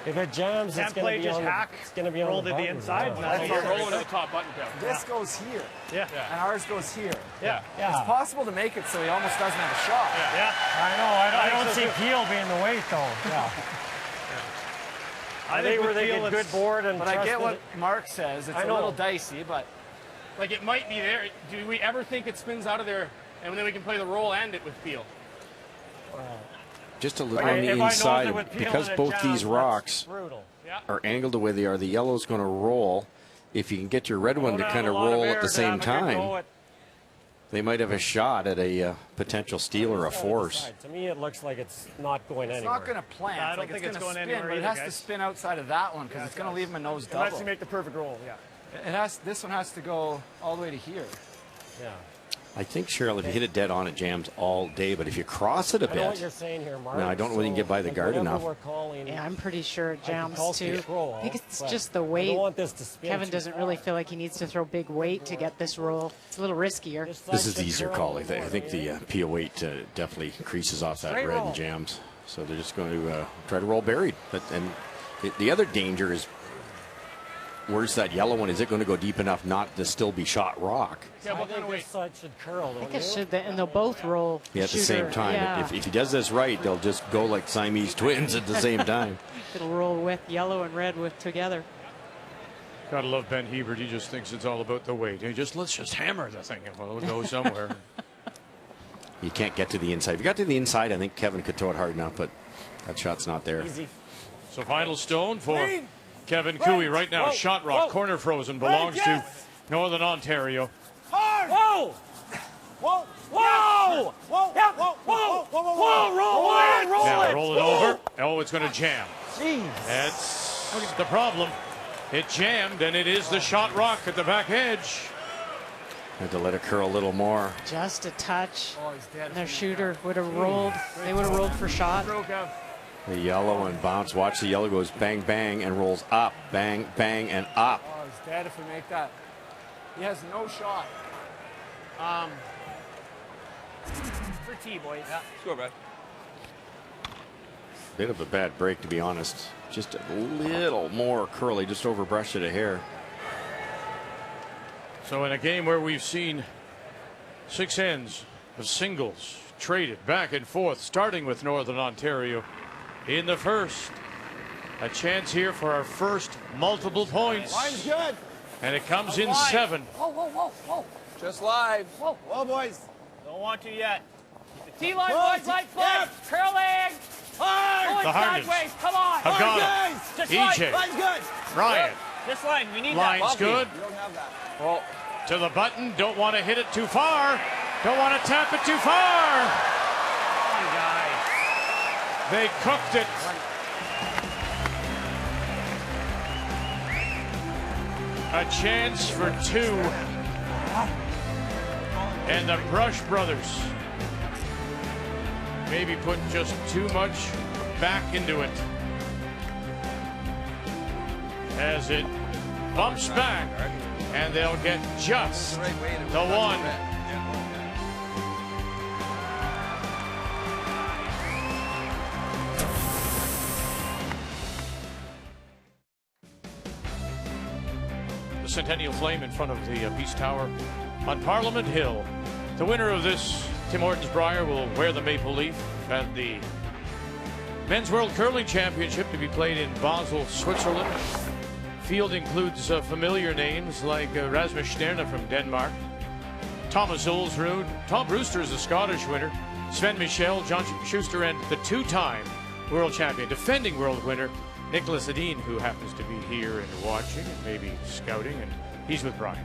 If it jams, it's going to be on roll the to the button. inside. Yeah. That's You're rolling to the top button. This goes here. Yeah. And ours goes here. Yeah. It's possible to make it so he almost doesn't have a shot. Yeah. I know. I don't see Peel being the weight, though. Yeah. I think we're thinking good board and But I get what Mark says. It's a little dicey, but like it might be there. Do we ever think it spins out of there and then we can play the roll and it with Peel? Just a little on the inside, because both these rocks are angled the way they are, the yellow's going to roll. If you can get your red one to kind of roll at the same time, they might have a shot at a potential steal or a force. To me, it looks like it's not going anywhere. it's not going to plant. I don't think it's going anywhere but it either, has to guys. spin outside of that one because it's going to leave him a nose double. Unless you make the perfect roll, yeah. This one has to go all the way to here. Yeah. I think, Cheryl, if you hit it dead on, it jams all day. But if you cross it a I know what bit, you're saying here, Mark. no, I don't know whether you can get by the guard enough. Yeah, I'm pretty sure it jams call too. control, I think it's but just the I weight. don't want this to spin Kevin too doesn't really feel like he needs to throw big weight to get this roll. It's a little riskier. This is the easier call. I think the PO weight definitely creases off that Straight red roll. and jams. So they're just going to try to roll buried. And the other danger is, where's that yellow one? Is it going to go deep enough not to still be shot rock? I think this side should curl, I don't think you? it should, and they'll both roll. Yeah, at the same time. Yeah. If he does this right, they'll just go like Siamese twins at the same time. It'll roll with yellow and red with together. Gotta love Ben Hebert. He just thinks it's all about the weight. Let's just hammer the thing. Well, it'll go somewhere. You can't get to the inside. If you got to the inside, I think Kevin could throw it hard enough, but that shot's not there. Easy. So final stone for Kevin Cooey right now. Shot rock, corner frozen, belongs to Northern Ontario. Hard! Whoa! Whoa! Whoa! Whoa! Whoa! Whoa! Whoa! Roll it! Now roll it over. Oh, it's going to jam. Jeez. That's the problem. It jammed, and it is the shot rock at the back edge. Had to let it curl a little more. Just a touch. Oh, he's dead. And their shooter would have rolled. They would have rolled for shot. The yellow and bounce. Watch the yellow goes bang, bang, and rolls up. Bang, bang, and up. Oh, he's dead if we make that. He has no shot. For T, boys. Yeah. Score, Brad. Bit of a bad break, to be honest. Just a little more curly, just overbrushed it a hair. So in a game where we've seen 6 ends of singles traded back and forth, starting with Northern Ontario in the first, a chance here for our first multiple points. Line's good. And it comes in 7. Whoa, whoa, whoa, whoa. Just live. Whoa. Whoa, boys. Don't want to yet. T-line, boys, right foot. Curling. Hard. The Hardens Sideways. Come on. have got guys. it. Just EJ. Line's good. Ryan. This line, we need Line's that. good. You don't have that. Well, to the button. Don't want to hit it too far. Don't want to tap it too far. Come on, guys. They cooked it. A chance for 2. And the Brush brothers maybe put just too much back into it as it bumps back, and they'll get just the 1. The Centennial Flame in front of the Peace Tower on Parliament Hill. The winner of this Tim Hortons Brier will wear the maple leaf at the Men's World Curling Championship to be played in Basel, Switzerland. Field includes familiar names like Rasmus Sterne from Denmark, Thomas Olsrud, Tom Brewster is the Scottish winner, Sven Michel, John Schuster, and the 2-time world champion, defending world winner, Nicholas Edin, who happens to be here and watching and maybe scouting, and he's with Brian.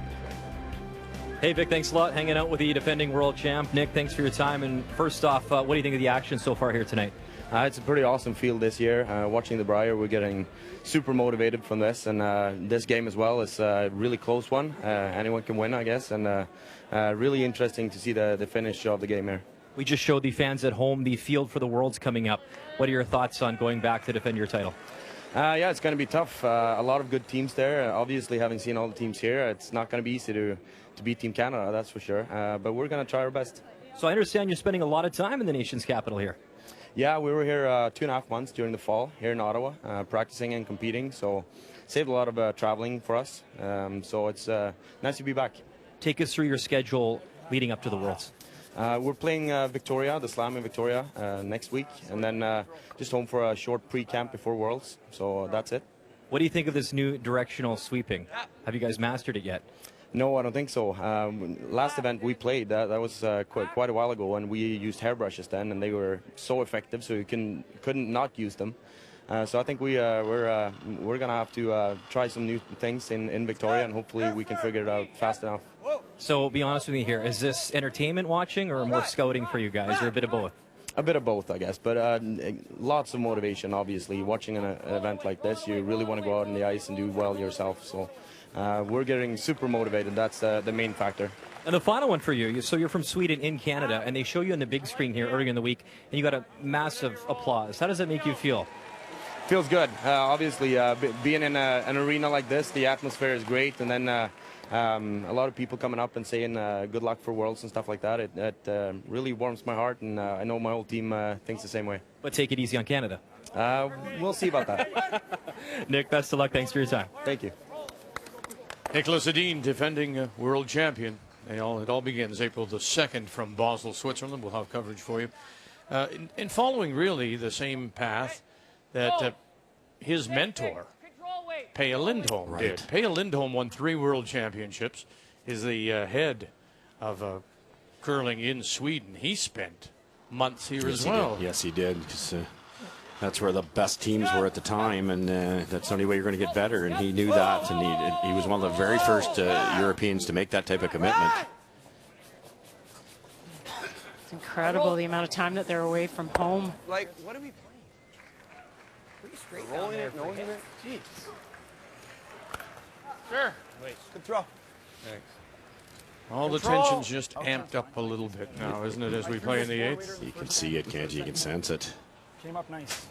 Hey, Vic, thanks a lot hanging out with the defending world champ. Nick, thanks for your time. And first off, what do you think of the action so far here tonight? It's a pretty awesome field this year. Watching the Brier, we're getting super motivated from this. And this game as well is a really close one. Anyone can win, I guess. And really interesting to see the finish of the game here. We just showed the fans at home the field for the Worlds coming up. What are your thoughts on going back to defend your title? Yeah, it's going to be tough. A lot of good teams there. Obviously, having seen all the teams here, it's not going to be easy to beat Team Canada, that's for sure. But we're going to try our best. So I understand you're spending a lot of time in the nation's capital here. Yeah, we were here 2.5 months during the fall here in Ottawa, practicing and competing. So saved a lot of traveling for us. So it's nice to be back. Take us through your schedule leading up to the Worlds. We're playing Victoria, the Slam in Victoria, next week, and then just home for a short pre-camp before Worlds. So that's it. What do you think of this new directional sweeping? Have you guys mastered it yet? No, I don't think so. Last event we played, that was quite a while ago, and we used hairbrushes then, and they were so effective, so you couldn't not use them. So I think we're going to have to try some new things in Victoria, and hopefully we can figure it out fast enough. So be honest with me here, is this entertainment watching or more scouting for you guys, or a bit of both? A bit of both, I guess, but lots of motivation, obviously. Watching an event like this, you really want to go out on the ice and do well yourself. So we're getting super motivated. That's the main factor. And the final one for you, so you're from Sweden in Canada, and they show you on the big screen here earlier in the week, and you got a massive applause. How does that make you feel? Feels good. Obviously, being in an arena like this, the atmosphere is great, and then a lot of people coming up and saying good luck for Worlds and stuff like that. It really warms my heart, and I know my whole team thinks the same way. But take it easy on Canada. We'll see about that. Nick, best of luck. Thanks for your time. Thank you. Nicholas Edin, defending world champion. It all begins April the 2nd from Basel, Switzerland. We'll have coverage for you. In following really the same path that his mentor, Pia Lindholm, did. Pia Lindholm won 3 world championships, is the head of curling in Sweden. He spent months here as well. Yes, he did. That's where the best teams were at the time, and that's the only way you're going to get better, and he knew that, and he was one of the very first Europeans to make that type of commitment. It's incredible the amount of time that they're away from home. Like, what are we playing? Pretty straight rolling it, no it. Jeez. Sure. Wait. Good throw. Thanks. All the tension's just amped up a little bit now, isn't it, as we play in the 8th? You can see it, can't you? You can sense it. Came up nice.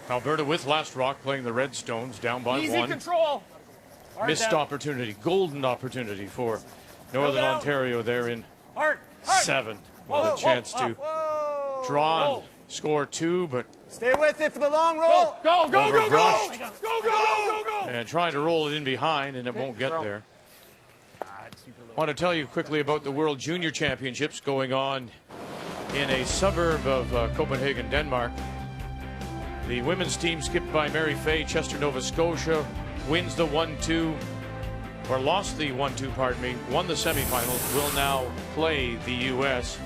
Alberta with Last Rock playing the Redstones, down by Easy 1. control. Missed opportunity, golden opportunity for Northern Ontario there in 7. With a chance to draw and score 2, but Stay with it for the long roll. Go, go, go, go, go. Overbrushed. Go, go, go, go. and trying to roll it in behind, and it won't get there. I want to tell you quickly about the World Junior Championships going on in a suburb of Copenhagen, Denmark. The women's team, skipped by Mary Fay, Chester, Nova Scotia, wins the 1-2, or lost the 1-2, pardon me, won the semifinals, will now play the U.S.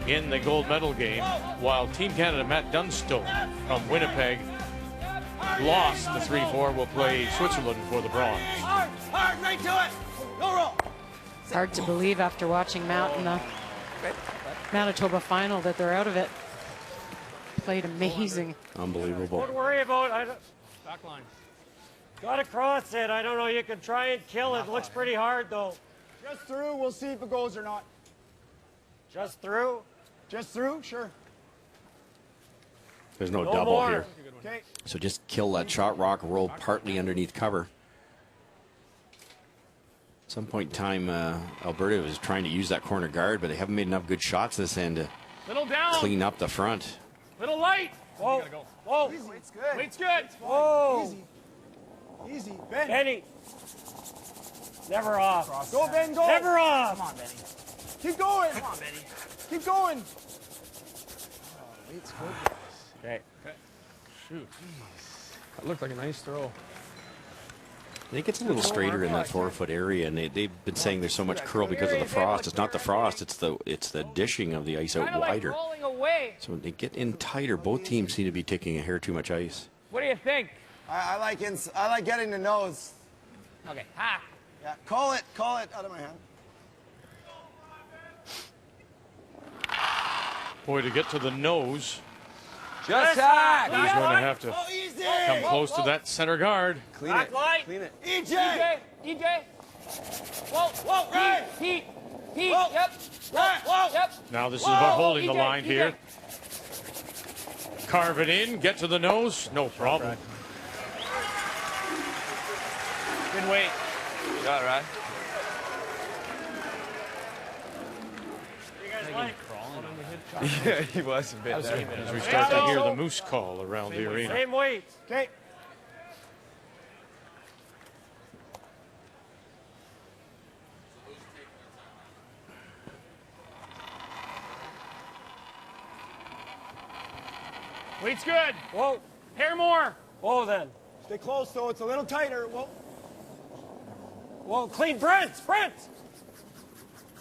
in the gold medal game, while Team Canada, Matt Dunstone from Winnipeg, lost the 3-4, will play Switzerland for the bronze. Hard, right to it. No roll. It's hard to believe after watching Matt in the Manitoba final that they're out of it. Played amazing. Unbelievable. Don't worry about it. Back line. Got to cross it. I don't know. You can try and kill it. Looks pretty hard, though. Just through. We'll see if it goes or not. Just through? Just through? Sure. There's no No double more. here. Okay. So just kill that shot rock, roll partly underneath cover. At some point in time, Alberta was trying to use that corner guard, but they haven't made enough good shots this end to Little down. clean up the front. Little light. Whoa. Whoa. Easy. It's good. Weight's good. Whoa. Easy. Easy. Ben. Benny. Never off. Go, Ben. Go. Never off. Come on, Benny. Keep going. Come on, Benny. Keep going. It's good. Okay. Shoot. That looked like a nice throw. I think it's a little straighter in that 4-foot area, and they've been saying there's so much curl because of the frost. It's not the frost; it's the dishing of the ice out wider. Rolling away. So when they get in tighter, both teams seem to be taking a hair too much ice. What do you think? I like getting the nose. Okay. Ha. Yeah, call it out of my hand. Boy, to get to the nose. Just hack. He's going to have to come close to that center guard. Clean it. Clean it. EJ. EJ. Whoa, whoa, right. Heat. Yep. Whoa. Yep. Now this is about holding the EJ, line here. Carve it in, get to the nose, no problem. Good weight. You got it, right? You guys like? Yeah, he was a bit there. As we start to hear the moose call around the arena. Same weight. Okay. Weight's good. Whoa. Hair more. Whoa, then. Stay close, though. It's a little tighter. Whoa. Whoa, clean. Brent.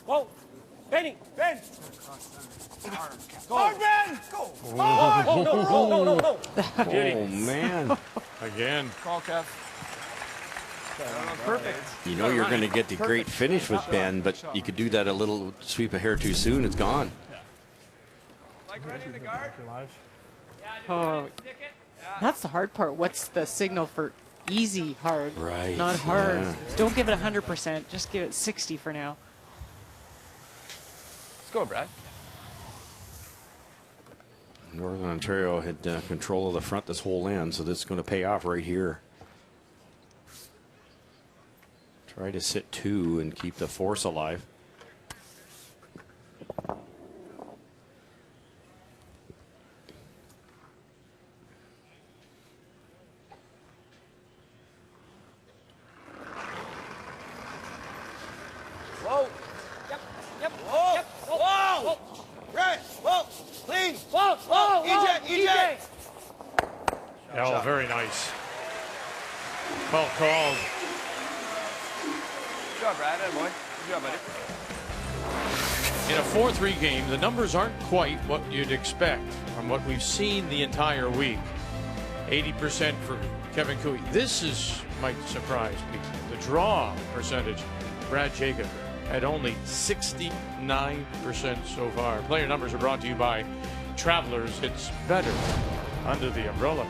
Whoa. Benny. Ben. Go. Hard, Ben. Go. Oh, no. Oh, man. Again. Call, Kev. Perfect. You know you're going to get the great finish with Ben, but you could do that a little sweep of hair too soon. It's gone. Like ready to guard? Oh, that's the hard part. What's the signal for easy hard? Right. Not hard. Yeah. Don't give it 100%. Just give it 60 for now. Let's go, Brad. Northern Ontario had control of the front this whole end, so this is going to pay off right here. Try to sit 2 and keep the force alive. Whoa. Yep. Whoa. Yep. Whoa. Right. Whoa. Clean. Whoa. EJ. Oh, very nice. Well called. Good job, Brad. Good boy. Good job, buddy. In a 4-3 game, the numbers aren't quite what you'd expect from what we've seen the entire week. 80% for Kevin Cooey. This might surprise me. The draw percentage, Brad Jacob at only 69% so far. Player numbers are brought to you by Travelers. It's better under the umbrella.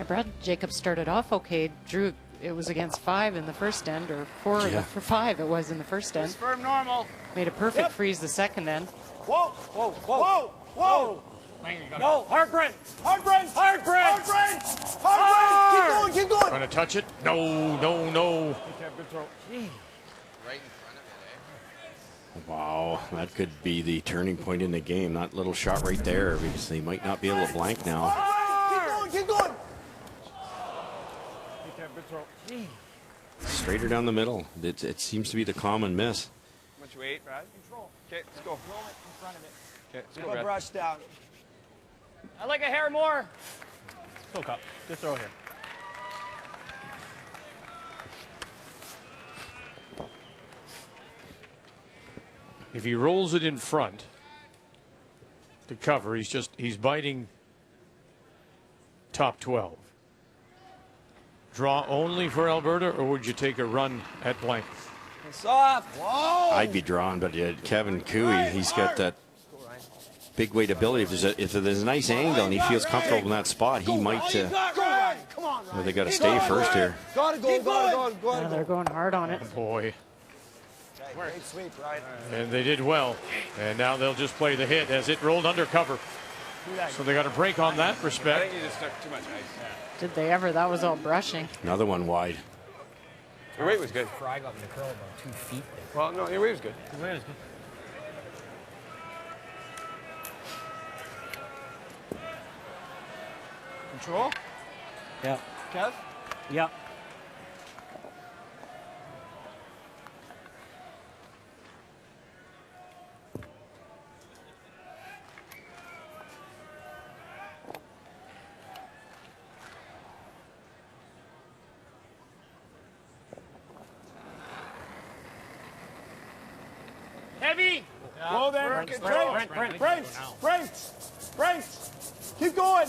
Brad Jacobs started off okay. Drew, it was against 5 in the first end, or 4 for 5 it was in the first end. Firm normal. Made a perfect freeze the second end. Whoa. No, hard Brent. Keep going. Trying to touch it? No. Right in front of it, Wow, that could be the turning point in the game. That little shot right there, because they might not be able to blank now. Keep going. Straighter down the middle. It seems to be the common miss. How much weight, Brad? Control. Okay, let's go. Roll it in front of it. Okay, let's Keep go, a Brad. brush down. I like a hair more. Go, Cup. Just throw here. If he rolls it in front to cover, he's biting top 12. Draw only for Alberta, or would you take a run at blank? Soft. Whoa. I'd be drawn, but Kevin Cooey, he's got that big weight ability. If there's a nice angle and he feels comfortable in that spot, he might. Well, they got to stay first here. Gotta go. Yeah, they're going hard on it. Boy. Great sweep, right? And they did well. And now they'll just play the hit as it rolled under cover. So they got a break on that I respect. think you just took too much ice. Did they ever? That was all brushing. Another one wide. Your weight was good. Fry got in the curl about 2 feet there. Well, no, your weight was good. Control. Yeah. Kev. Yeah. Heavy. Whoa there. Brace. Keep going.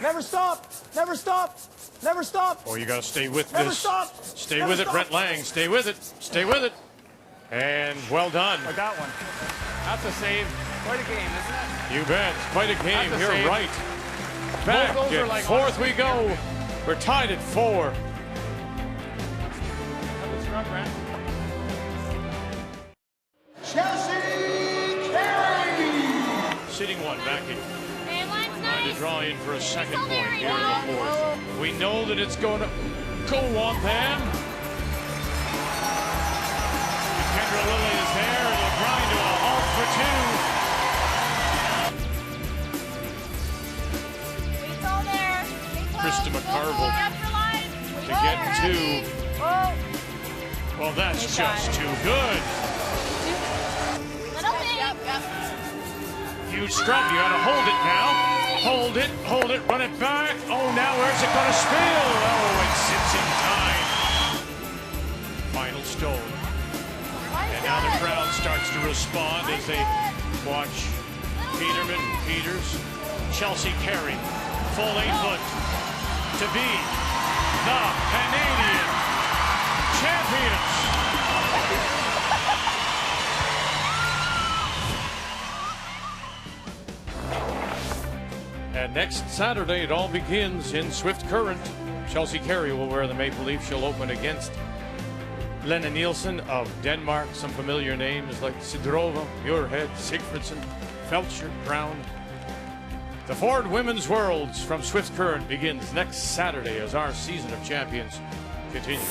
Never stop. Never stop. Never stop. Oh, you got to stay with Never this. stop. Stay Never with it, stop. Brent Lang. Stay with it. Stay with it. And well done. I got one. That's a save. Quite a game, isn't it? You bet. Quite a game. That's a You're save. right. Back Both goals are and like forth we go. We're tied at 4. Chelsea Carey. Sitting one back in. Trying to draw in for a second point here in the fourth. We know that it's going to go on then. Kendra Lilly is there. It'll grind to a halt for 2. Krista McCarville to get 2. Well, that's just too good. Huge scrum. You got to hold it now. Hold it, run it back. Oh, now where's it going to spill? Oh, it sits in time. Final stone. And now the crowd starts to respond as they watch Peterman, Peters, Chelsea Carey, full 8-foot to be the Canadian champions. And next Saturday, it all begins in Swift Current. Chelsea Carey will wear the maple leaf. She'll open against Lena Nielsen of Denmark. Some familiar names like Sidrova, Muirhead, Sigfridsson, Felcher, Brown. The Ford Women's Worlds from Swift Current begins next Saturday as our season of champions continues.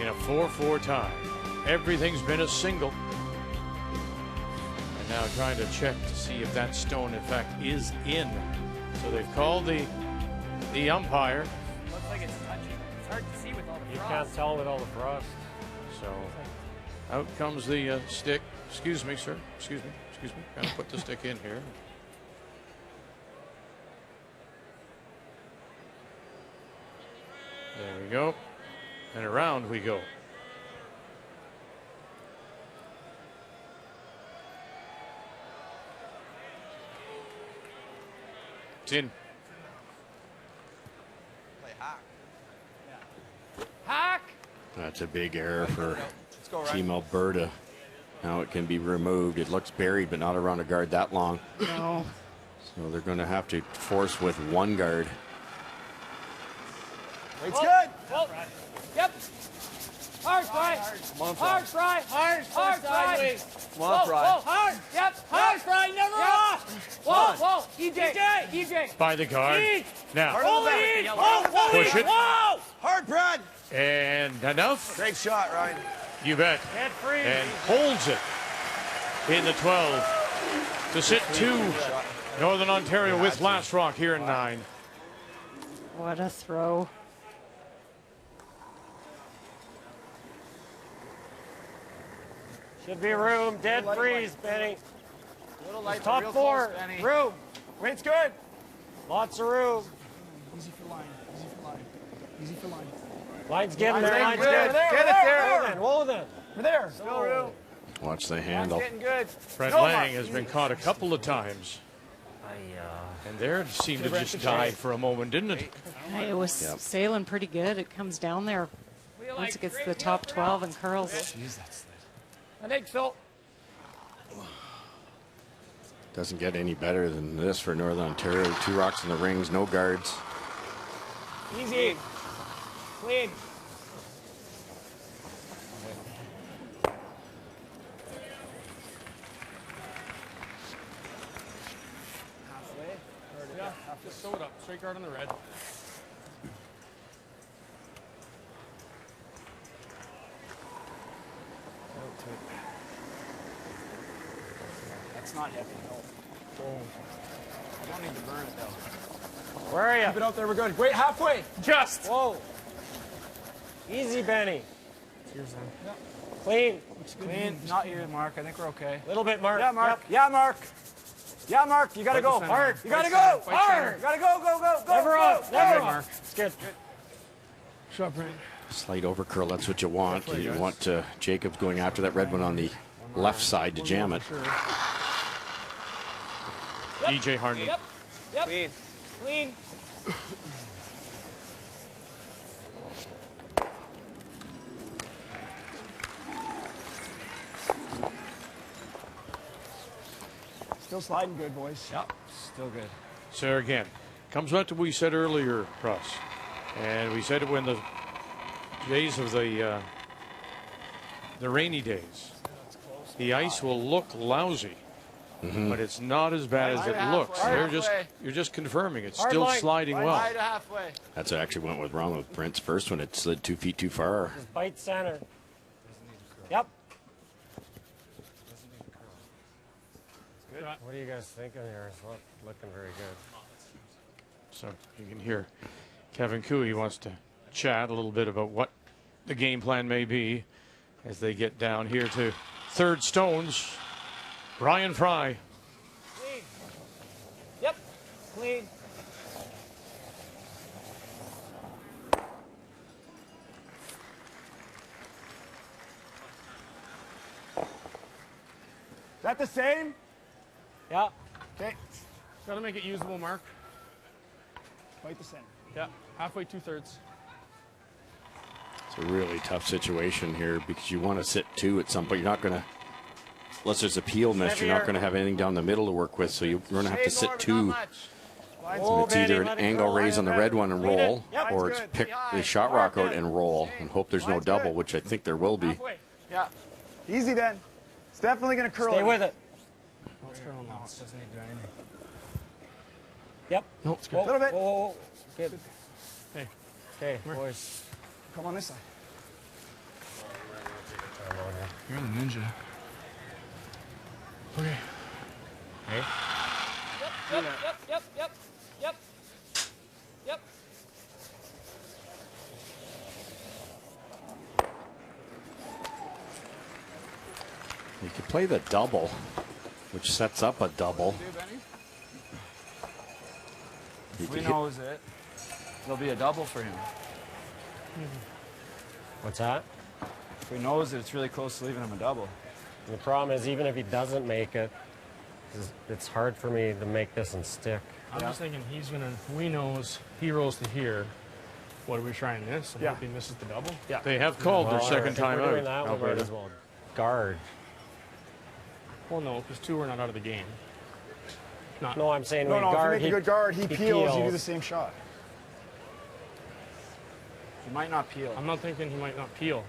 In a 4-4 tie. Everything's been a single. Now trying to check to see if that stone, in fact, is in. So they've called the umpire. Looks like it's touching. It's hard to see with all the frost. You can't tell with all the frost. So out comes the stick. Excuse me, sir. Excuse me. Gotta put the stick in here. There we go. And around we go. It's in. Hack. That's a big error for Team Alberta. Now it can be removed. It looks buried, but not around a guard that long. No. So they're going to have to force with one guard. It's good. Yep. Hard, Fry. Hard, Fry. Hard, Fry. Come on, Fry. Hard. Yep. Hard, Fry. Never off. Whoa. EJ. By the guard. Now. Push it. Whoa. Hard, Brad. And enough. Great shot, Ryan. You bet. Get free. And holds it in the 12 to sit 2. Northern Ontario with Last Rock here in 9. What a throw. Should be room. Dead freeze, Benny. Little light, Top real 4. close, Benny. Room. Weight's good. Lots of room. Easy for line. Line's getting there. Line's good. good. Get it there. Whoa then. We're there. Still room. Watch the handle. Getting good. Brent Lang has been caught a couple of times. And there it seemed to just die for a moment, didn't it? It was sailing pretty good. It comes down there once it gets to the top 12 and curls. I think so. Doesn't get any better than this for Northern Ontario. 2 rocks in the rings, no guards. Easy. Clean. Yeah, just sew it up. Straight guard on the red. That's not heavy, no. I don't need to burn it, though. Where are you? Keep it out there. We're good. Wait, halfway. Just. Whoa. Easy, Benny. Cheers, then. Yeah. Clean. Clean. Not you, Mark. I think we're okay. Little bit, Mark. Yeah, Mark. Yep. Yeah, Mark. Yeah, Mark. You gotta go. Hard. You gotta go. Hard. You gotta go. Never off. Never off. Mark. It's good. Shut up, Brent. Slight over curl, that's what you want. You want Jacobs going after that red one on the left side to jam it. EJ Harney. Yep. Clean. Clean. Still sliding good, boys. Yep, still good. So again, comes back to what we said earlier, Russ. And we said it when the days of the rainy days, the ice will look lousy, but it's not as bad as it looks. You're just confirming it's still sliding well. That's actually what went wrong with Brent's first one. It slid 2 feet too far. Just bite center. Yep. Good. What are you guys thinking here? It's not looking very good. So you can hear Kevin Cooey wants to chat a little bit about what the game plan may be as they get down here to third stones. Ryan Fry. Clean. Yep. Clean. Is that the same? Yeah. Okay. Got to make it usable, Mark. Bite the center. Yeah, halfway, 2/3. It's a really tough situation here because you want to sit 2 at some point. You're not going to, unless there's a peel miss, you're not going to have anything down the middle to work with. So you're going to have to sit 2. And it's either an angle raise on the red one and roll, or it's pick the shot rock out and roll and hope there's no double, which I think there will be. Yeah. Easy then. It's definitely going to curl. Stay with it. Yep. No, it's good. A little bit. Whoa. Good. Hey. Okay, boys. Come on this side. You're the ninja. Okay. Hey. Yep. You could play the double, which sets up a double. If he knows it, it'll be a double for him. What's that? If he knows it, it's really close to leaving him a double. And the problem is, even if he doesn't make it, it's hard for me to make this and stick. I'm just thinking we knows he rolls to here. What are we trying this? And hope he misses the double? Yeah. They have called their second time out. Doing that, we might as well guard. Well, no, because 2 are not out of the game. No, I'm saying no, we no, guard. If you make a good guard, he peels, you do the same shot. He might not peel. I'm not thinking he might not peel.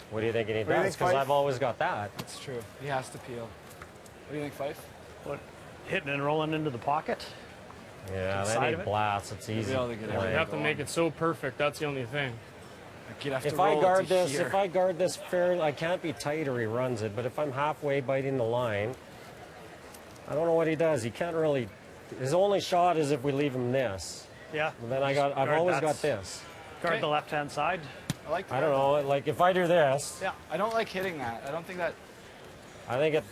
What do you think he does? Because I've always got that. That's true. He has to peel. What do you think, Fife? What, hitting and rolling into the pocket? Yeah, that ain't blast. It's easy. You have to make it so perfect. That's the only thing. If I guard this fairly, I can't be tight or he runs it. But if I'm halfway biting the line, I don't know what he does. He can't really. His only shot is if we leave him this. Yeah. And then I've always got this. Guard the left-hand side. I don't know. Like if I do this. Yeah. I don't like hitting that. I don't think that. I think it.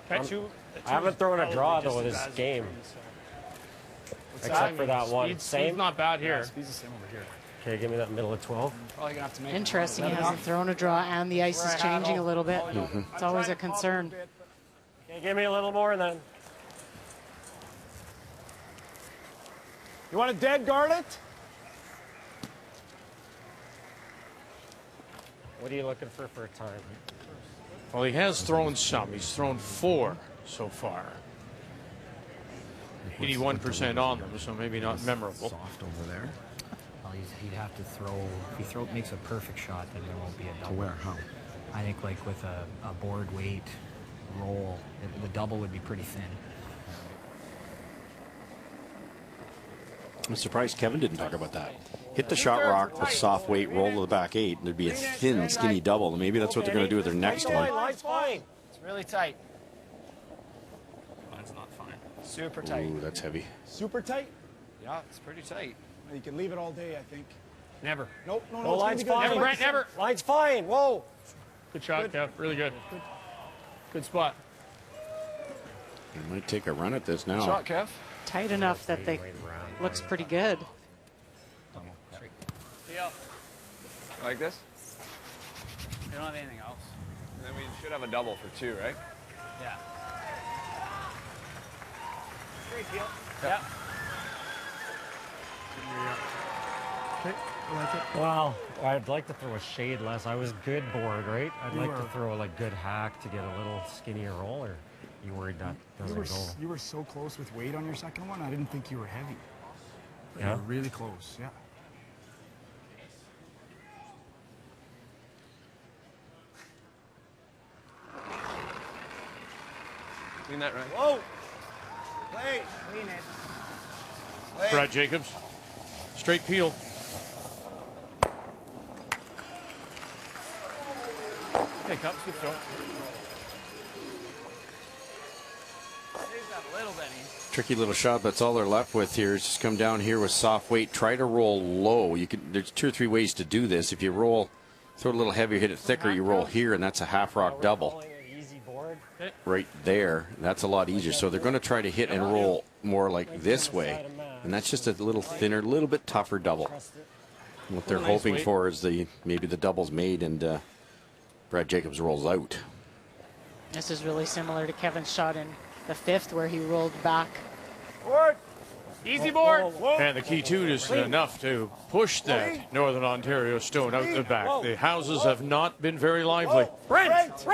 I haven't thrown a draw though this game. Except for that one. Speed's not bad here. Speed's the same over here. Okay, give me that middle of 12. Probably gonna have to make Interesting, he hasn't thrown a draw and the ice is changing a little bit. It's always a concern. Okay, give me a little more then. You want to dead guard it? What are you looking for a time? Well, he has thrown some. He's thrown 4 so far. 81% on them, so maybe not memorable. Soft over there. Well, he'd have to throw. If he makes a perfect shot, then there won't be a double. To where? How? I think like with a board weight roll, the double would be pretty thin. I'm surprised Kevin didn't talk about that. Hit the shot rock with soft weight, roll to the back 8, and there'd be a thin, skinny double. And maybe that's what they're going to do with their next one. Line's fine. It's really tight. Line's not fine. Super tight. Ooh, that's heavy. Super tight? Yeah, it's pretty tight. You can leave it all day, I think. Never. Nope, no, No, line's fine. Never, Brent, never. Line's fine. Whoa. Good shot, Kev. Really good. Good spot. He might take a run at this now. Shot, Kev. Tight enough that they looks pretty good. deal. Like this? We don't have anything else. And then we should have a double for 2, right? Yeah. Great deal. Yeah. Okay, I like it. Well, I'd like to throw a shade less. I was good board, right? I'd You like to were. throw a good hack to get a little skinnier roll, or you worried that doesn't go? You were so close with weight on your second one. I didn't think you were heavy. But Yeah? You were really close, yeah. Clean that right. Whoa! Play! Clean it. Play. Brad Jacobs. Straight peel. Okay, Cups, good throw. Save that a little, Benny. Tricky little shot, but that's all they're left with here is just come down here with soft weight. Try to roll low. You could. There's 2 or 3 ways to do this. If you roll, throw it a little heavier, hit it thicker, you roll here, and that's a half rock double. Easy board. Right there. That's a lot easier. So they're going to try to hit and roll more like this way. And that's just a little thinner, a little bit tougher double. What they're hoping for is maybe the double's made and Brad Jacobs rolls out. This is really similar to Kevin's shot in the 5th where he rolled back. Board. Easy board. And the key too is enough to push that Northern Ontario stone out the back. The houses have not been very lively. Brent.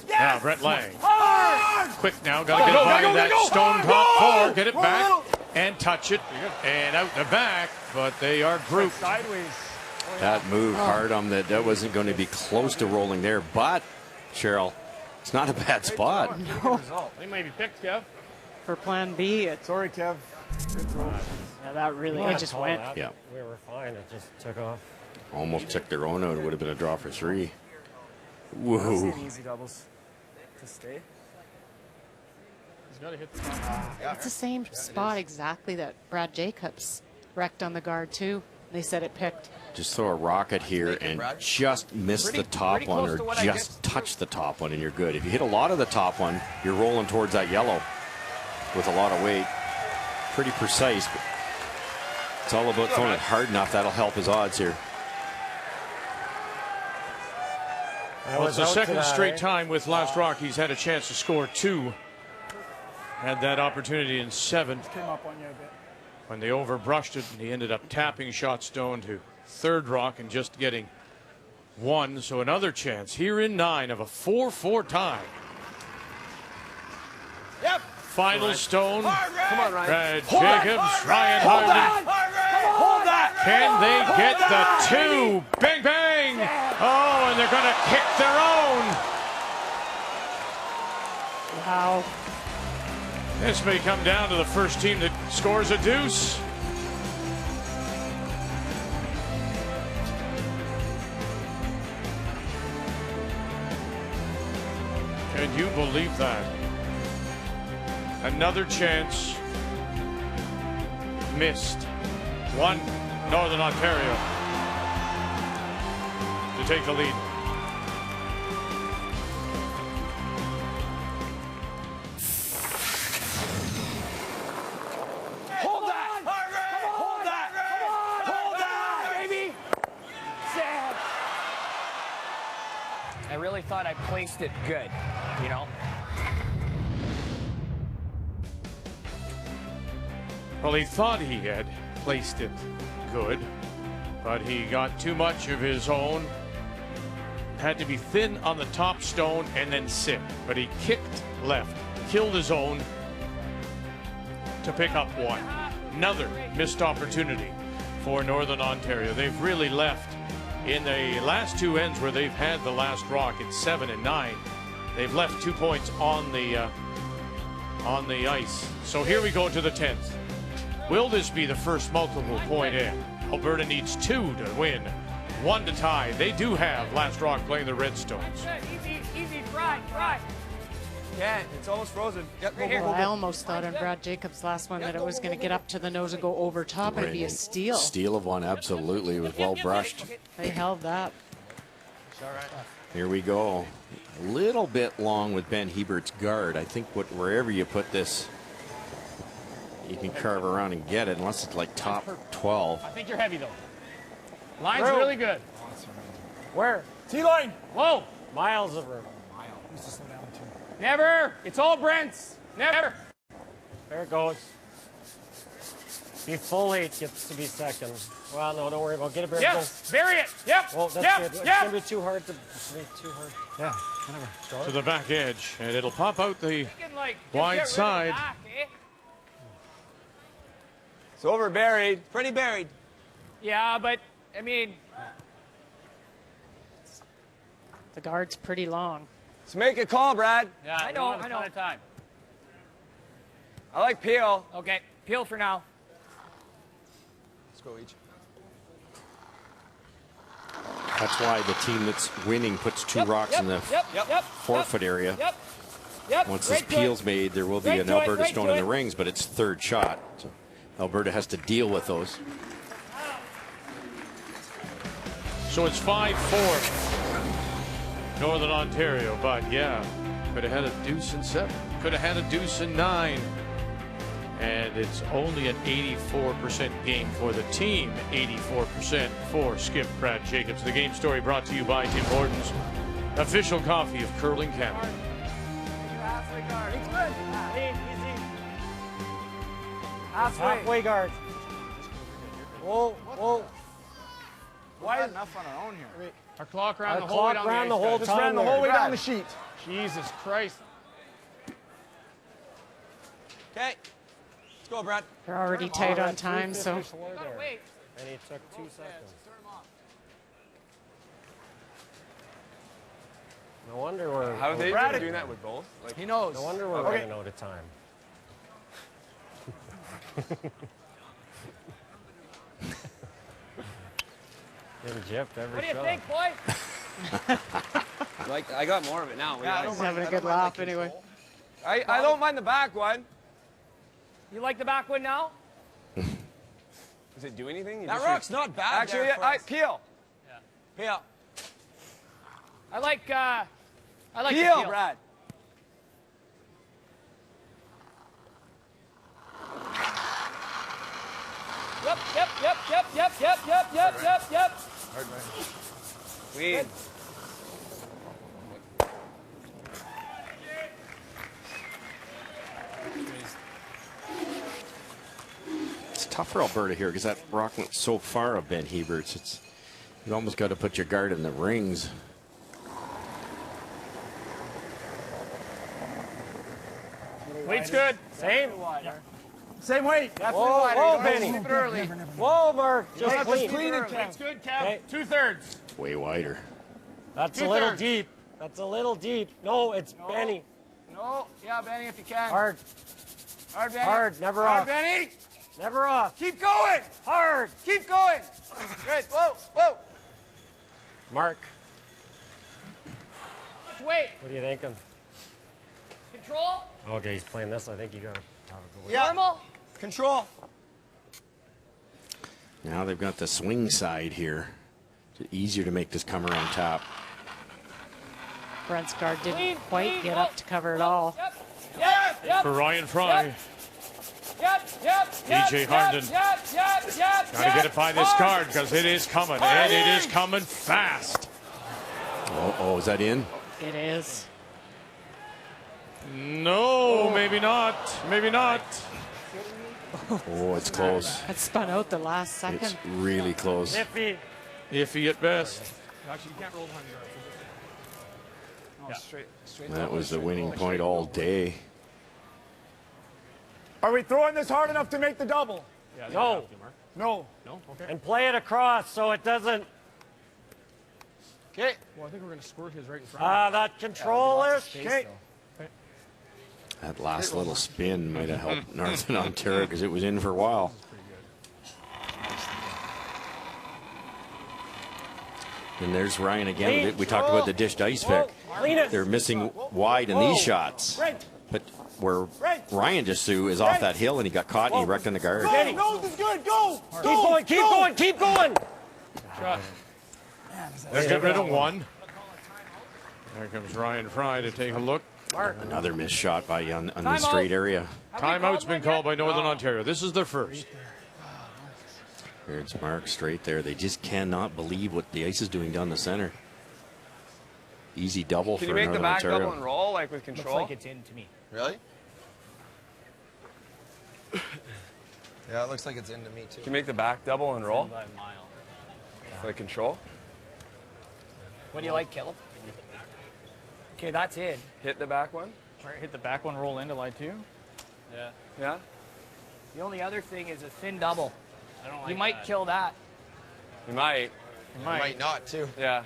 Now Brent Lang. Hard. Quick now, got to get by that stone top 4, get it back and touch it and out the back, but they are grouped. Sideways. That move hard on that wasn't going to be close to rolling there, but Cheryl, it's not a bad spot. No. They might be picked, Kev. For plan B, it's... Sorry, Kev. Good throw. Yeah, that really, it just went. Yeah. We were fine. It just took off. Almost took their own out. It would have been a draw for 3. That's Whoa. an easy doubles to stay. He's got to hit the top. It's the same spot exactly that Brad Jacobs wrecked on the guard too. They said it picked. Just throw a rocket here and just miss the top one or just touch the top one and you're good. If you hit a lot of the top one, you're rolling towards that yellow with a lot of weight. Pretty precise, but it's all about throwing it hard enough. That'll help his odds here. Well, it's the second straight time with Last Rock he's had a chance to score 2. Had that opportunity in 7th. Came up on you a bit. When they overbrushed it, and he ended up tapping shot stone to 3rd rock and just getting 1. So another chance here in 9 of a 4-4 tie. Yep. Final stone. Come on, Ryan. Brad Jacobs, Ryan Harden. Hold that. Can they get the 2? Bang, bang. Oh, and they're going to kick their own. Wow. This may come down to the first team that scores a deuce. Can you believe that? Another chance missed. 1 Northern Ontario to take the lead. I really thought I placed it good, you know? Well, he thought he had placed it good, but he got too much of his own. Had to be thin on the top stone and then sit. But he kicked left, killed his own to pick up 1. Another missed opportunity for Northern Ontario. They've really left in the last 2 ends where they've had the last rock at 7 and 9. They've left 2 points on the ice. So here we go to the 10th. Will this be the first multiple point in? Alberta needs 2 to win, 1 to tie. They do have Last Rock playing the Redstones. Easy, fry. Yeah, it's almost frozen. Yep, Well, I almost thought on Brad Jacobs' last one that it was going to get up to the nose and go over top and it'd be a steal. Steal of 1, absolutely. It was well brushed. They held that. Here we go. A little bit long with Ben Hebert's guard. I think wherever you put this, you can carve around and get it, unless it's like top 12. I think you're heavy, though. Line's Room. really good. Where? T-line. Whoa. Miles of room. Needs to slow down too. Never. It's all Brent's. Never. There it goes. Be full 8 gets to be second. Well, no, don't worry about it. Get it, Brier. Yes. Bury it. Yep. Well, that's yep. good. It's Yep. going to be too hard to make too hard. Yeah, whatever. To the back edge, and it'll pop out the Like, wide side. Back, eh? It's over buried. Pretty buried. Yeah, but I mean, The guard's pretty long. Let's make a call, Brad. yeah, I know, I know. Time. I like Peel. Okay, Peel for now. Let's go each. That's why the team that's winning puts two rocks in the forfeit area. Once this peel's made, there will be an Alberta stone in the rings, but it's third shot. So Alberta has to deal with those. So it's 5-4. Northern Ontario, but yeah, could have had a deuce in 7. Could have had a deuce in 9. And it's only an 84% game for the team, 84% for Skip Brad Jacobs. The game story brought to you by Tim Hortons, official coffee of Curling Canada. Halfway guard. It's good. Easy. Halfway guard. Whoa, whoa. Why enough on our own here? Our clock ran Our the whole way clock down ran the the ice, whole guys. time. Just ran the whole way down the sheet. Jesus Christ. Okay. Let's go, Brad. They're already tight on time, so. And he took 2 seconds. No wonder we're. How are they Brad, doing that with both? Like, He knows. No wonder we're running out of time. Getting gypped every What do you shot. think, boy? like I got more of it now. Yeah, He's having a good laugh anyway. I don't mind the back one. You like the back one now? Does it do anything? You That just rock's not bad. Actually, there for us. Peel. Yeah. Peel. I like the Peel, peel. Brad. Yep. Clean. It's tough for Alberta here because that rock went so far of Ben Hebert's. It's you almost got to put your guard in the rings. Weight's good. Same. Same weight. Whoa, Benny. Whoa, Mark. Just clean. It's good, Kev. 2/3. Way wider. That's a little deep. That's a little deep. No, it's Benny. No, yeah, Benny, if you can. Hard. Hard, Benny. Hard. Never Hard, off. Benny. Never off. Keep going. Hard. Keep going. Good. Whoa. Mark, Just wait. what are you thinking? Control. Okay, he's playing this. I think you got to have a go. Yeah. Normal. Control. Now they've got the swing side here. It's easier to make this come around top. Brent's guard didn't quite get up to cover it all. Yep. For Ryan Fry. Yep. EJ Harnden. Yep. Got to get it by this guard because it is coming, and it is coming fast. Oh, is that in? It is. No, maybe not. Maybe not. Oh, it's close. It spun out the last second. It's really close. Iffy at best. Actually, you can't roll behind your arm. That was the winning point all day. Are we throwing this hard enough to make the double? Yeah, No. No. No? Okay. And play it across so it doesn't. Okay. Well, I think we're going to squirt his right in front. That control-ish. Okay. That last little spin might have helped Northern Ontario because it was in for a while. And there's Ryan again. We talked about the dished ice pick. They're missing wide in these shots. But where Ryan just threw is off that hill, and he got caught and he wrecked on the guard. No, this is good. Go. Keep going. Shot. Let's get rid of one. There comes Ryan Fry to take a look. Another missed shot by on the straight area. Timeout's been called by Northern Ontario. This is their first. There's Mark straight there. They just cannot believe what the ice is doing down the center. Easy double for Can you make the Northern back Ontario. double and roll like with control? Looks like it's in to me. Really? Yeah, it looks like it's into me too. Can you make the back double and roll? By a mile. Like control? What do you like, Caleb? Okay, that's in. Hit the back one? All right, hit the back one, roll into line 2. Yeah. Yeah? The only other thing is a thin double. I don't like You might that. kill that. You might. You might. not too. Yeah.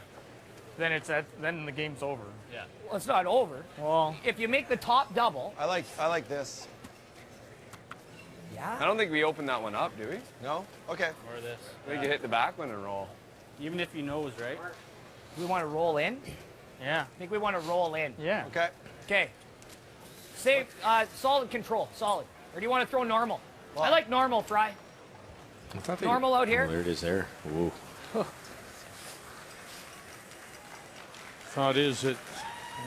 Then then the game's over. Yeah. Well, it's not over. Well, If you make the top double. I like this. Yeah. I don't think we opened that one up, do we? No? Okay. or this. I think you hit the back one and roll. Even if you knows, right? We want to roll in. Yeah. I think we want to roll in. Yeah. Okay. Okay. Save, solid control, solid. Or do you want to throw normal? I like normal, Fry. I thought they- Normal out here? Oh, there it is there. Whoa. Thought is that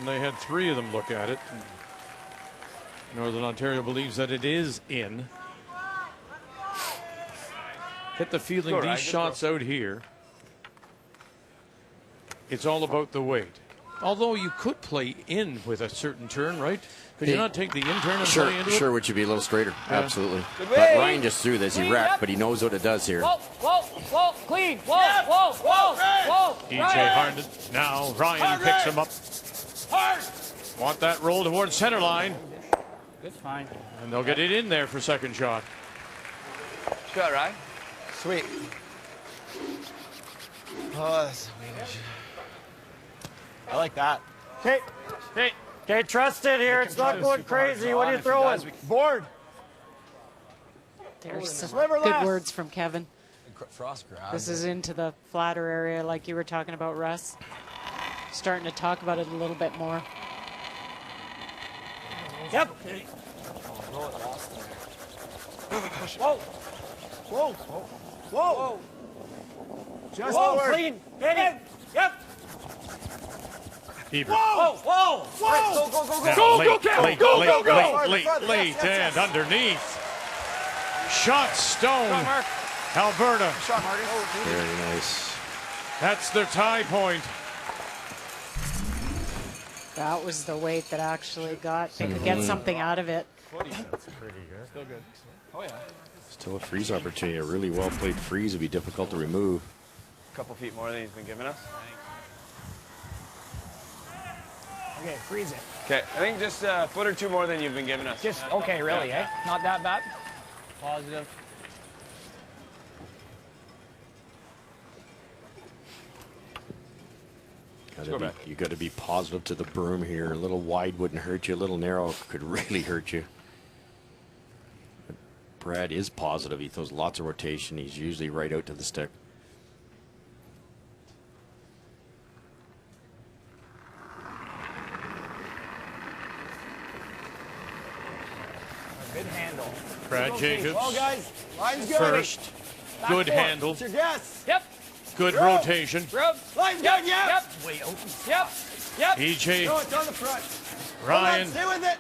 they had 3 of them look at it. Northern Ontario believes that it is in. Get the feeling Go, these right, good shots out here, it's all about the weight. Although you could play in with a certain turn, right? Could you not take the in turn and Sure, play into sure, it? which would be a little straighter. Yeah. Absolutely. Good But way. Ryan just threw this. He Clean, wrecked, yep. but he knows what it does here. Whoa, whoa, whoa, clean. Whoa, whoa, whoa, whoa. EJ Harden. Now Ryan picks him up. Want that roll towards center line. It's fine. And they'll get it in there for second shot. Good, right? Sweet. Oh, that's I like that. Okay. Hey. Okay, trust it here. It's not going crazy. What are you throwing? Board. There's some Sliver good left. words from Kevin. Frost grab. This is into the flatter area like you were talking about, Russ. Starting to talk about it a little bit more. Yep. Whoa. Whoa. Whoa. Just Whoa, forward. clean. Hit it. Yep. Heber. Whoa, whoa. Whoa. Go, go, go, go. Now, Go, late, go, Cal. late, Go, late, go, go. late, Farther, late, farther. late, Yes, and yes. underneath. Shot stone. Go, Mark. Alberta. Shot, Marty. Very nice. That's their tie point. That was the weight that actually got. They could get something out of it. Pretty good. Still good. Oh, yeah. Still a freeze opportunity. A really well played freeze would be difficult to remove. A couple feet more than he's been giving us. Okay, freeze it. Okay, I think just a foot or 2 more than you've been giving us. Just, okay, really, eh? Not that bad? Positive. You got to be positive to the broom here. A little wide wouldn't hurt you. A little narrow could really hurt you. But Brad is positive. He throws lots of rotation. He's usually right out to the stick. Good handle. Brad Okay, Jacobs. well, guys, line's good. First. Good four. handle. What's your guess? Yep. Good Rope. rotation. Rub. Line's Yep. good, yeah. Yep. Way open. Yep. Yep. EJ, No, it's on the front. Ryan, Hold on, stay with it.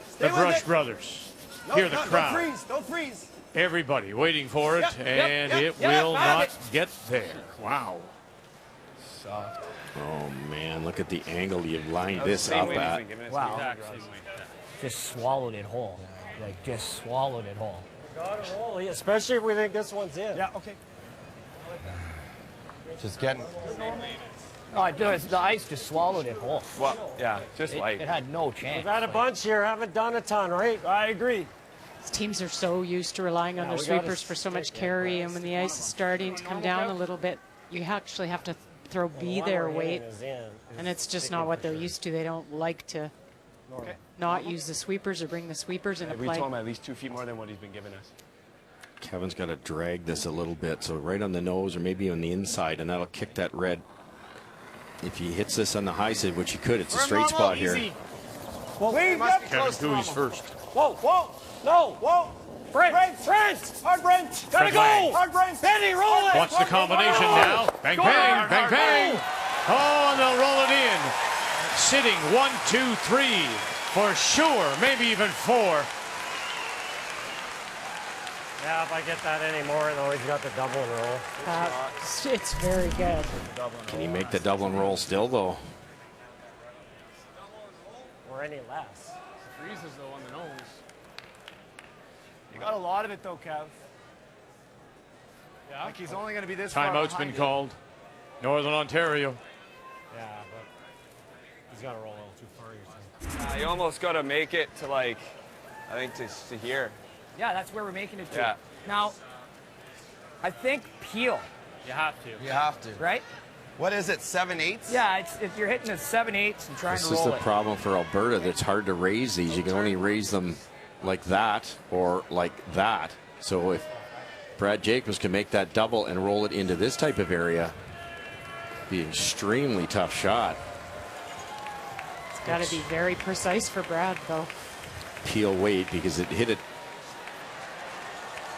Stay the with Brush it. brothers. No, Hear the no, crowd. Don't freeze. Don't freeze. Everybody waiting for it, Yep, and yep, it yep, will got not it. get there. Wow. Soft. Oh, man. Look at the angle you've lined That was this the same up weight he's at. been giving us. Wow. Exact same weight. Just swallowed it whole. Like, just swallowed it whole. Got to roll, especially if we think this one's in. Yeah, okay. Just getting. No, the ice just swallowed it whole. Well, yeah, just light. It had no chance. We've had a bunch here, haven't done a ton, right? I agree. These teams are so used to relying on their we gotta sweepers for so much stick it, carry, yeah, and when the ice is starting to come down a little bit, you actually have to throw be One their we're hitting weight, is in. and it's just not what they're used to. They don't like to not use the sweepers or bring the sweepers into We play. told him at least 2 feet more than what he's been giving us. Kevin's got to drag this a little bit, so right on the nose or maybe on the inside, and that'll kick that red. If he hits this on the high side, which he could, it's a straight spot here. Well, we must be Kevin close to Cooey's normal. first. Whoa, whoa, no, whoa. Brent, hard Brent, Gotta go. hard Brent, Penny, roll it. Watch the combination now. Bang, bang, bang, bang. Oh, and they'll roll it in. Sitting 1, 2, 3 for sure, maybe even 4. Yeah, if I get that anymore, though, he's got the double and roll. It's very good. Can he make the double and roll still, though? Or any less. Freezes, though, on the nose. You got a lot of it, though, Kev. Yeah. Like he's only going to be this far Timeout's been behind called. Northern Ontario. Yeah, but he's got to roll a little too far, you're saying. You almost got to make it to, like, I think to here. Yeah, that's where we're making it to. Yeah. Now, I think peel. You have to. You have to. Right? What is it, 7/8? Yeah, if you're hitting a 7/8 and trying This to is roll the it. problem for Alberta. That's hard to raise these. You can only raise them like that or like that. So if Brad Jacobs can make that double and roll it into this type of area, be an extremely tough shot. It's got to be very precise for Brad, though. Peel weight because it hit it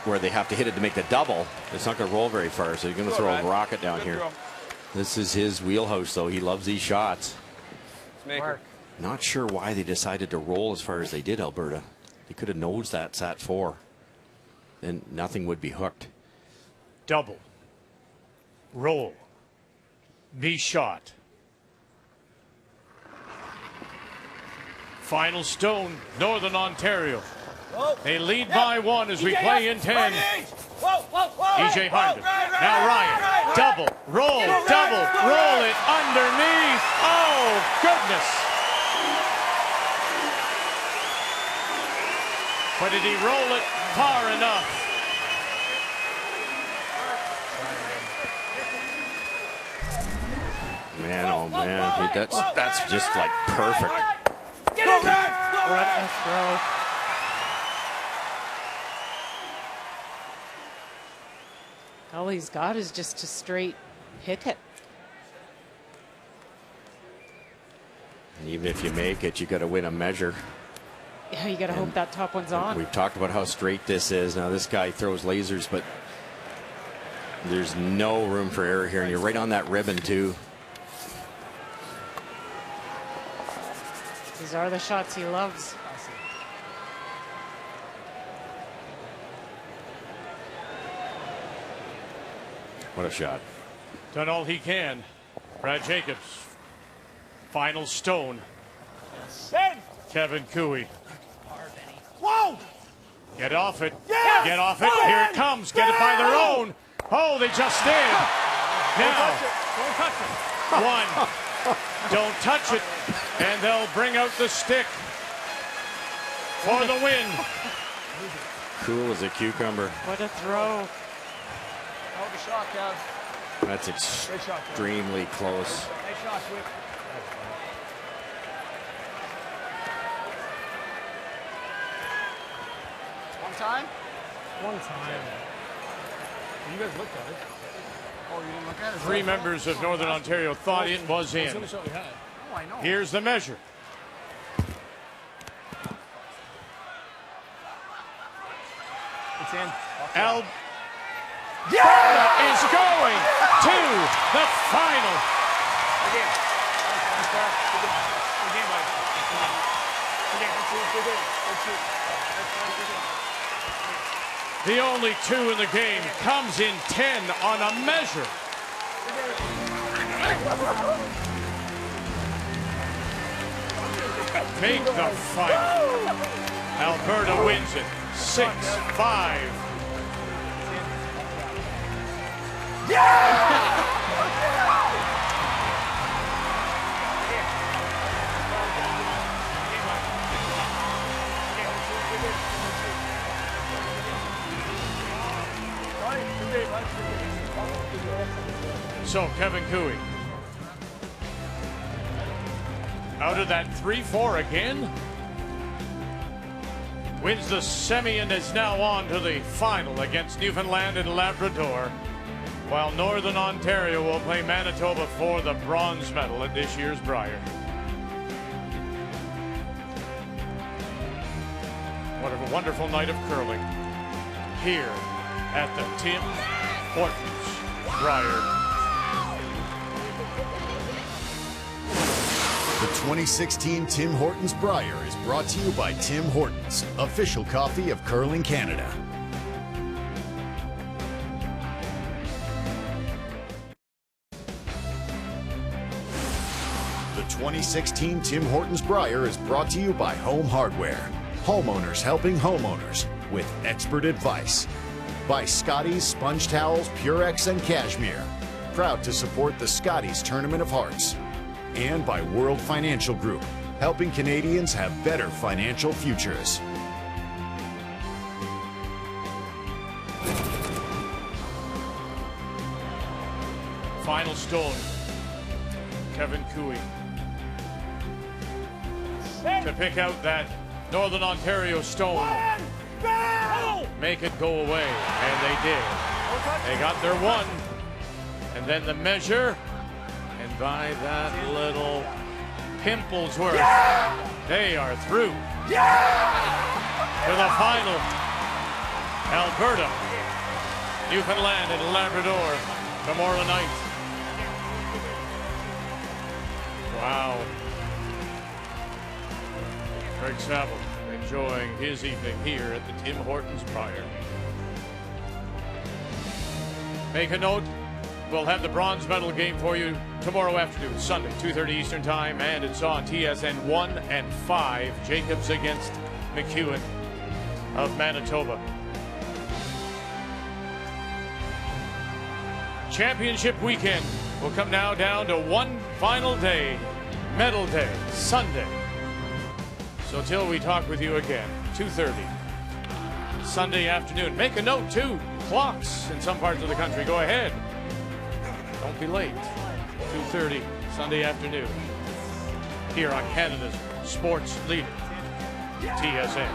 where they have to hit it to make the double. It's not going to roll very far, so you're going to throw a rocket down here. This is his wheelhouse, though. He loves these shots. Mark. Not sure why they decided to roll as far as they did, Alberta. They could have nosed that sat 4. Then nothing would be hooked. Double. Roll. Be shot. Final stone, Northern Ontario. They lead by 1 as we play in 10. EJ Harden. Now Ryan. Double. Roll. Double. Roll it underneath. Oh, goodness. But did he roll it far enough? Man, oh man, that's just like perfect. What a throw. All he's got is just to straight hit it. And even if you make it, you got to win a measure. Yeah, you got to hope that top one's on. We've talked about how straight this is. Now this guy throws lasers, but there's no room for error here, and you're right on that ribbon too. These are the shots he loves. What a shot. Done all he can. Brad Jacobs. Final stone. Kevin Cooey. Whoa! Get off it. Yes! Get off it. Here it comes. Get it by their own. Oh, they just did. Now. Don't touch it. 1. Don't touch it. And they'll bring out the stick for the win. Cool as a cucumber. What a throw. Hell of a shot, Kev. That's extremely close. Nice shot, Whip. One time? One time. You guys looked at it. Oh, you didn't look at it? 3 members of Northern Ontario thought it was in. That's the shot we had. Oh, I know. Here's the measure. It's in. Alberta is going to the final. The only 2 in the game comes in 10 on a measure. Make the final. Alberta wins it 6-5. So Kevin Cooey out of that 3-4 again, wins the semi and is now on to the final against Newfoundland and Labrador, while Northern Ontario will play Manitoba for the bronze medal at this year's Brier. What a wonderful night of curling here at the Tim Hortons Brier. The 2016 Tim Hortons Brier is brought to you by Tim Hortons, official coffee of Curling Canada. 2016 Tim Hortons Brier is brought to you by Home Hardware. Homeowners helping homeowners with expert advice. By Scotties Sponge Towels, Purex, and Cashmere. Proud to support the Scotties Tournament of Hearts. And by World Financial Group, helping Canadians have better financial futures. Final stone, Kevin Cooey. To pick out that Northern Ontario stone. Make it go away, and they did. They got their one, and then the measure, and by that little pimple's worth, they are through to the final. Alberta, Newfoundland, and Labrador tomorrow night. Wow. Greg Saville enjoying his evening here at the Tim Hortons Brier. Make a note, we'll have the bronze medal game for you tomorrow afternoon, Sunday, 2:30 Eastern Time, and it's on TSN 1 and 5, Jacobs against McEwen of Manitoba. Championship weekend will come now down to one final day, medal day, Sunday. So till we talk with you again, 2:30 Sunday afternoon. Make a note too, clocks in some parts of the country. Go ahead. Don't be late. 2:30 Sunday afternoon here on Canada's sports leader, TSN.